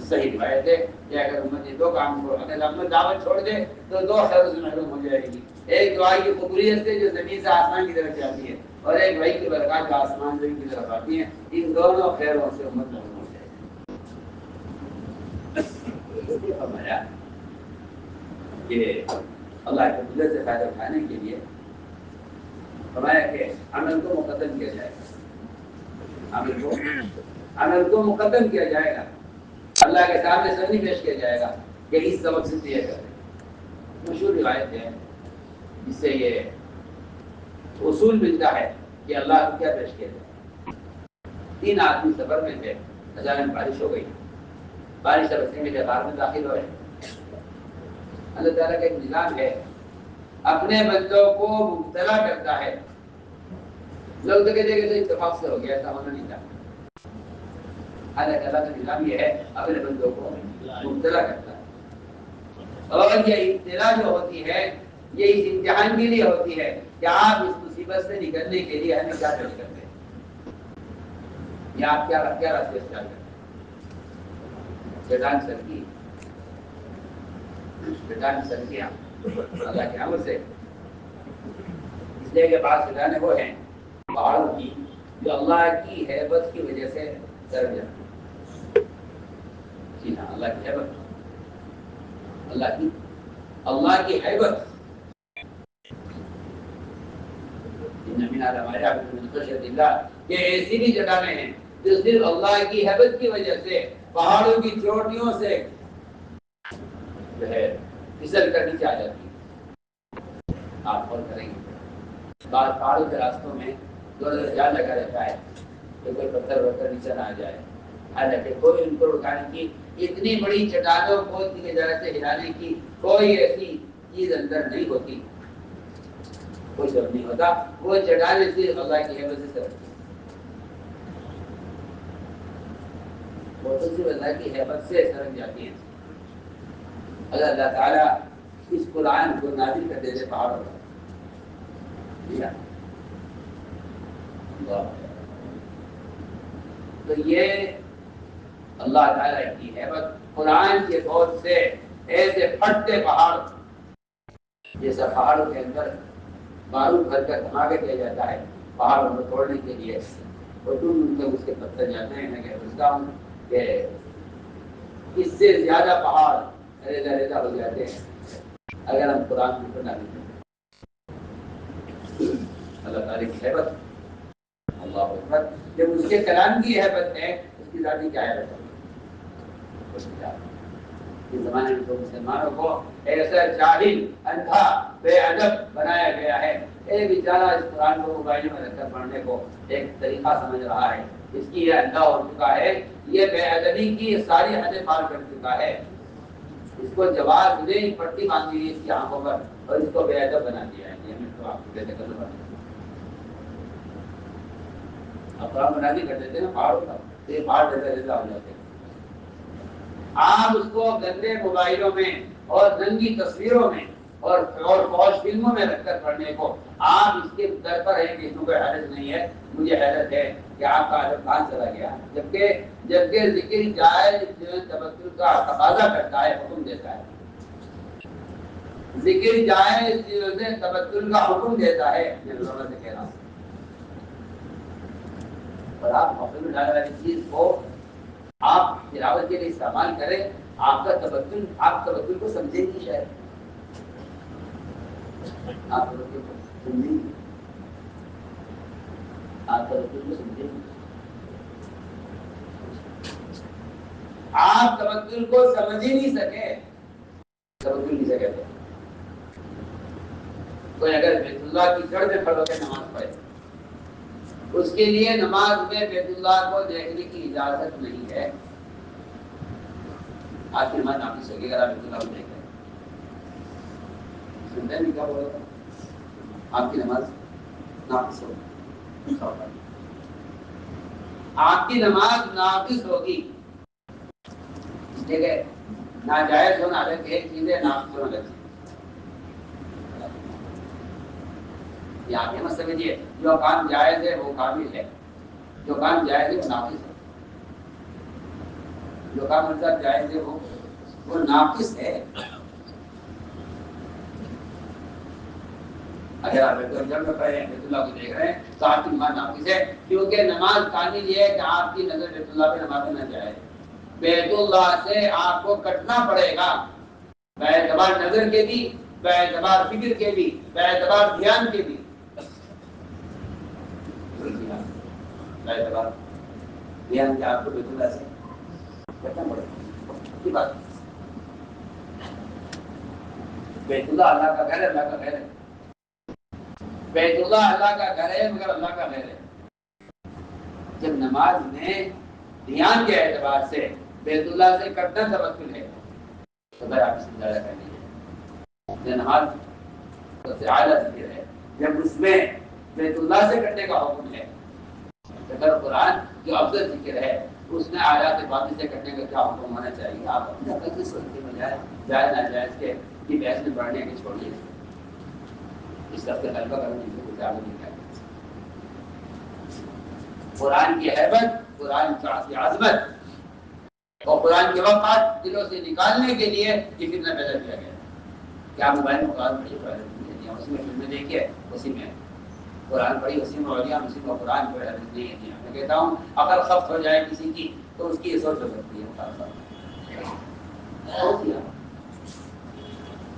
صحیح روایت ہے کہ اگر امت یہ دو کام چھوڑ، اگر امت دعوت چھوڑ دے تو دو خیروں سے محروم ہو جائے گی، ایک دعا کی قبولیت سے جو زمین سے آسمان کی طرف جاتی ہے، اور ایک وحی کی برکات جو آسمان زمین کی طرف آتی ہیں، ان دونوں خیروں سے امت محروم ہو جائے گی۔ اس لیے فرمایا کہ اللہ کے قدرت سے فائدہ اٹھانے کے لیے فرمایا کہ عمل کو مقدم کیا جائے گا، عمل کو مقدم کیا جائے گا، اللہ کے سامنے سر نہیں پیش کیا جائے گا کہ اس سبق سے یہ کرے۔ مشہور روایت ہے جس سے یہ اصول ملتا ہے کہ اللہ کو کیا پیش کیا جائے۔ 3 آدمی سفر میں تھے، اچانک بارش ہو گئی، بارش سے بچنے کے لیے غار میں داخل ہوئے۔ اللہ تعالیٰ کا ایک نظام ہے، اپنے بندوں کو مبتلا کرتا ہے۔ لوگ تو کہتے ہیں کہ اتفاق سے ہو گیا، ایسا ہونا نہیں تھا۔ اللہ تعالیٰ کا نظام یہ ہے، اپنے بندوں کو مبتلا کرتا ہے، اور یہ ابتلا جو ہوتی ہے یہ اس امتحان کے لیے ہوتی ہے کہ آپ اس مصیبت سے نکلنے کے لیے ہمیں کیا پیش کرتے ہیں، یا آپ کیا راستے اختیار کرتے ہیں۔ شیطان سرکی اللہ کے امر سے، اس لیے کہ بعض شیطانے وہ ہیں پہاڑوں کی جو اللہ کی ہیبت کی وجہ سے ڈر جاتے۔ جی ہاں، اللہ کی ہیبت، اللہ کی ہیبت، کہ ایسی بھی جگہیں ہیں جو صرف اللہ کی ہیبت کی وجہ سے پہاڑوں کی چوٹیوں سے جو ہے پھسل کر نیچے آ جاتی ہے۔ آپ غور کریں گے بعض پہاڑوں کے راستوں میں دو جال لگا رہتا ہے کہ کوئی پتھر وتھر نیچے نہ آ جائے، حالانکہ کوئی ان کو اٹھانے کی، اتنی بڑی چٹانوں کو اتنی جگہ سے ہلانے کی کوئی ایسی چیز اندر نہیں ہوتی، کوئی سبب نہیں ہوتا، وہ چٹانیں صرف اللہ کی ہیبت سے سرکتی ہیں، وہ تو صرف اللہ کی ہیبت سے سرک جاتی ہیں۔ اگر اللہ تعالیٰ اس قرآن کو نازل کر دیتے پہاڑوں پر، تو یہ اللہ تعالیٰ کی ہیبت قرآن کے فوج سے ایسے پھٹتے پہاڑ، جیسا پہاڑوں کے اندر بارود بھر کر دھماکہ کیا جاتا ہے پہاڑوں کو توڑنے کے لیے، اور ڈھونڈ کر اس کے پتھر جاتے ہیں۔ میں سمجھتا ہوں کہ اس سے زیادہ پہاڑ ریزہ ریزہ ہو جاتے ہیں اگر ہم قرآن کو نہ لکھیں۔ اللہ تعالیٰ کی ہیبت، اللہ اکبر، جب اس کے کلام کی ہیبت ہے، اس کی ذاتی کیا ہیبت ہے؟ اس زمانے میں تو مسلمانوں کو ایسا جاہل، اندھا، بے ادب بنایا گیا ہے، ایک بیچارہ اس قرآن کو موبائل میں رکھ کر پڑھنے کو ایک طریقہ سمجھ رہا ہے، اس کی یہ اندھا ہو چکا ہے، یہ بے ادبی کی ساری حدیں پار کر چکا ہے، اس کو جواب دے پٹی باندھ دی اس کی آنکھوں پر اور اس کو بے ادب بنا دیا ہے۔ یہ میں تو آپ کو کہتے کرنا پڑتا قرآن بنانی کر دیتے ہیں پہاڑوں کا، تو یہ پہاڑ ریزہ ریزہ ہو جاتے ہیں۔ آپ اس کو گندے موبائلوں میں اور ننگی تصویروں میں اور فوج فلموں میں رکھ کر پڑھنے کو آپ اس کے در پر ہیں کہ اس میں کوئی حیرت نہیں ہے، مجھے حیرت ہے کہ آپ کا ادب کہاں چلا گیا، جبکہ ذکر جائز تبتل کا تقاضا کرتا ہے، حکم دیتا ہے، ذکر جائز تبتل کا حکم دیتا ہے، میں لوگوں سے کہہ رہا ہوں، اور آپ محفل میں ڈالنے والی چیز کو آپ تلاوت کے لیے استعمال کریں، آپ کا تبتل، آپ تبتل کو سمجھیں گی، شاید آپ تبتل کو سمجھیں گی، آپ تبتل کو سمجھیں گی، آپ تبتل کو سمجھ ہی نہیں سکے، تبتل کسے کہتے ہیں؟ کوئی اگر بیت اللہ کی جڑ میں کھڑو کے نماز پڑھے، اس کے لیے نماز میں بیت اللہ کو دیکھنے کی اجازت نہیں ہے. آپ کی نماز ناقص ہوگی اگر آپ بیت اللہ کو دیکھ رہے ہیں. سنتے ہیں کیا بول رہا تھا؟ آپ کی نماز ناقص ہوگی. آپ کی نماز ناقص ہوگی. ٹھیک ہے، ناجائز ہونا الگ ایک چیز ہے، ناقص ہونا الگ چیز. آپ یہ مت سمجھیے جو کام جائز ہے وہ کامل ہے، جو کام جائز ہے وہ ناقص ہے. جو کام مطلب جائز ہے وہ ناقص ہے. اگر آپ بیت اللہ کو دیکھ رہے ہیں تو آپ کی نماز ناقص ہے، کیونکہ نماز کامل یہ ہے کہ آپ کی نظر بیت اللہ پہ نماز نہ جائے. بیت اللہ سے آپ کو کٹنا پڑے گا، باعتبار نظر کے بھی، باعتبار فکر کے بھی، باعتبار دھیان کے بھی. باعتبار دھیان کے آپ کو بیت اللہ سے کٹنا پڑے گا. کی بات بیت اللہ اللہ کا گھر ہے، اللہ کا گھر ہے. بیت اللہ اللہ کا گھر ہے مگر اللہ کا گھر ہے. جب نماز میں دھیان کے اعتبار سے بیت اللہ سے کٹنا توقل ہے تو میں آپ سے گزارا کر لیجیے. نماز سب سے اعلیٰ ذکر ہے، جب اس میں بیت اللہ سے کٹنے کا حکم ہے تو قرآن جو افضل ذکر ہے اس میں آیات باطل سے کٹنے کا کیا حکم ہونا چاہیے. آپ اپنے عقل کی سوچ کے بجائے جائز ناجائز کے کی بحث میں پڑھنے کے چھوڑیے. اس طرح سے غلبہ کرنے کی کچھ آگے نہیں کریں. قرآن کی حیبت، قرآن کی عظمت اور قرآن کے وقت دلوں سے نکالنے کے لیے یہ فتنہ پیدا کیا گیا. کیا موبائل میں قرآن پڑھی، اسی میں فلمیں دیکھیے، اسی میں قرآن پڑھی، اسی میں اولیاء، اسی میں قرآن پڑھ نہیں ہے. میں کہتا ہوں اگر خفت ہو جائے کسی کی تو اس کی یہ سوچ ہو سکتی ہے.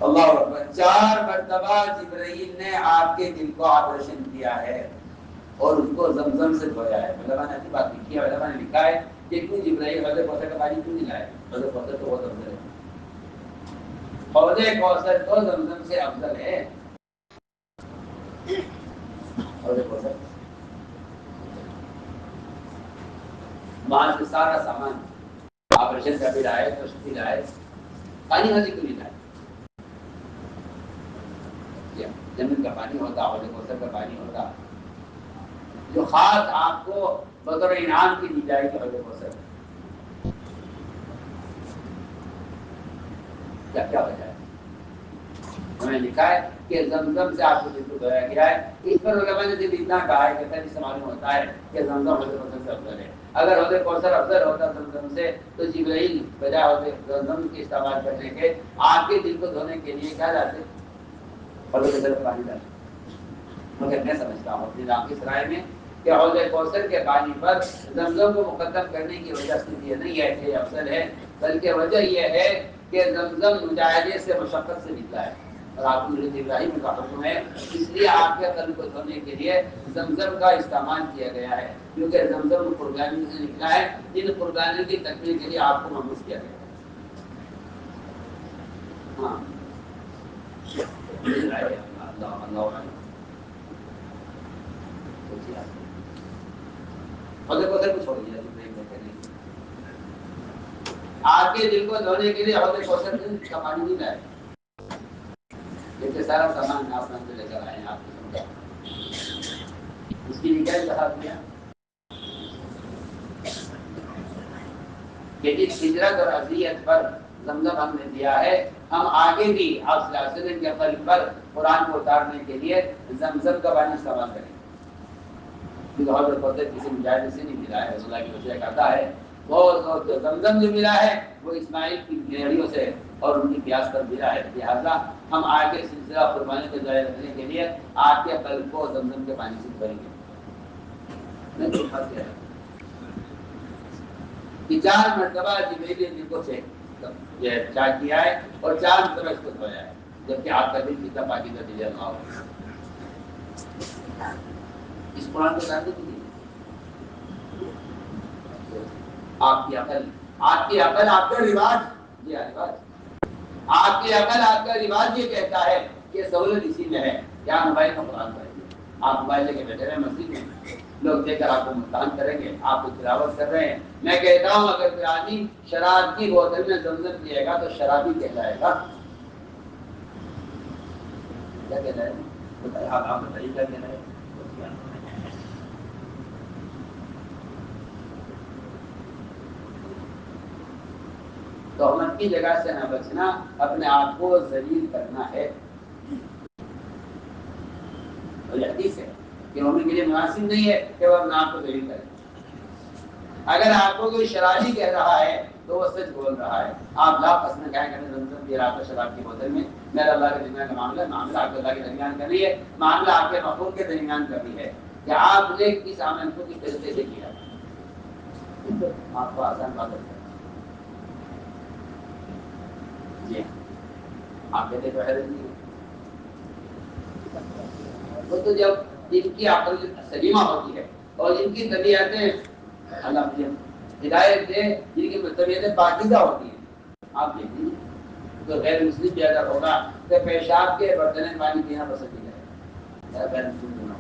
اللہ اکبر. 4 مرتبہ جبرائیل نے آپ کے دل کو آپریشن کیا ہے اور اس کو زمزم سے دھویا ہے. علماء نے ایسی بات لکھی ہے، علماء نے لکھا ہے کہ کیوں جبرائیل حوض کوثر کا پانی کیوں نہیں لائے. حوض کوثر تو بہت افضل ہے، حوض کوثر تو زمزم سے افضل ہے. حوض کوثر وہاں سے سارا سامان آپریشن کا بھی لائے، کچھ بھی لائے، پانی حاضر کیوں نہیں لائے. زمین کا پانی ہوتا، حوض کوثر کا پانی ہوتا جو خاص آپ کو بطور انعام کی دی جائے گی. حوض کوثر کیا کیا وجہ ہے؟ انہوں نے لکھا ہے کہ زمزم سے آپ کو دل کو دھویا گیا ہے. اس پر علماء نے صرف اتنا کہا ہے کہ اس سے معلوم ہوتا ہے کہ زمزم حوض کوثر سے افضل ہے. اگر حوض کوثر افضل ہوتا زمزم سے تو جبرائیل بجائے حوض زمزم کے استعمال کرنے کے آپ کے دل کو دھونے کے لیے کیا لاتے؟ حوض کوثر کا پانی لاتے. مگر میں سمجھتا ہوں اپنی ناقص رائے میں کہ حوض کوثر کے پانی پر زمزم کو مقدم کرنے کی وجہ صرف یہ نہیں ہے کہ افضل ہے، بلکہ وجہ یہ ہے کہ زمزم مجاہدے سے مشقت سے نکلا ہے اور آپ کو حضرت ابراہیم کا حکم ہے. اس لیے آپ کے قلب کو دھونے کے لیے زمزم کا استعمال کیا گیا ہے، کیونکہ زمزم قربانی سے نکلا ہے جن قربانی کی تکمیل کے لیے آپ کو مبعوث کیا گیا. ہاں حوض کوثر کو چھوڑ دیا. آپ کے دل کو دھونے کے لیے حوض کوثر کا پانی نہیں لائے. سارا سامان آپ سے لے کر آئے ہیں. آپ کو سمجھا اس کی کیا انتخاب کیا کہ جس ہجرت اور اذیت پر زمزم ہم نے دیا ہے، ہم آگے بھی آپ صلی اللہ علیہ وسلم کے قلب پر قرآن کو اتارنے کے لیے زمزم کا پانی استعمال کریں. کیونکہ حوض کوثر کسی مجاہد سے نہیں ملا ہے. رسول اللہ کی وصیت کہتا ہے وہ زمزم جو ملا ہے وہ اسماعیل کی بھیڑیوں سے اور ان کی پیاس پر ملا ہے. لہٰذا ہم آگے سلسلہ قربانی کو جاری رکھنے کے لیے آپ کے قلب کو زمزم کے پانی سے بھریں گے. کہ 4 مرتبہ جبرائیل نے دل کو چاک کیا ہے اور 4 مرتبہ اس کو دھویا ہے، جبکہ آپ کا دل کتنا پاکیزہ دل نہ ہو. اس قرآن کو جاننے کے لیے آپ کی عقل، آپ کی عقل، آپ کا رواج، یہ رواج، آپ کی عقل، آپ کا رواج یہ کہتا ہے یہ سہولت اسی میں ہے. یہاں موبائل کا قرآن پڑھیں گے, آپ موبائل لے کے بیٹھے رہے مسجد میں, لوگ دیکھ کر آپ کو ملتان کریں گے, آپ کو تلاوت کر رہے ہیں. میں کہتا ہوں اگر کوئی آدمی شراب کی بوتل میں زمزم پیے گا تو شرابی کہلائے گا. کیا کہنا ہے آپ بتائیے کیا کہنا ہے. تہمت کی جگہ سے نہ بچنا, اپنے آپ کو ذلیل کرنا ہے. اور یہ حدیث ہے کہ مومن کے لیے مناسب نہیں ہے کہ وہ اپنے آپ کو ذلیل کرے. اگر آپ کو کوئی شرابی کہہ رہا ہے تو وہ سچ بول رہا ہے. آپ لا پسند کیا کریں زمزم پی رہا تھا شراب کی بوتل میں, میرا اللہ کے درمیان کا معاملہ آپ کے اللہ کے درمیان کا نہیں ہے, معاملہ آپ کے مخلوق کے درمیان کا بھی ہے کہ آپ نے کس عمل کو کس طریقے سے کیا. آپ کو آسان بات ہے جی, آپ کہتے تو حیرت نہیں ہے. وہ تو جب جن کی عقل سلیمہ ہوتی ہے اور جن کی طبیعتیں اللہ مجھے ہدایت دے, جن کی طبیعتیں پاکیزہ ہوتی ہیں, آپ دیکھیں تو غیر مسلم بھی اگر ہوگا تو پیشاب کے برتن میں پانی پینا پسند نہیں کرے. غیر مسلم ہونا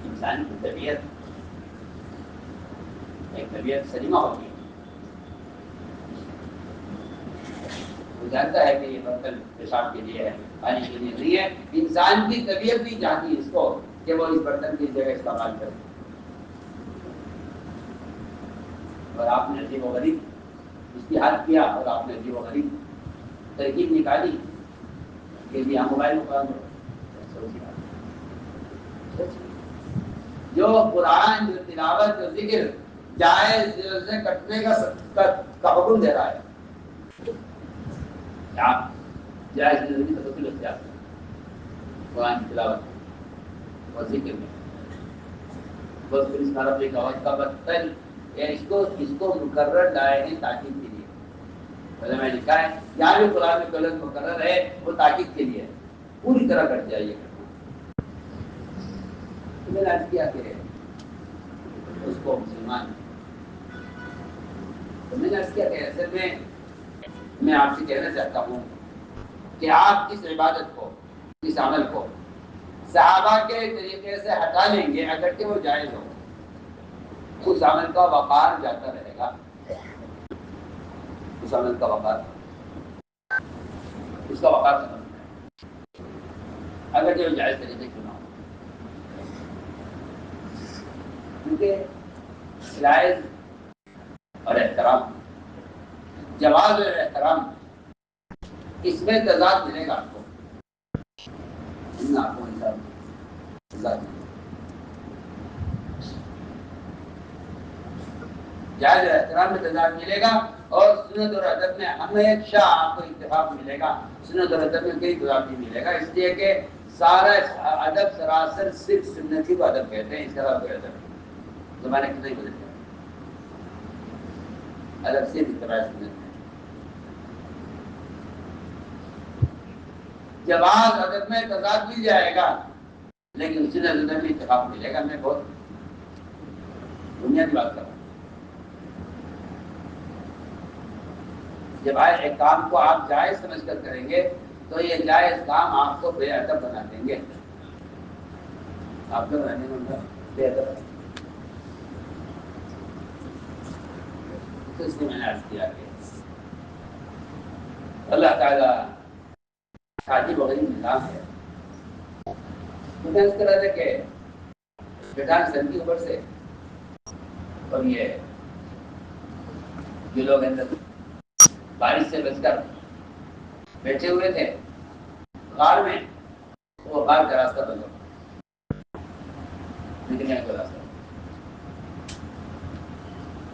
انسان کی طبیعت ایک طبیعت سلیمہ ہوتی ہے, وہ جانتا ہے کہ یہ برتن پیشاب کے لیے ہے, پانی کے لیے نہیں ہے. انسان کی طبیعت بھی چاہتی ہے اس کو کہ وہ اس برتن کی جگہ استعمال کرے. اور آپ نے عجیب و غریب اشتہار کیا اور آپ نے عجیب و غریب ترکیب نکالی کہ جی ہم موبائل میں جو قرآن, جو تلاوت, جو ذکر جائز سے کٹنے کا حکم دے رہا ہے. آپ جائز زندگی تبدیل اختیار کریں قرآن کی تلاوت اور ذکر میں بس پھر اس طرف ایک آواز کا بدتر اس کو مقرر لائے ہیں تاکید کے لیے. پہلے میں لکھا ہے یہاں بھی قرآن میں غلط مقرر ہے, وہ تاکید کے لیے پوری طرح کٹ جائیے. میں نے عرض کیا کہ اس کو مسلمان, تو میں نے عرض کیا کہ اصل میں آپ سے کہنا چاہتا ہوں کہ آپ اس عبادت کو, اس عمل کو صحابہ کے طریقے سے ہٹا لیں گے اگرچہ وہ جائز ہو, اس عمل کا وقار جاتا رہے گا. اس عمل کا وقار, اس کا وقار سمجھنا ہے اگرچہ وہ جائز طریقے کیوں نہ ہو. کیونکہ جائز اور احترام, جواز اور احترام, اس میں تضاد ملے گا آپ کو. آپ کو جائز اور احترام میں تضاد ملے گا, اور سنت اور ادب میں ہمیشہ آپ کو اتفاق ملے گا. سنت اور ادب میں کوئی تضاد نہیں ملے گا, اس لیے کہ سارا ادب سراسر صرف سنتی کو ادب کہتے ہیں. اس کا کوئی ادب نہیں, زمانے کو نہیں بدلتے ادب سے اتباع سنت ہے. جواز ادب میں تضاد مل جائے گا لیکن سنت ادب میں اتفاق ملے گا. میں بہت بنیادی بات کر رہا ہوں. جب ایک کام کو آپ جائز سمجھ کر کریں گے تو یہ جائز کام آپ کو بے ادب بنا دیں گے. آپ کو رہنے میں بے ادب, تو اس لیے میں نے عرض کیا کہ اللہ تعالیٰ شادی وغیرہ نظام ہے. مجھے اس طرح سے کہ بیٹان سن کے اوپر سے, اور یہ جو لوگ اندر بارش سے بچ کر بیٹھے ہوئے تھے غار میں, وہ غار کا راستہ بند ہو نکلنے کا راستہ.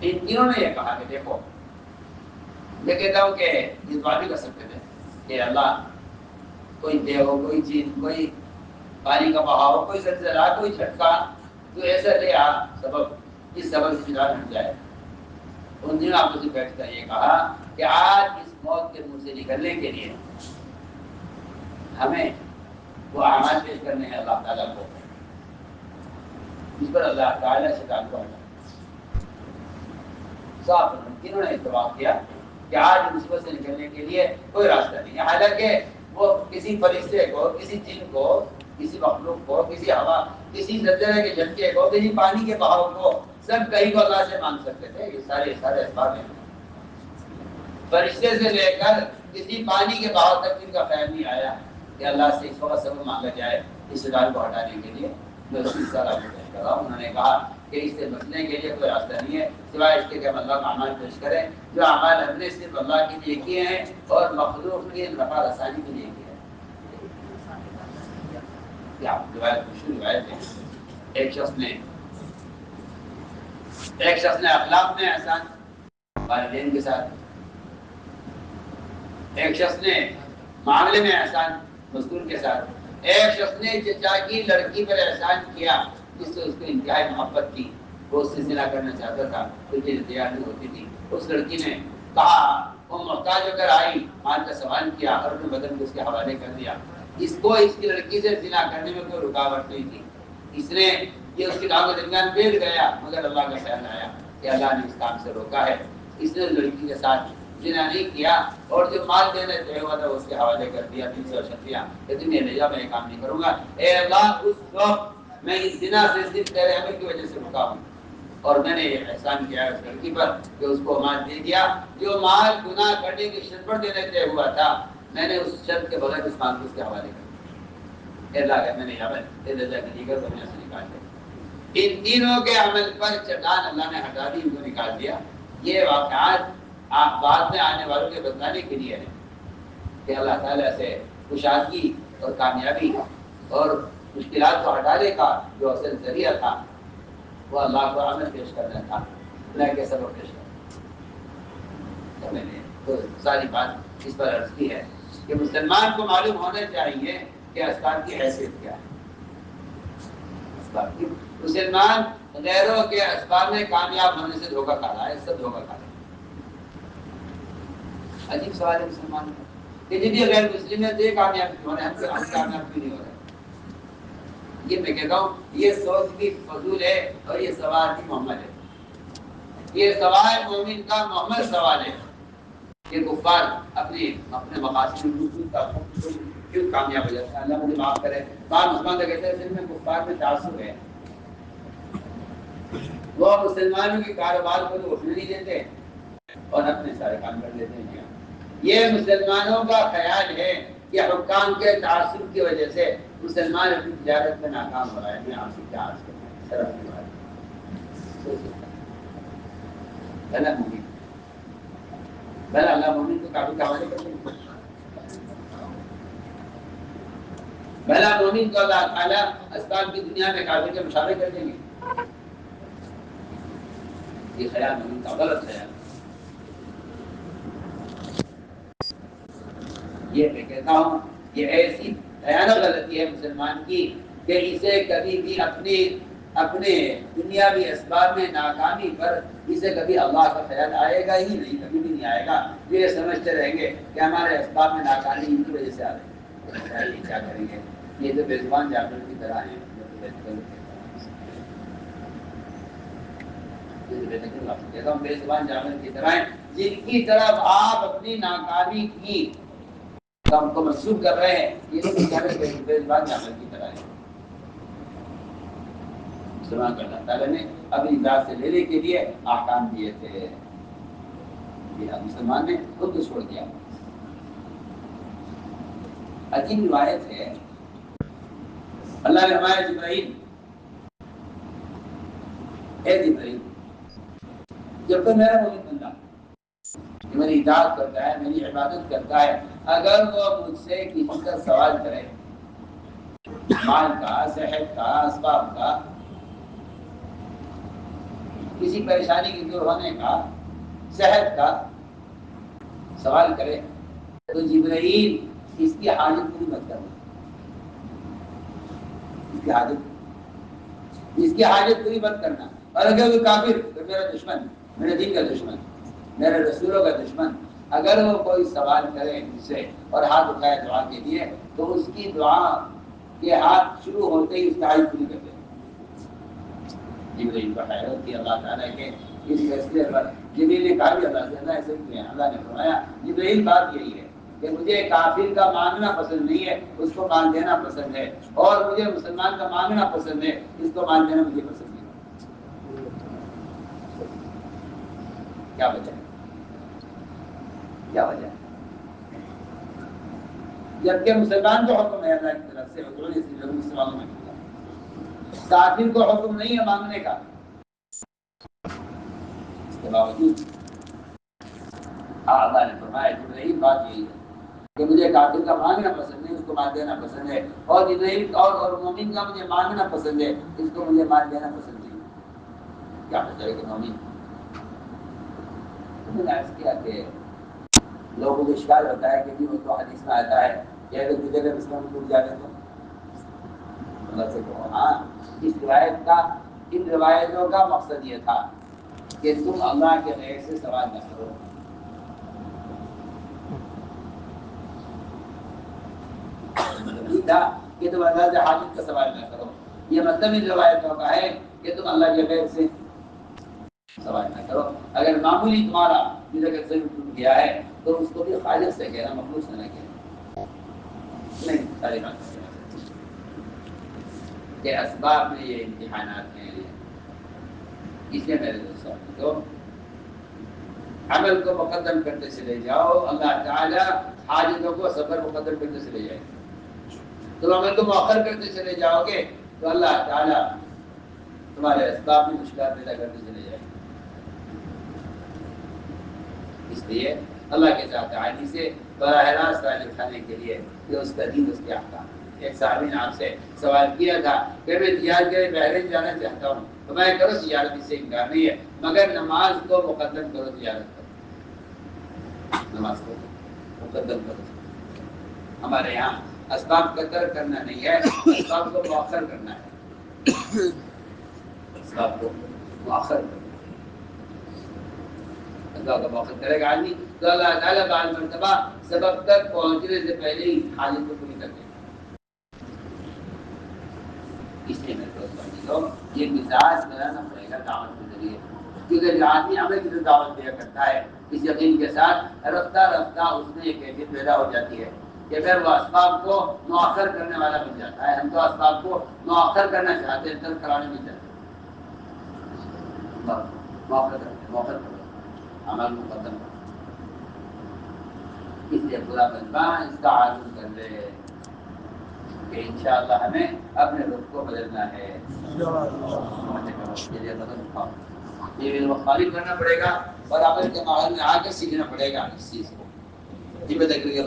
ان تینوں نے یہ کہا کہ دیکھو, میں کہتا ہوں کہ یہ دعا بھی کر سکتے تھے کہ اللہ کوئی دے ہو, کوئی چیز, کوئی پانی کا بہاؤ, کوئی زلزلہ, کوئی جھٹکا, تو ایسا لے آ سبب, اس سبب سے جان ہٹ جائے. ان دنوں آپ سے بیٹھ کر یہ کہا کہ آج اس موت کے منہ سے نکلنے کے لیے ہمیں وہ اعمال پیش کرنے ہیں اللہ تعالیٰ کو, اس پر اللہ تعالیٰ سے تعلق ہے. صاحب تینوں نے اتفاق کیا کہ آج مصیبت سے نکلنے کے لیے کوئی راستہ نہیں ہے، حالانکہ وہ کسی فرشتے کو، کسی جن کو، کسی مخلوق کو، کسی ہوا، کسی زلزلے کے جھٹکے کو، کسی پانی کے بہاؤ کو، سب کہیں کو اللہ سے مانگ سکتے تھے. یہ سارے اسباب ہیں. فرشتے سے لے کر کسی پانی کے بہاؤ تک ان کا خیال نہیں آیا کہ اللہ سے اس وقت سبب مانگا جائے اس ڈال کو ہٹانے کے لیے. جو سلسلہ آپ کو پیش کر رہا ہوں، انہوں نے کہا کہ اس سے بچنے کے لیے کوئی راستہ نہیں ہے سوائے اس کے کہ ہم اللہ کا اعمال پیش کریں، جو اعمال ہم نے صرف اللہ کے لیے کیے ہیں اور مخلوق کی رفع رسانی کے لیے کیے ہیں. روایت مشہور روایت ہے. ایک شخص نے اخلاق میں احسان والدین کے ساتھ، ایک شخص نے معاملے میں احسان مزدور کے ساتھ، ایک شخص نے چچا کی لڑکی پر احسان کیا جس سے اس کو انتہائی محبت تھی، وہ اس سے زنا کرنا چاہتا تھا لیکن تیار نہیں ہوتی تھی. اس لڑکی نے کہا، وہ محتاج ہو کر آئی، مال کا سوال کیا اور اپنے بدن کو اس کے حوالے کر دیا. اس کو اس کی لڑکی سے زنا کرنے میں کوئی رکاوٹ نہیں تھی. اس نے یہ اس کے داغ کے درمیان بیٹھ گیا، مگر اللہ کا خیال آیا کہ اللہ نے اس کام سے روکا ہے. اس نے لڑکی کے ساتھ زنا نہیں کیا اور جو مال دینے طے ہوا تھا اس کے حوالے کر دیا. 300 شکریہ کہ تم یہ لے جا، میں یہ کام نہیں کروں گا. اے اللہ، اس وقت میں اس زنا سے صرف تیرے عمل کی وجہ سے رکا ہوں اور میں نے یہ احسان کیا ہے اس لڑکی پر کہ اس کو مال دے دیا. جو مال گناہ کرنے کی شرط پر دینے طے ہوا تھا، میں نے اس شرط کے بغیر اس مال کو اس کے حوالے کر دیا. اے اللہ، کہ میں نے عمل تیرے رضا کی دیگر دنیا سے نکال دیا. ان تینوں کے عمل پر چٹان اللہ نے ہٹا دی، ان کو نکال دیا. یہ واقعات آپ بعد میں آنے والوں کے بتانے کے لیے ہیں کہ اللہ تعالیٰ سے کشادگی اور کامیابی اور مشکلات کو ہٹانے کا جو اصل ذریعہ تھا وہ اللہ کو عمل پیش کرنا تھا، اللہ کے سبب پیش کرنا. تو میں نے تو ساری بات اس پر عرض کی ہے کہ مسلمان کو معلوم ہونا چاہیے کہ اسباب کی حیثیت کیا ہے. اسباب کی مسلمان غیروں کے اسباب میں کامیاب ہونے سے دھوکہ کھا رہا ہے، سب دھوکہ کھا رہا ہے. عجیب سوال ہے مسلمان کا کہ جن غیر مسلم ہے تو یہ کامیاب کیوں ہو رہے ہیں، ہم کامیاب کیوں نہیں ہو رہے. یہ میں کہتا ہوں یہ سوچ بھی فضول ہے اور یہ سوال بھی محمد ہے. یہ سوال مومن کا محمد سوال ہے کہ کفار اپنے مقاصد کا کیوں کامیاب ہو جاتا ہے. اللہ مجھے معاف کرے، بعض مسلمان تو کہتے ہیں دل میں کفار میں تعصب ہے، وہ مسلمانوں کے کاروبار کو تو اٹھنے نہیں دیتے اور اپنے سارے کام کر لیتے ہیں. یہ مسلمانوں کا خیال ہے کہ حکام کے تعصب کی وجہ سے مسلمان اپنی تجارت میں ناکام ہو رہا ہے. آپ سے کیا عرض کریں، شرف کی بات ہے. بھلا اللہ مومن کو کافی حوالے کر دیں گے، بھلا مومن کو اللہ تعالیٰ اسباب کی دنیا میں کافی کے مشابہ کر دیں گے. یہ خیال مومن کا غلط خیال. یہ میں کہتا ہوں یہ ایسی بھیانک غلطی ہے مسلمان کی کہ اسے کبھی بھی اپنے دنیاوی اسباب میں ناکامی پر اسے کبھی اللہ کا خیال آئے گا ہی نہیں، کبھی بھی نہیں آئے گا. یہ سمجھتے رہیں گے کہ ہمارے اسباب میں ناکامی ان کی وجہ سے آ رہی ہے. کیا کریں گے؟ یہ تو بے زبان جانور کی طرح ہیں. بے زبان جانور کی طرح ہیں جن کی طرف آپ اپنی ناکامی کی کام کو منسوخ کر رہے ہیں. یہ بے زبان جانور کی طرح ہے. مسلمان کو اللہ تعالیٰ نے اپنی ذات سے لینے کے لیے احکام دیے تھے. مسلمان نے خود کو چھوڑ دیا. عجیب روایت ہے، اللہ نے ہمارے جبرائیل، اے جبرائیل، جب تو میرا مومن بندہ میری اطاعت کرتا ہے، میری عبادت کرتا ہے، اگر وہ مجھ سے کسی کا سوال کرے، مال کا، صحت کا، اسباب کا، کسی پریشانی کی دور ہونے کا، صحت کا سوال کرے تو جبرائیل اس کی حاجت پوری مت کرنا. اس کی حاجت پوری مت کرنا. اور اگر وہ کافر تو میرا دشمن، میرے دین کا دشمن، میرے رسولوں کا دشمن، اگر وہ کوئی سوال کرے مجھ سے اور ہاتھ اٹھائے دعا کے لیے تو اس کی دعا کے ہاتھ شروع ہوتے ہی اس کی حاجت پوری کر دے. جبرائیل کو حیرت تھی اللہ تعالیٰ کے اس فیصلے پر جبریل نے کہا بھی اللہ سے، اللہ ایسے کیا ہے؟ اللہ نے فرمایا جبریل بات یہی ہے کہ مجھے کافر کا مانگنا پسند نہیں ہے، اس کو مال دینا پسند ہے، اور مجھے مسلمان کا مانگنا پسند ہے، اس کو مال دینا مجھے پسند نہیں۔ کیا وجہ ہے؟ کیا وجہ ہے؟ جبکہ مسلمان کو حکم ہے اللہ کی طرف سے، مسلمانوں میں کافر کو حکم نہیں ہے مانگنے کا، اس کے باوجود اللہ نے فرمایا جبرائیل بات یہی ہے کہ مجھے کافر کا مانگنا پسند ہے، اس کو مال دینا پسند ہے، اور جبرائیل اور مومن کا مجھے مانگنا پسند ہے، اس کو مجھے مال دینا پسند نہیں۔ کیا بتائے کہ مومن میں نے عرض کیا کہ لوگوں کو اشکال ہوتا ہے کہ جی وہ تو حدیث میں آتا ہے کہ اگر تجھے اگر اسلام ٹوٹ جائے تو اللہ سے کہو ہاں، اس روایت کا، ان روایتوں کا مقصد یہ تھا کہ تم اللہ کے غیر سے سوال نہ کرو، تھا کہ تم اللہ سے حاجت کا سوال نہ کرو، یہ مطلب ان روایتوں کا ہے کہ تم اللہ کے غیر سے سوال نہ کرو۔ اگر معمولی تمہارا جسے ٹوٹ گیا ہے تو اس کو بھی خالق سے کہنا، مخلوق سے نہ کہنا، نہیں ساری بات کہ اسباب میں یہ امتحانات ہیں، اس لیے میرے دوستوں تو عمل کو مقدم کرتے چلے جاؤ، اللہ تعالی حاجتوں کو صبر مقدم کرتے چلے جائے۔ تم عمل کو مؤخر کرتے چلے جاؤ گے تو اللہ تعالی تمہارے اسباب میں مشکلات پیدا کرتے چلے جائے۔ اس لیے اللہ کے ساتھ تعالی سے براہ راست تعلق کھانے کے لیے یہ اس کا دین، اس کے احکام۔ ایک صحابی نے آپ سے سوال کیا تھا کہ میں تجارت کے لیے بحرین جانا چاہتا ہوں، تو میں کرو تجارت، اس سے انکار نہیں ہے، مگر نماز کو مقدم کرو تجارت کرو، نماز کو مقدم کرو۔ ہمارے یہاں اسباب کا ترک کرنا نہیں ہے، اسباب کو مؤخر کرنا ہے، اسباب کو مؤخر کرنا۔ اللہ کا موقع کرے گا آدمی تو اللہ تعالیٰ بعض مرتبہ سبب تک پہنچنے سے پہلے ہی حاجت کو پوری کر دے گا۔ اس لیے میرے دوست لوگ یہ مزاج بنانا پڑے گا دعوت کے ذریعے، کیونکہ جو آدمی عمل کی دعوت دیا کرتا ہے اس یقین کے ساتھ رفتہ رفتہ اس میں ایک کیفیت پیدا ہو جاتی ہے کہ پھر وہ اسباب کو مؤخر کرنے والا بن جاتا ہے۔ ہم تو اسباب کو مؤخر کرنا چاہتے ہیں، ترک کرانے نہیں چاہتے، مؤخر کرو، عمل مقدم کرو۔ اس لیے پورا بندہ اس کا عزم کر لے کہ انشاءاللہ ہمیں اپنے رخ کو بدلنا ہے، یہ خالی کرنا پڑے گا اور عمل کے ماحول میں آ کر سیکھنا پڑے گا اس چیز کو۔